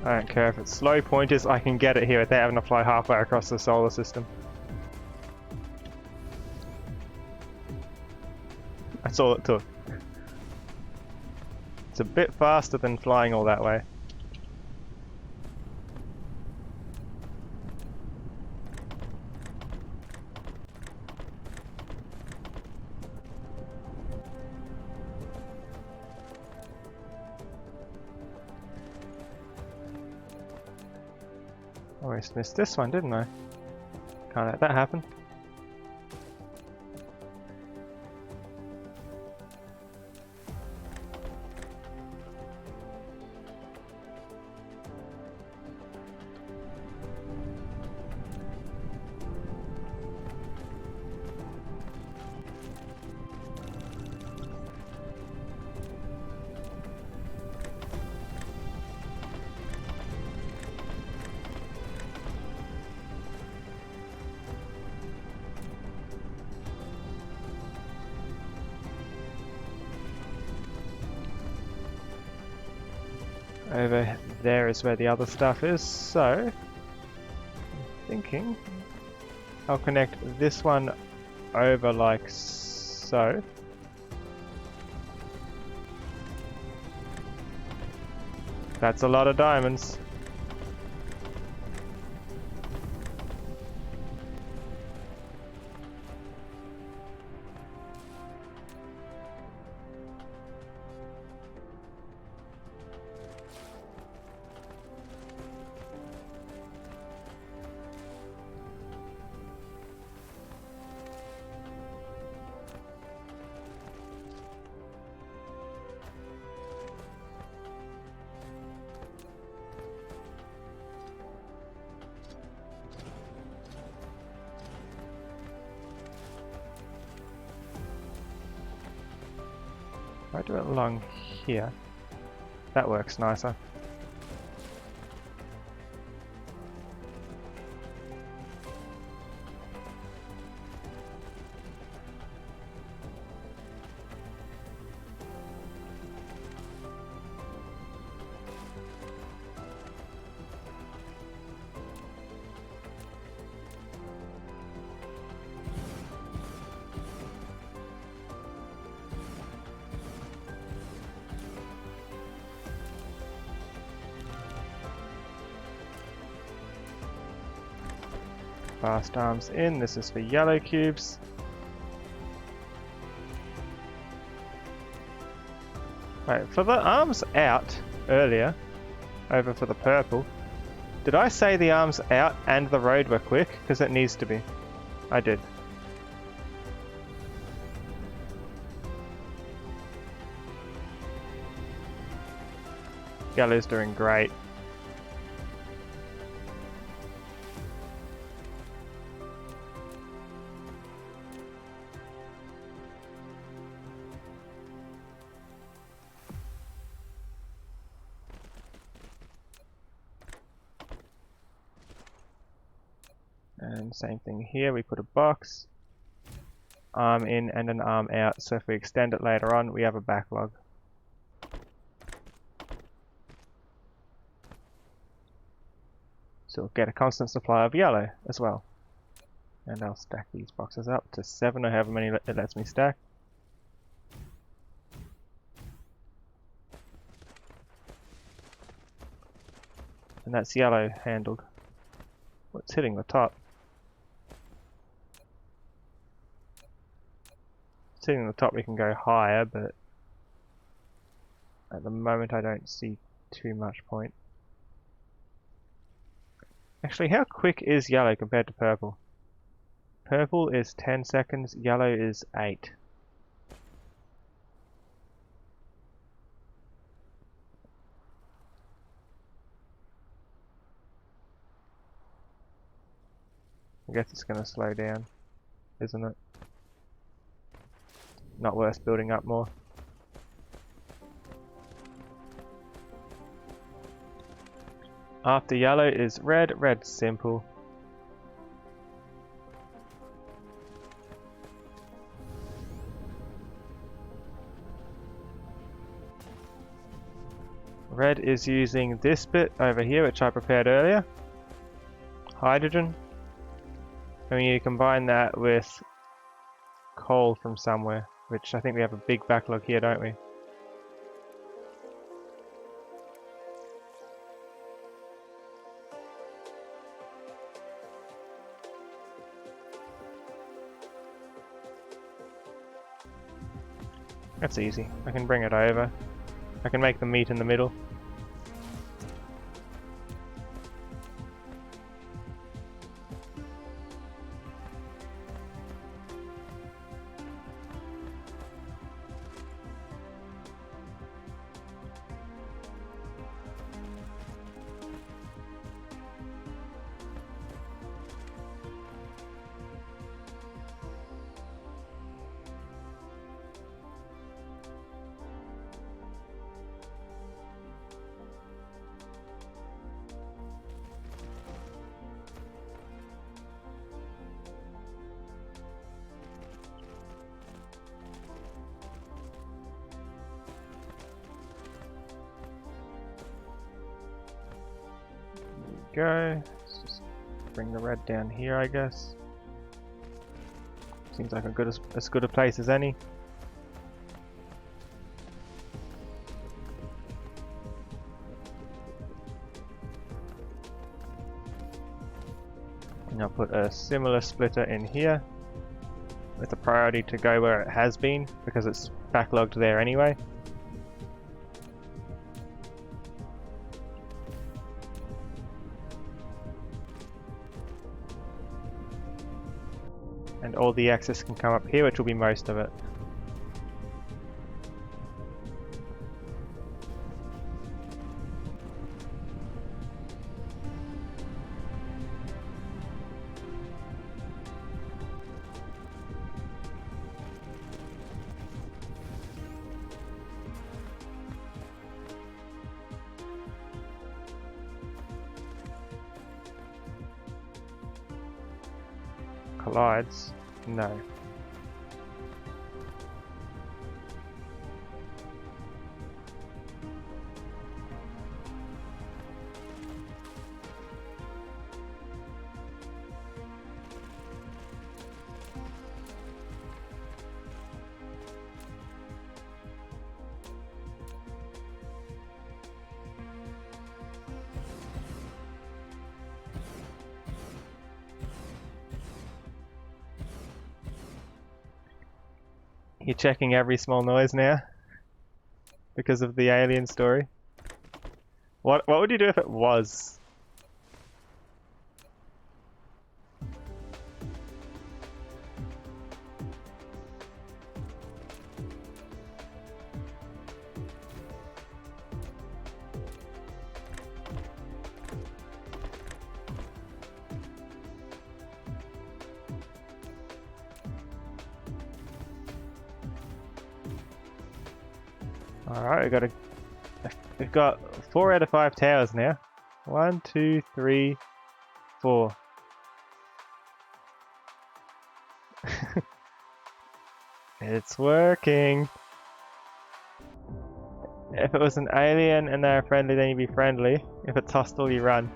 I don't care if it's slow pointers, I can get it here without having to fly halfway across the solar system. That's all it took. It's a bit faster than flying all that way. Almost missed this one, didn't I? Can't let that happen. Over there is where the other stuff is, so I'm thinking I'll connect this one over like so. That's a lot of diamonds. If I do it along here, that works nicer. Fast arms in, this is for yellow cubes. Right, for the arms out earlier, over for the purple, did I say the arms out and the road were quick? Because it needs to be. I did. Yellow's doing great. And same thing here, we put a box, arm in and an arm out, so if we extend it later on, we have a backlog. So we'll get a constant supply of yellow as well. And I'll stack these boxes up to 7 or however many it lets me stack. And that's yellow handled. What's hitting the top? Sitting on the top we can go higher, but at the moment I don't see too much point. Actually, how quick is yellow compared to purple? Purple is 10 seconds, yellow is 8. I guess it's going to slow down, isn't it? Not worth building up more. After yellow is red, red's simple. Red is using this bit over here, which I prepared earlier. Hydrogen. And we need to combine that with coal from somewhere, which I think we have a big backlog here, don't we? That's easy. I can bring it over. I can make the meet in the middle. go. Let's just bring the red down here, I guess. Seems like as good a place as any. And I'll put a similar splitter in here with the priority to go where it has been because it's backlogged there anyway. And all the access can come up here, which will be most of it. Collides? No. You're checking every small noise now because of the alien story. What would you do if it was? Alright, we've got 4 out of 5 towers now. 1, 2, 3, 4. It's working. If it was an alien and they're friendly, then you'd be friendly. If it's hostile, you run.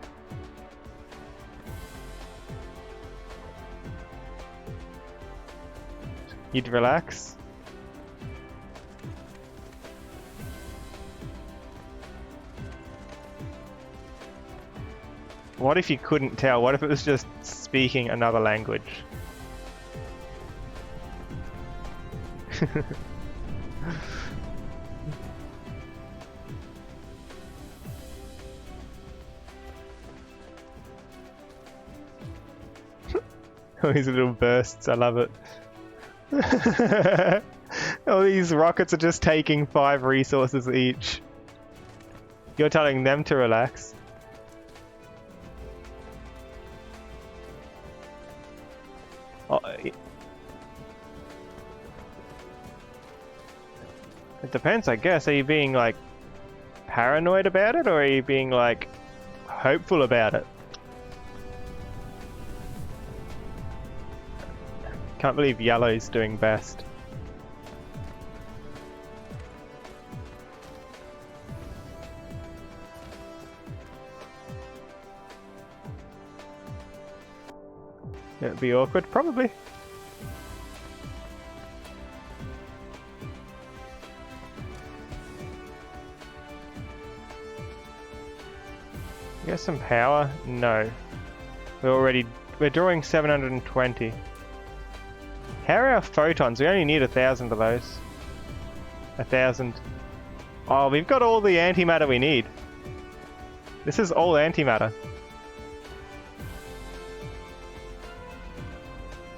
You'd relax. What if you couldn't tell? What if it was just speaking another language? All these little bursts, I love it. All these rockets are just taking 5 resources each. You're telling them to relax. Oh, it depends, I guess. Are you being like paranoid about it, or are you being like hopeful about it? Can't believe yellow's doing best. It'd be awkward, probably. Get some power? No. We're drawing 720. How are our photons? We only need 1,000 of those. 1,000. Oh, we've got all the antimatter we need. This is all antimatter.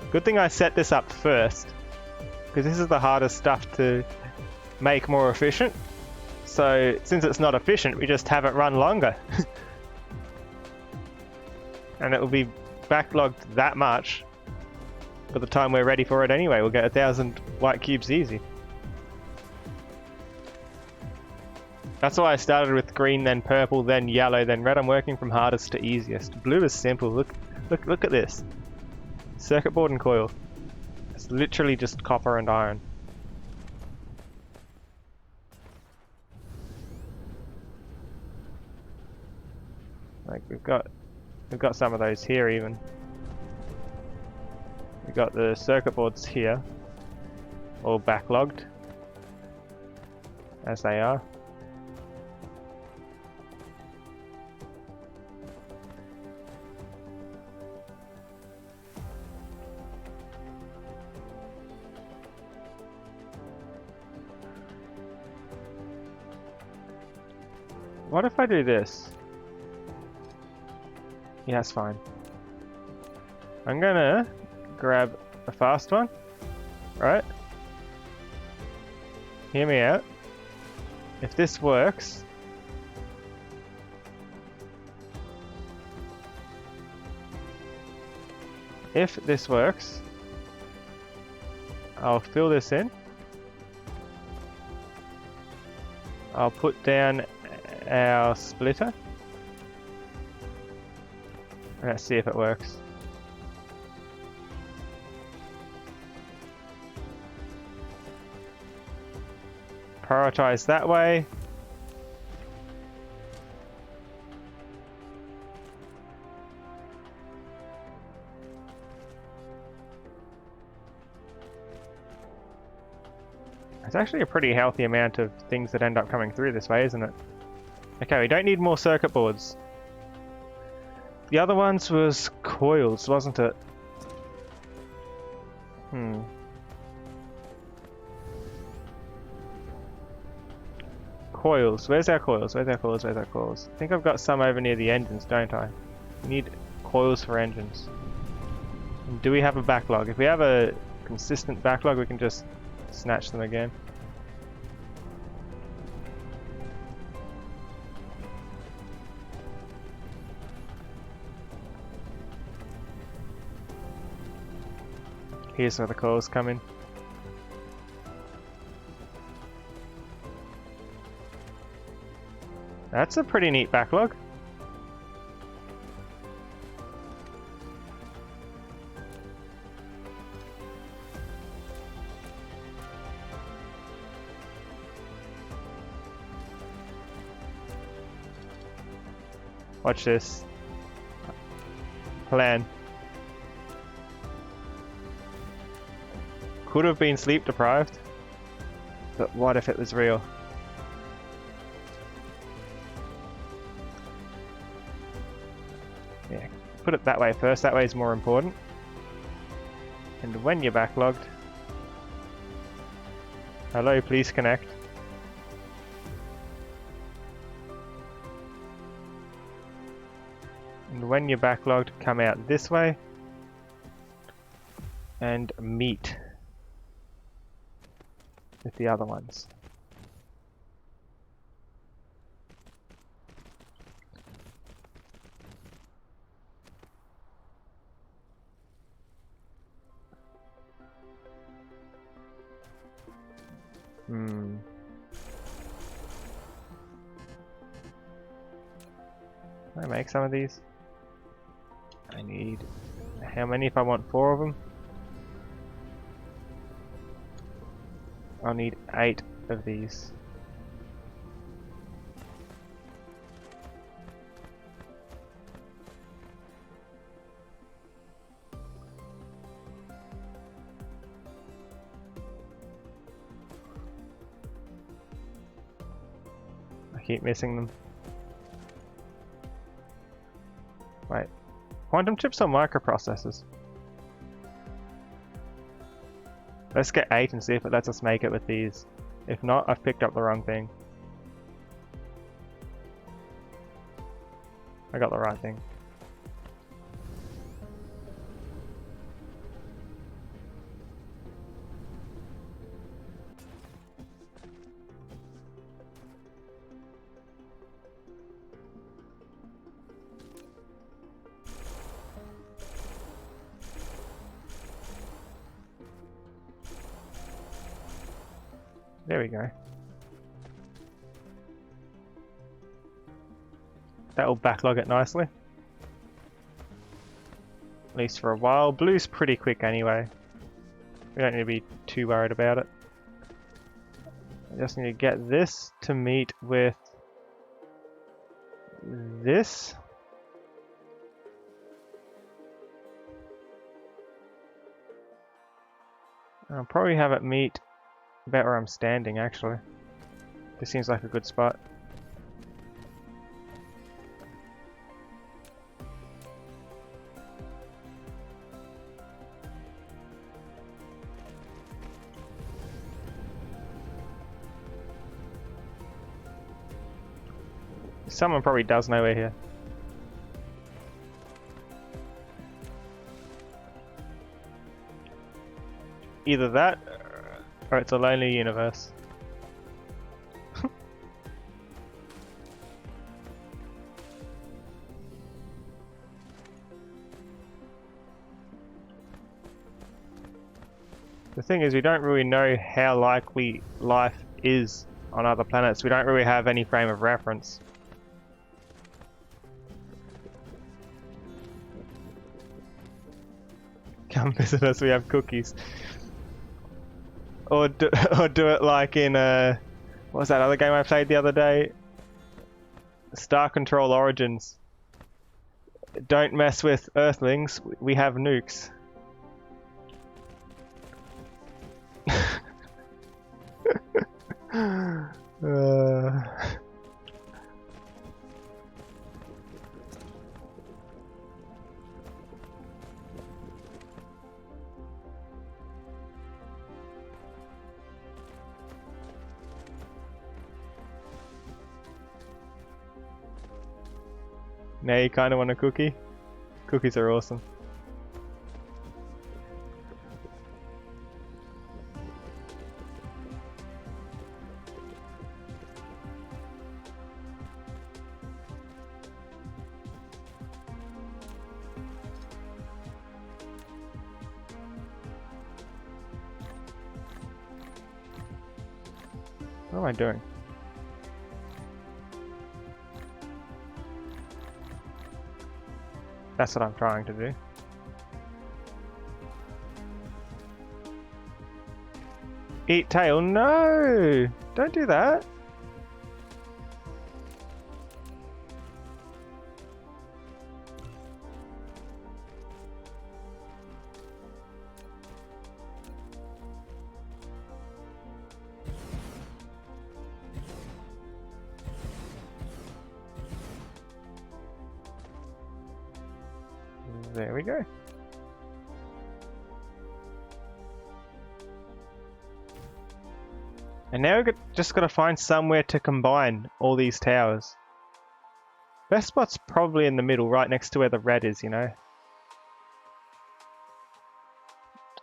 Good thing I set this up first, because this is the hardest stuff to make more efficient. So since it's not efficient, we just have it run longer. And it will be backlogged that much by the time we're ready for it anyway. We'll get 1,000 white cubes easy. That's why I started with green, then purple, then yellow, then red. I'm working from hardest to easiest. Blue is simple. Look at this. Circuit board and coil. It's literally just copper and iron. Like we've got We've got some of those here even. We've got the circuit boards here, all backlogged, as they are. What if I do this? Yeah, that's fine. I'm gonna grab a fast one, right? Hear me out. If this works, I'll fill this in. I'll put down our splitter. Let's see if it works. Prioritize that way. It's actually a pretty healthy amount of things that end up coming through this way, isn't it? Okay, we don't need more circuit boards. The other ones was coils, wasn't it? Coils. Where's our coils? Where's our coils? Where's our coils? I think I've got some over near the engines, don't I? We need coils for engines. And do we have a backlog? If we have a consistent backlog, we can just snatch them again. Here's where the coils come in. That's a pretty neat backlog. Watch this. Plan. Could have been sleep deprived, but what if it was real? Yeah, put it that way first, that way is more important. And when you're backlogged, hello, please connect. And when you're backlogged, come out this way and meet with the other ones. Can I make some of these? I need... how many if I want 4 of them? I'll need 8 of these. I keep missing them. Wait. Quantum chips or microprocessors? Let's get 8 and see if it lets us make it with these. If not, I've picked up the wrong thing. I got the right thing. There we go. That'll backlog it nicely. At least for a while. Blue's pretty quick anyway. We don't need to be too worried about it. I just need to get this to meet with this. I'll probably have it meet about where I'm standing, actually. This seems like a good spot. Someone probably does know we're here. Either that, or it's a lonely universe. The thing is, we don't really know how likely life is on other planets. We don't really have any frame of reference. Come visit us, we have cookies. Or do it like in what was that other game I played the other day? Star Control Origins. Don't mess with Earthlings, we have nukes. Now you kind of want a cookie? Cookies are awesome. What am I doing? That's what I'm trying to do. Eat tail? No! Don't do that! There we go. And now we've just got to find somewhere to combine all these towers. Best spot's probably in the middle, right next to where the red is, you know.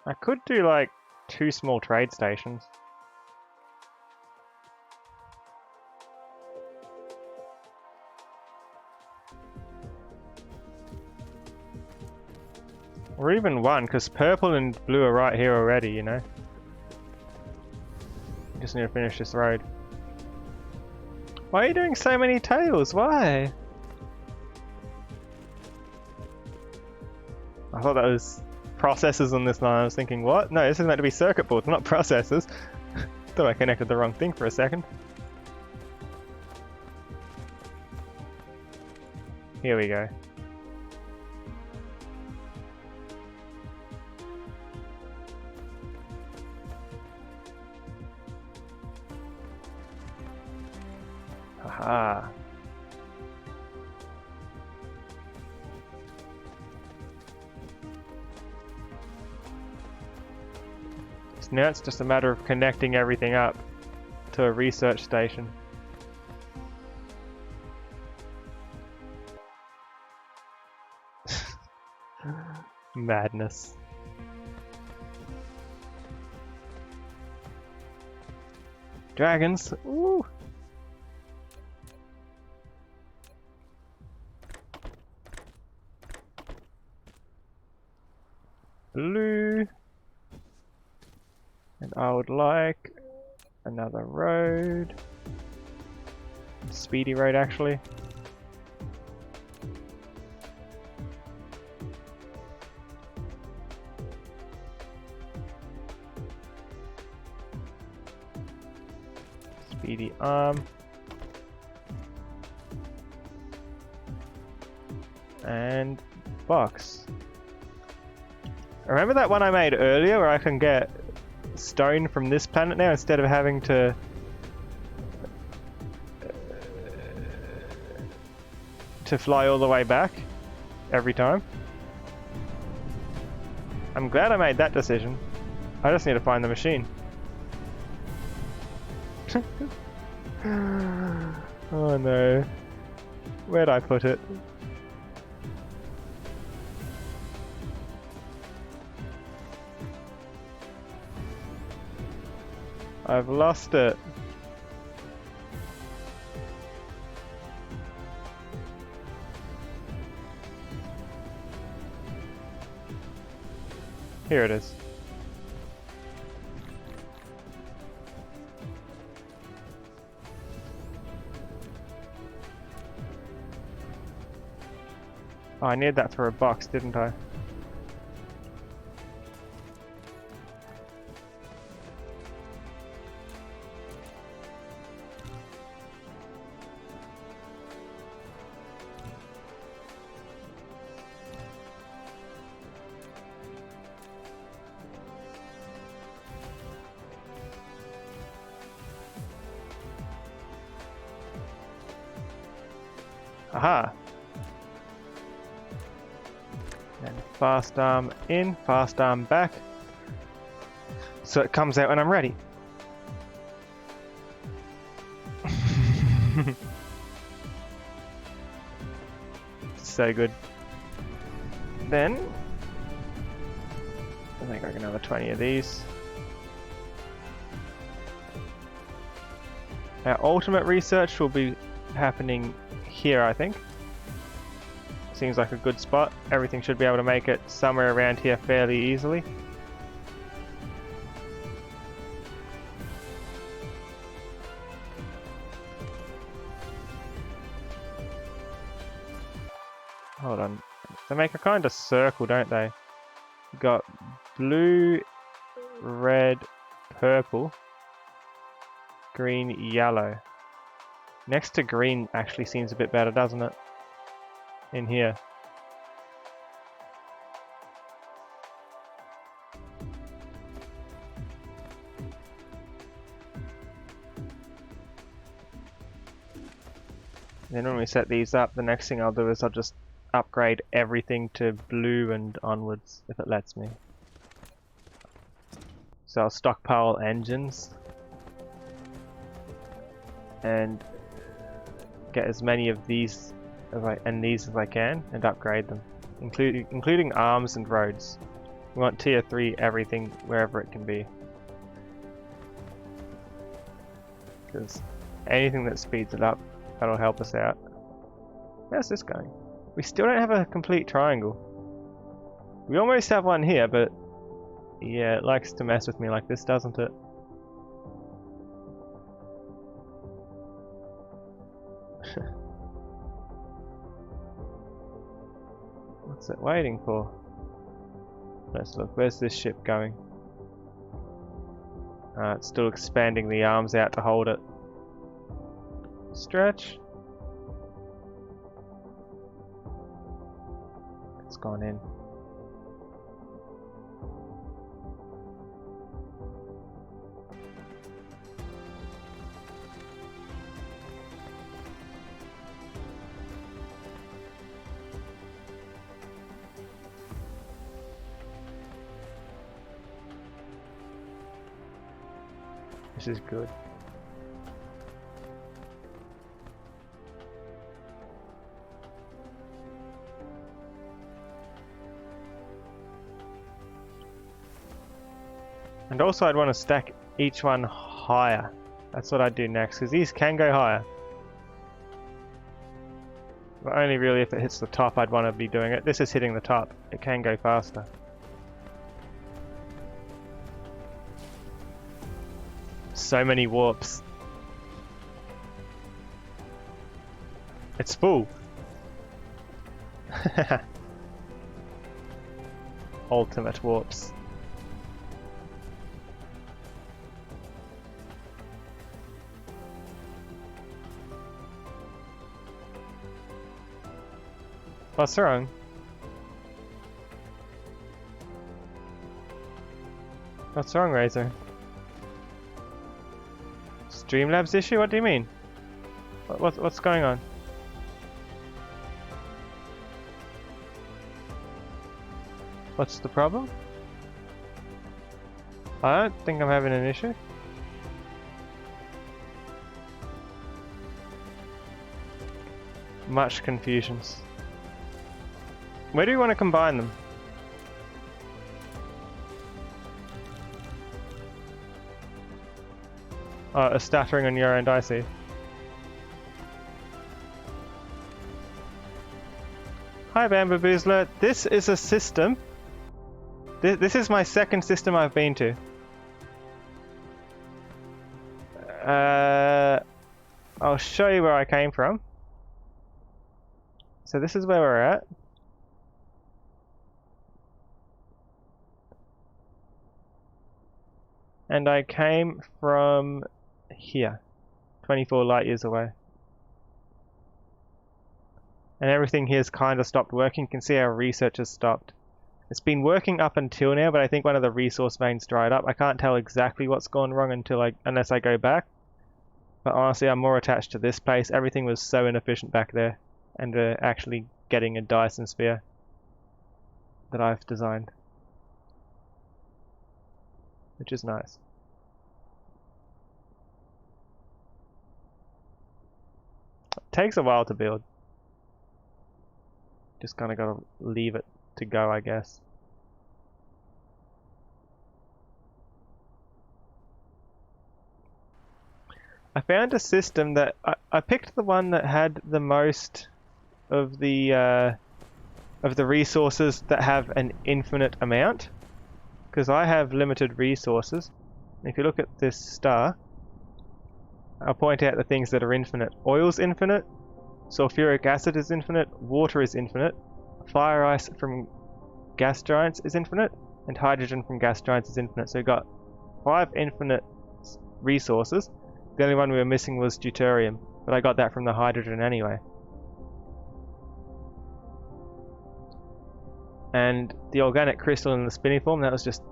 I could do like 2 small trade stations. Or even 1, because purple and blue are right here already, you know. Just need to finish this road. Why are you doing so many tails? Why? I thought that was processors on this line. I was thinking, what? No, this is meant to be circuit boards, not processors. Thought I connected the wrong thing for a second. Here we go. Aha. So now it's just a matter of connecting everything up to a research station. Madness. Dragons. Ooh. Blue. And I would like another road. Speedy road, actually. Speedy arm. And box. Remember that one I made earlier where I can get stone from this planet now instead of having to fly all the way back every time. I'm glad I made that decision. I just need to find the machine. Oh no. Where'd I put it? I've lost it. Here it is. Oh, I needed that for a box, didn't I? Aha! And fast arm in, fast arm back. So it comes out when I'm ready. So good. Then I think I got another 20 of these. Our ultimate research will be happening here, I think. Seems like a good spot. Everything should be able to make it somewhere around here fairly easily. Hold on. They make a kind of circle, don't they? You've got blue, red, purple, green, yellow. Next to green actually seems a bit better, doesn't it? In here. Then when we set these up, the next thing I'll do is I'll just upgrade everything to blue and onwards, if it lets me. So I'll stockpile engines and get as many of these as I can and upgrade them, including arms and roads. We want tier 3 everything wherever it can be, because anything that speeds it up, that'll help us out. How's this going? We still don't have a complete triangle. We almost have one here, but yeah, it likes to mess with me like this, doesn't it? What's it waiting for? Let's look. Where's this ship going? It's still expanding the arms out to hold it. Stretch. It's gone in. This is good. And also I'd want to stack each one higher. That's what I'd do next, because these can go higher. But only really if it hits the top I'd want to be doing it. This is hitting the top. It can go faster. So many warps. It's full. Ultimate warps. What's wrong? What's wrong, Razor? Streamlabs issue? What do you mean? What's going on? What's the problem? I don't think I'm having an issue. Much confusions. Where do you want to combine them? Oh, a stuttering on your end, I see. Hi Bamboo Boozler, this is a system. This is my second system I've been to. I'll show you where I came from. So this is where we're at. And I came from here, 24 light years away. And everything here's kind of stopped working. You can see our research has stopped. It's been working up until now, but I think one of the resource veins dried up. I can't tell exactly what's gone wrong unless I go back. But honestly, I'm more attached to this place. Everything was so inefficient back there. And actually getting a Dyson sphere that I've designed. Which is nice. It takes a while to build. Just kind of gotta leave it to go, I guess. I found a system that I picked the one that had the most of the resources that have an infinite amount, because I have limited resources. If you look at this star, I'll point out the things that are infinite. Oil's infinite, sulfuric acid is infinite, water is infinite, fire ice from gas giants is infinite, and hydrogen from gas giants is infinite. So we've got 5 infinite resources. The only one we were missing was deuterium, but I got that from the hydrogen anyway. And the organic crystal in the spiniform, that was just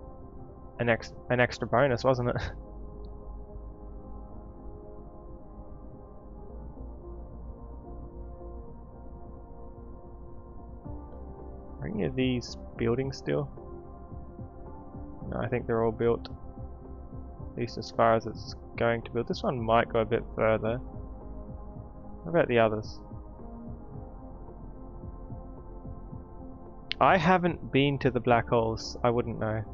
an extra bonus, wasn't it? Are any of these buildings still? No, I think they're all built. At least as far as it's going to build. This one might go a bit further. What about the others? I haven't been to the black holes. I wouldn't know.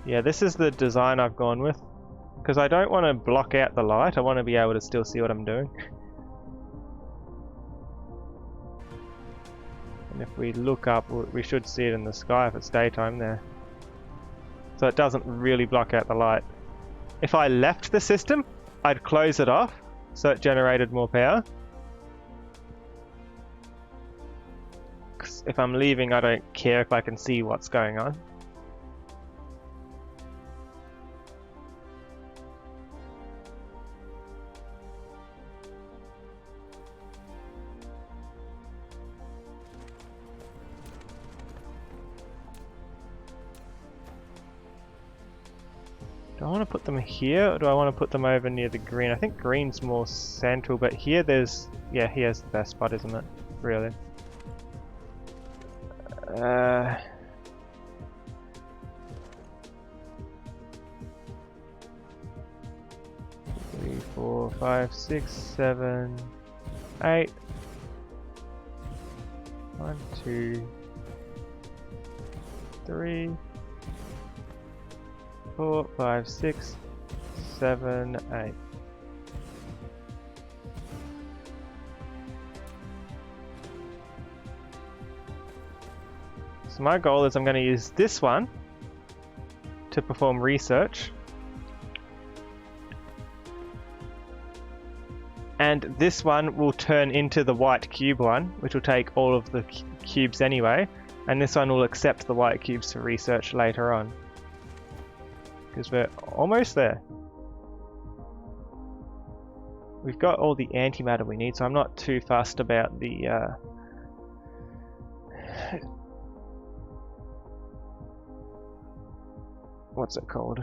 Yeah, this is the design I've gone with. Because I don't want to block out the light. I want to be able to still see what I'm doing. And if we look up, we should see it in the sky if it's daytime there. So it doesn't really block out the light. If I left the system, I'd close it off so it generated more power. 'Cause if I'm leaving, I don't care if I can see what's going on. Do I want to put them here, or do I want to put them over near the green? I think green's more central, but here there's... Yeah, here's the best spot, isn't it? Really. 3, 4, 5, 6, 7, 8. 1, 2, 3, 4, 5, 6, 7, 8. So my goal is I'm going to use this one to perform research. And this one will turn into the white cube one, which will take all of the cubes anyway. And this one will accept the white cubes for research later on. Because we're almost there. We've got all the antimatter we need, so I'm not too fussed about the... 3, what's it called?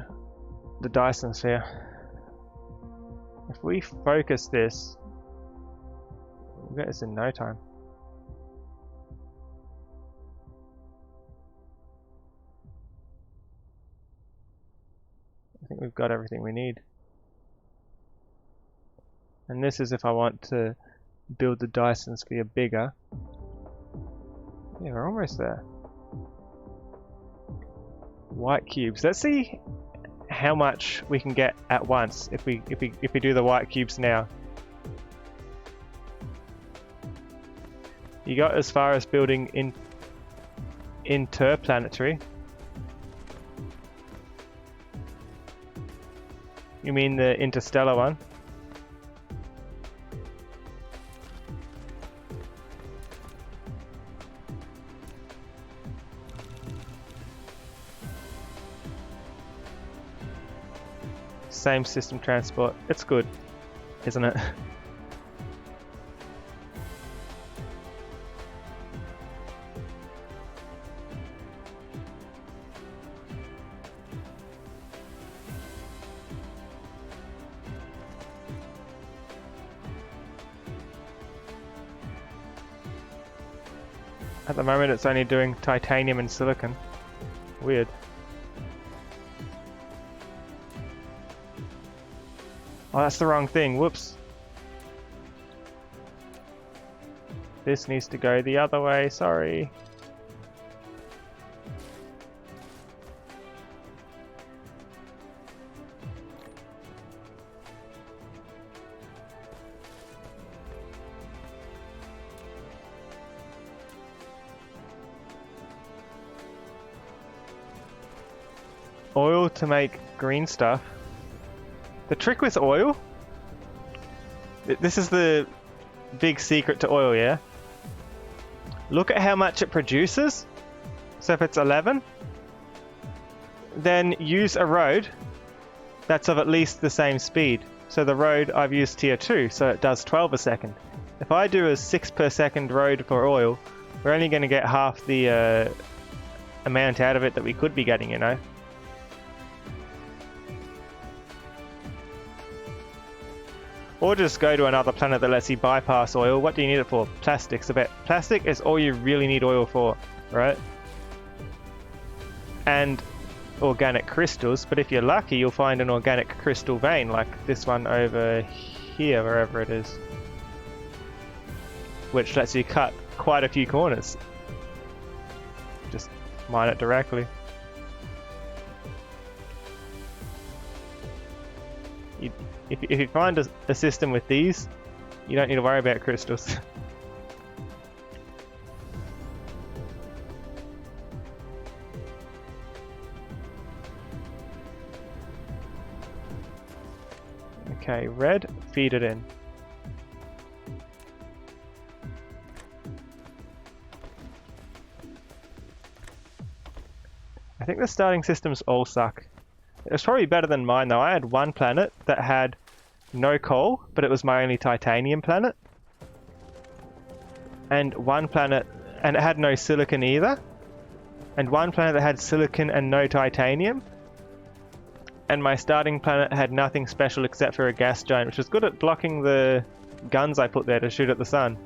The Dyson sphere. If we focus this, we'll get this in no time. I think we've got everything we need. And this is if I want to build the Dyson sphere bigger. Yeah, we're almost there. White cubes. Let's see how much we can get at once if we do the white cubes now. You got as far as building interplanetary. You mean the interstellar one? Same system transport. It's good, isn't it? At the moment it's only doing titanium and silicon. Weird. Oh, that's the wrong thing. Whoops. This needs to go the other way. Sorry. Oil to make green stuff. The trick with oil, this is the big secret to oil, yeah? Look at how much it produces. So if it's 11, then use a road that's of at least the same speed. So the road I've used tier 2, so it does 12 a second. If I do a 6 per second road for oil, we're only going to get half the amount out of it that we could be getting, you know? Or just go to another planet that lets you bypass oil. What do you need it for? Plastics. I bet plastic is all you really need oil for, right? And organic crystals, but if you're lucky you'll find an organic crystal vein like this one over here, wherever it is, which lets you cut quite a few corners. Just mine it directly. If you find a system with these, you don't need to worry about crystals. Okay, red, feed it in. I think the starting systems all suck. It was probably better than mine though. I had one planet that had no coal, but it was my only titanium planet. And one planet, and it had no silicon either. And one planet that had silicon and no titanium. And my starting planet had nothing special except for a gas giant, which was good at blocking the guns I put there to shoot at the sun.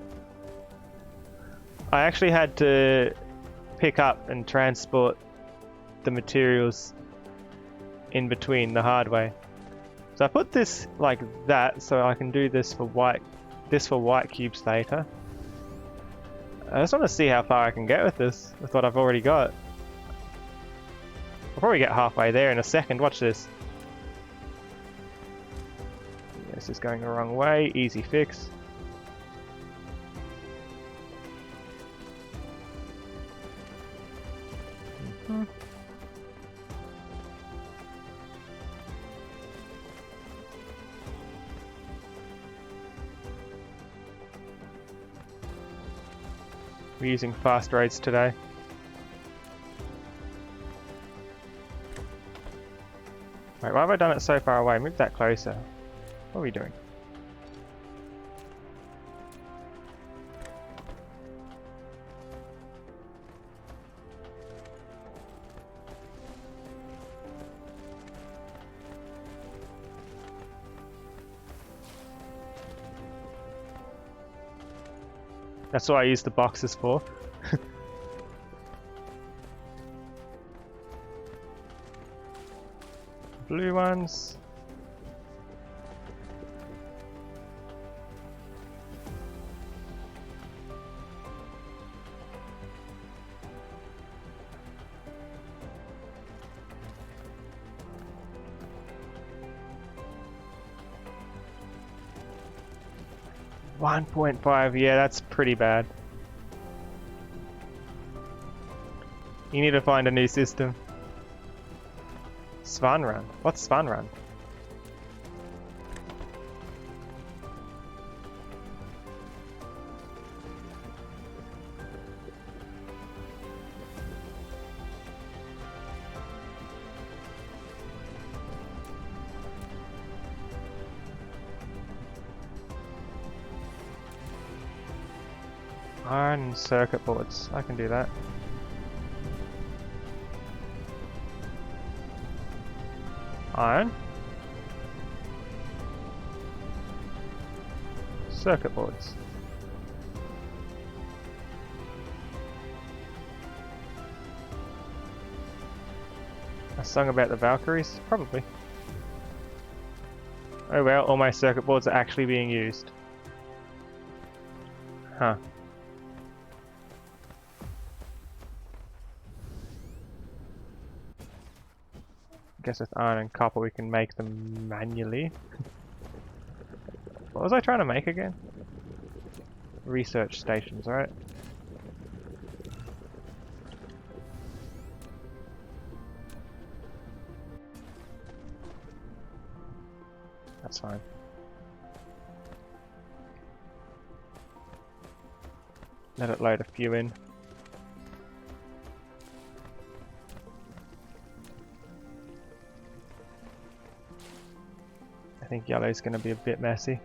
I actually had to pick up and transport the materials in between the hard way. So I put this like that so I can do this for white cubes later. I just want to see how far I can get with this, with what I've already got. I'll probably get halfway there in a second. Watch this. This is going the wrong way. Easy fix. We're using fast roads today. Wait, why have I done it so far away? Move that closer. What are we doing? That's what I use the boxes for. Blue ones. $1.5, yeah, that's pretty bad. You need to find a new system. Svan run? What's Svan run? Iron and circuit boards. I can do that. Iron. Circuit boards. A song about the Valkyries? Probably. Oh well, all my circuit boards are actually being used. Huh. Guess with iron and copper we can make them manually. What was I trying to make again? Research stations, right? That's fine. Let it load a few in. I think yellow's going to be a bit messy.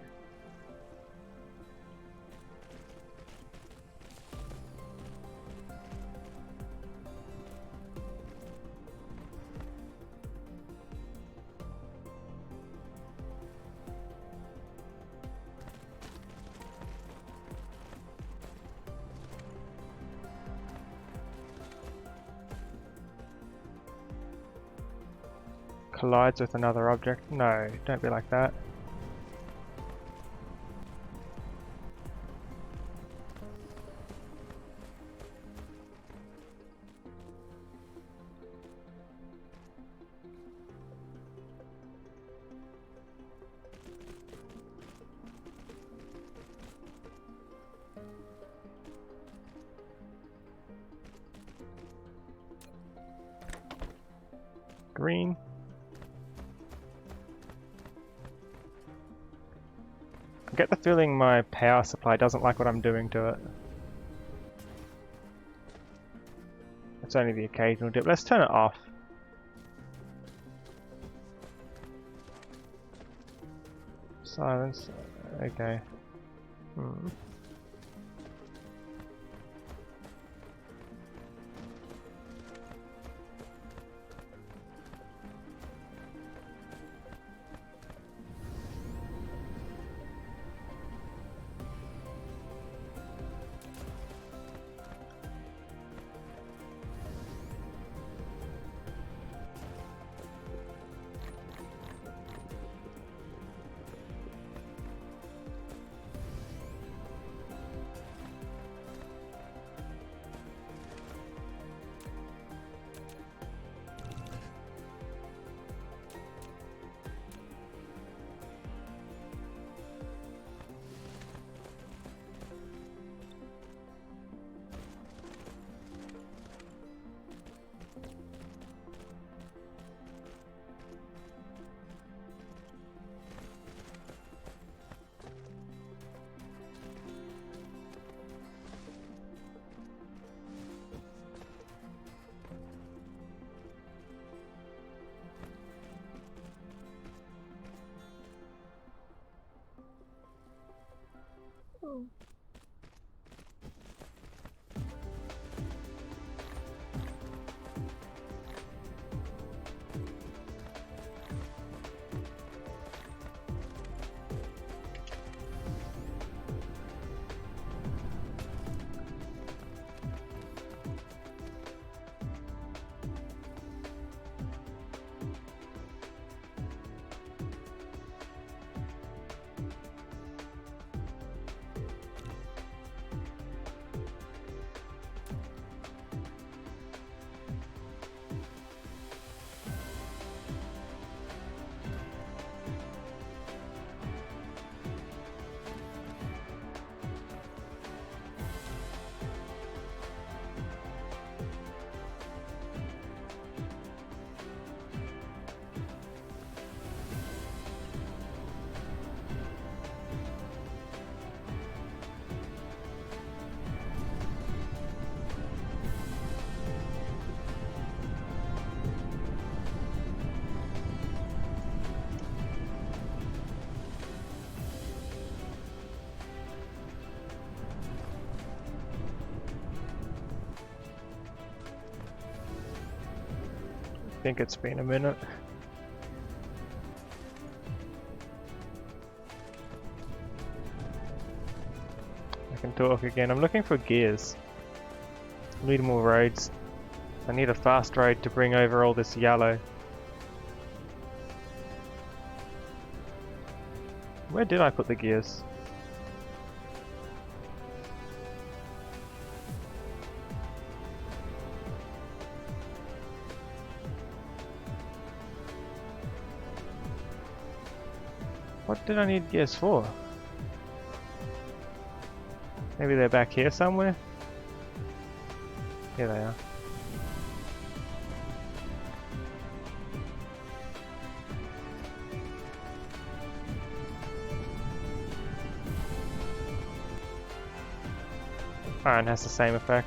Collides with another object? No, don't be like that. Green. I get the feeling my power supply doesn't like what I'm doing to it. It's only the occasional dip. Let's turn it off. Silence. Okay. think it's been a minute. I can talk again. I'm looking for gears. I need more roads. I need a fast road to bring over all this yellow. Where did I put the gears? What did I need gears for? Maybe they're back here somewhere? Here they are. Iron has the same effect.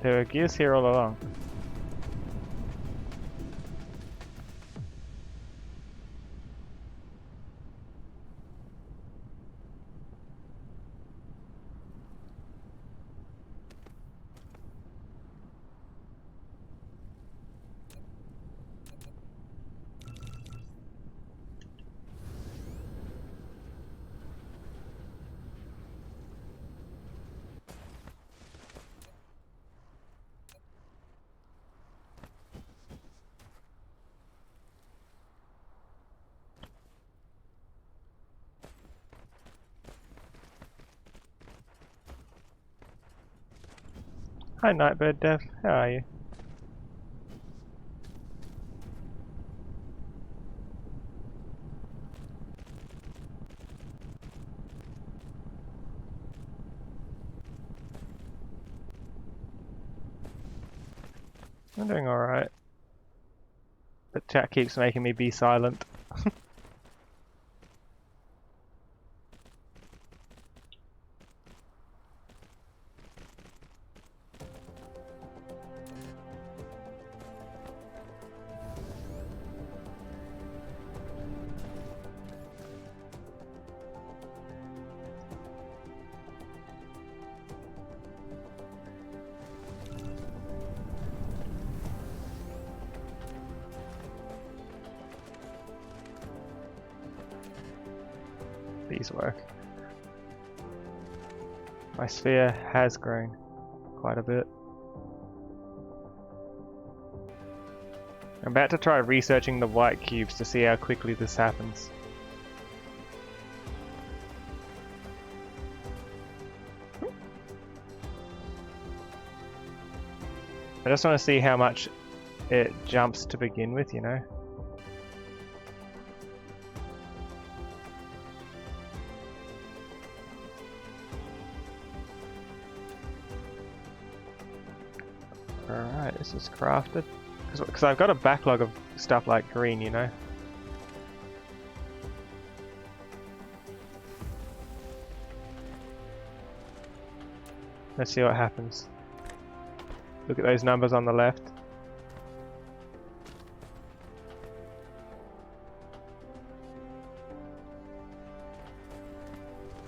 There are gears here all along. Hi Nightbird Dev, how are you? I'm doing alright. But chat keeps making me be silent. These work. My sphere has grown quite a bit. I'm about to try researching the white cubes to see how quickly this happens. I just want to see how much it jumps to begin with, you know? Alright, this is crafted. Because I've got a backlog of stuff like green, you know? Let's see what happens. Look at those numbers on the left.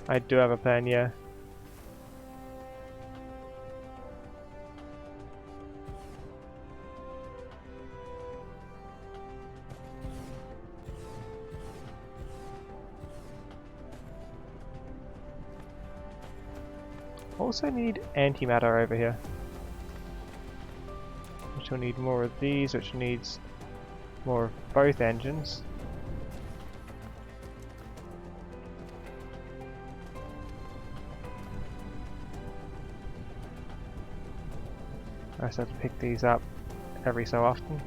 I do have a plan, yeah. Also need antimatter over here. Which will need more of these, which needs more of both engines. I just have to pick these up every so often.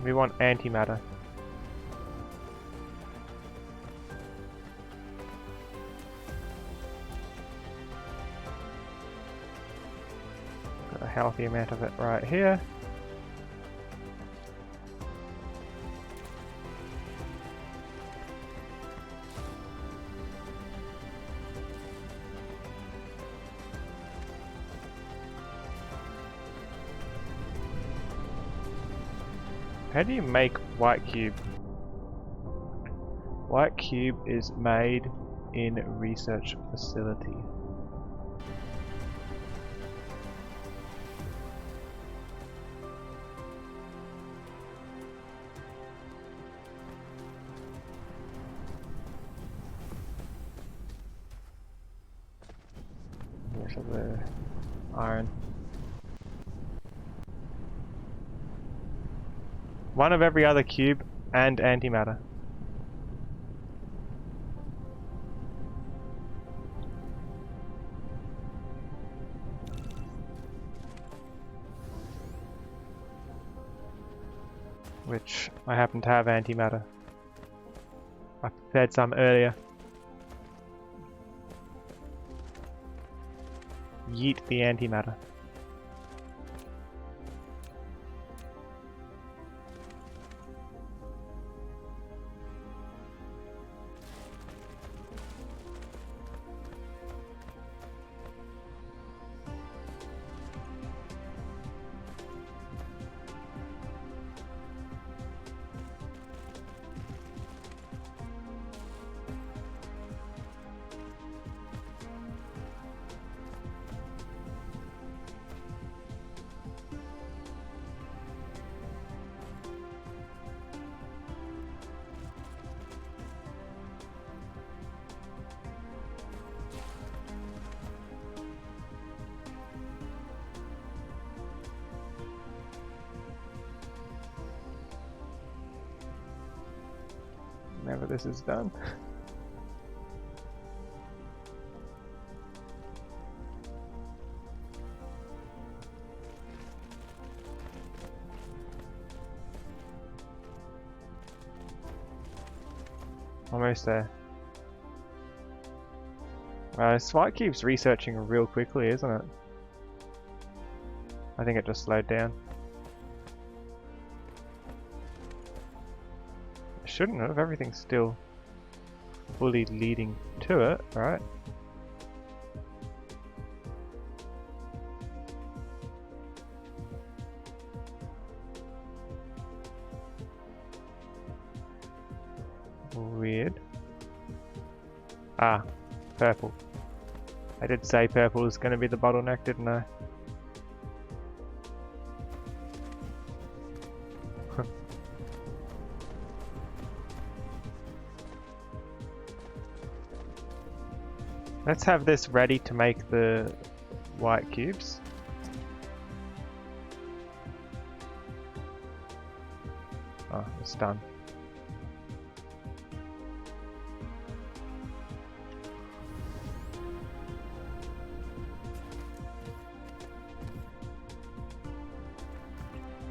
We want antimatter. Got a healthy amount of it right here. How do you make white cube? White cube is made in research facility. Here's the iron. One of every other cube and antimatter. Which I happen to have antimatter. I prepared some earlier. Yeet the antimatter. Whenever this is done. Almost there. White Cube's researching real quickly, isn't it? I think it just slowed down. Shouldn't have, everything's still fully leading to it, right? Weird. Ah, purple. I did say purple is going to be the bottleneck, didn't I? Let's have this ready to make the white cubes. Oh, it's done.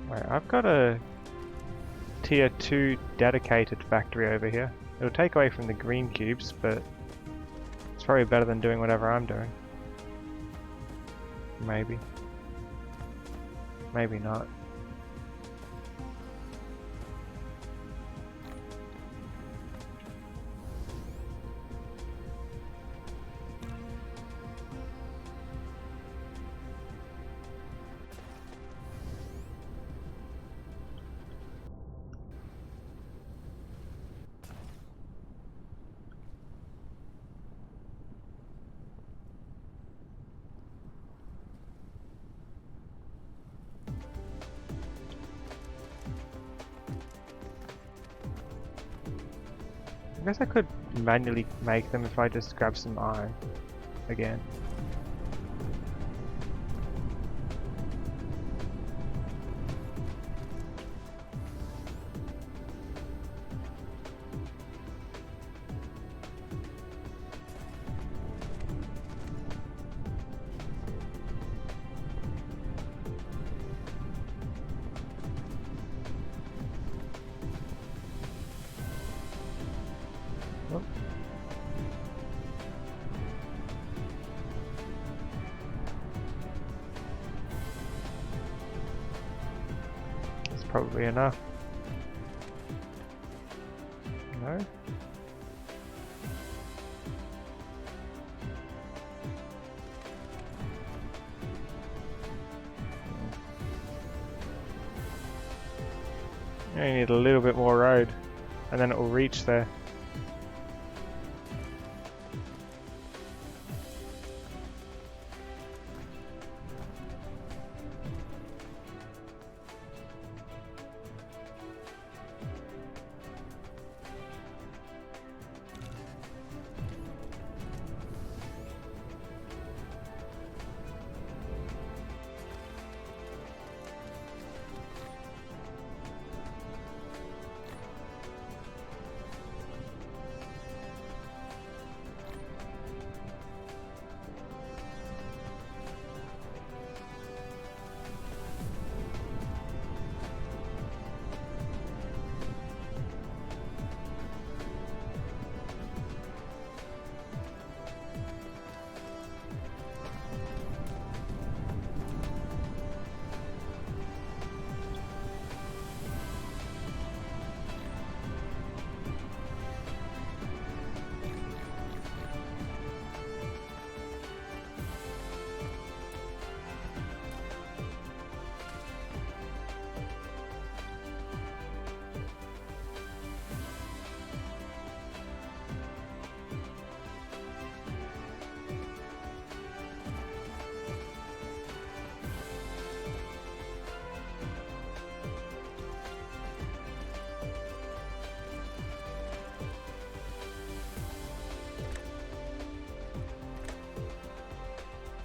Wait, I've got a tier 2 dedicated factory over here. It'll take away from the green cubes, but it's probably better than doing whatever I'm doing. Maybe. Maybe not. I guess I could manually make them if I just grab some iron again. Probably enough. No? You need a little bit more road, and then it will reach there.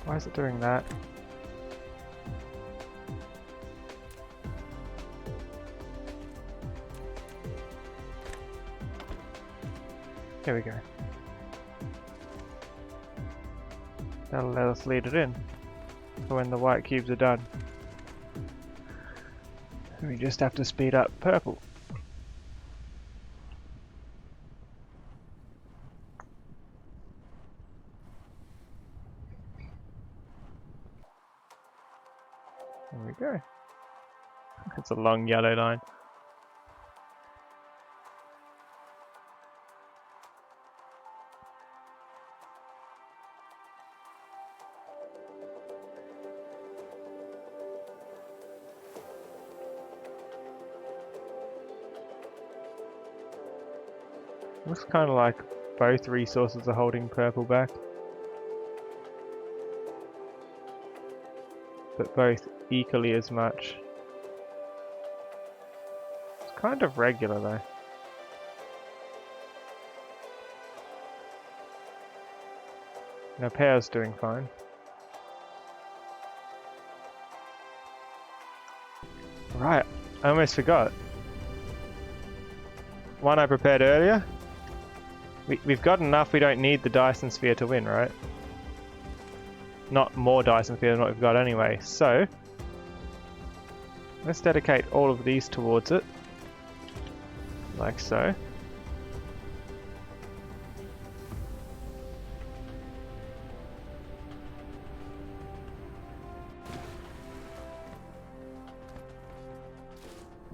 Why is it doing that? Here we go. That'll let us lead it in for when the white cubes are done. We just have to speed up purple. There we go. It's a long yellow line. Looks kind of like both resources are holding purple back. But both equally as much. It's kind of regular though. Now pear's doing fine. Right, I almost forgot. One I prepared earlier. We've got enough, we don't need the Dyson sphere to win, right? Not more Dyson sphere than what we've got anyway. So, let's dedicate all of these towards it. Like so.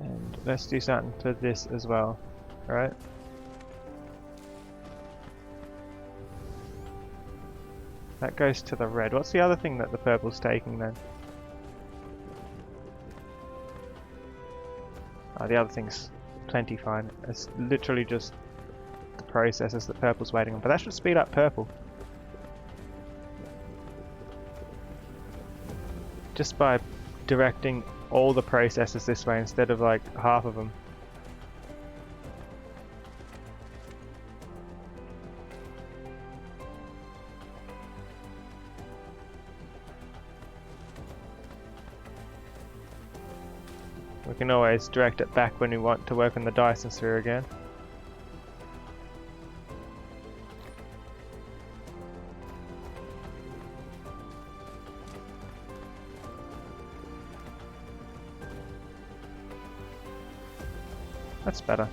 And let's do something for this as well, right? That goes to the red. What's the other thing that the purple's taking then? Oh, the other thing's plenty fine. It's literally just the processes that purple's waiting on. But that should speed up purple. Just by directing all the processes this way instead of like half of them. We can always direct it back when we want to work on the Dyson sphere again. That's better.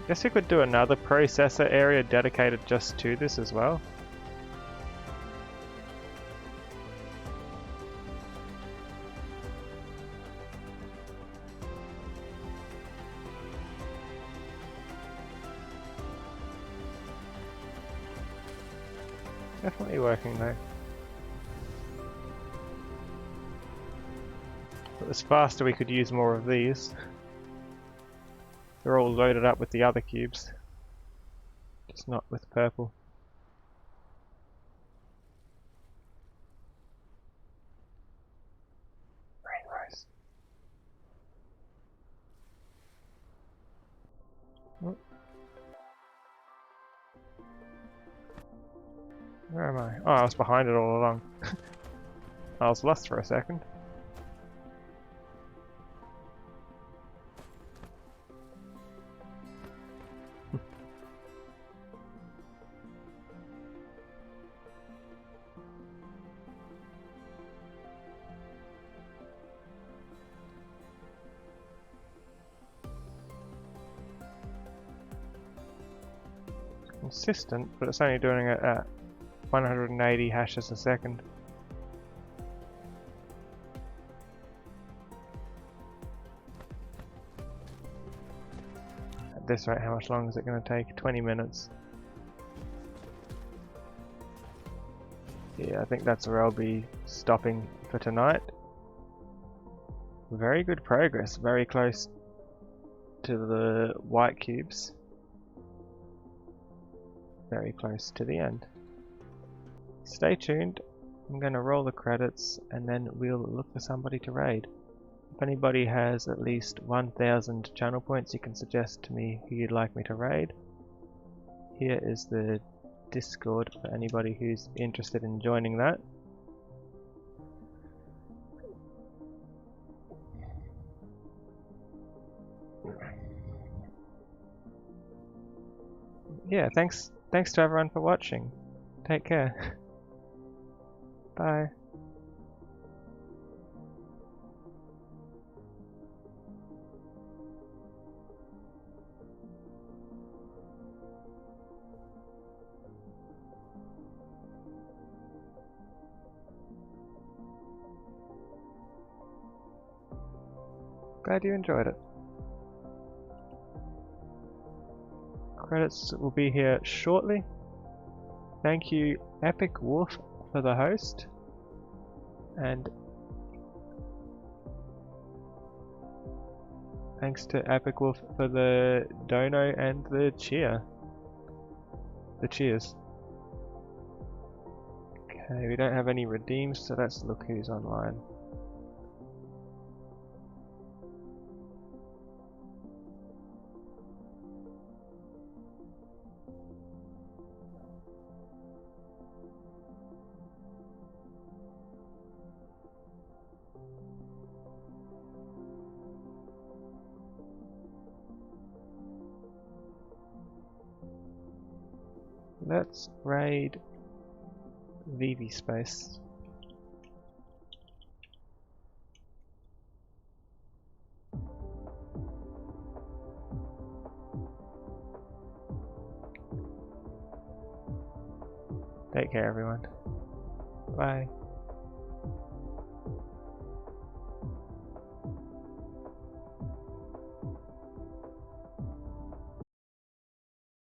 Guess we could do another processor area dedicated just to this as well. Definitely working though. If it was faster, we could use more of these. They're all loaded up with the other cubes, just not with purple. Rainbows. Oh. Where am I? Oh, I was behind it all along. I was lost for a second. Consistent, but it's only doing it at 180 hashes a second. At this rate, how much longer is it going to take? 20 minutes. Yeah, I think that's where I'll be stopping for tonight. Very good progress, very close to the white cubes. Very close to the end. Stay tuned. I'm going to roll the credits and then we'll look for somebody to raid. If anybody has at least 1,000 channel points, you can suggest to me who you'd like me to raid. Here is the Discord for anybody who's interested in joining that. Yeah, thanks to everyone for watching. Take care. Bye. Glad you enjoyed it. Credits will be here shortly. Thank you, Epic Wolf, for the host, and thanks to Epic Wolf for the dono and the cheer. The cheers. Okay, we don't have any redeems, so let's look who's online. Let's raid VV Space. Take care, everyone. Bye.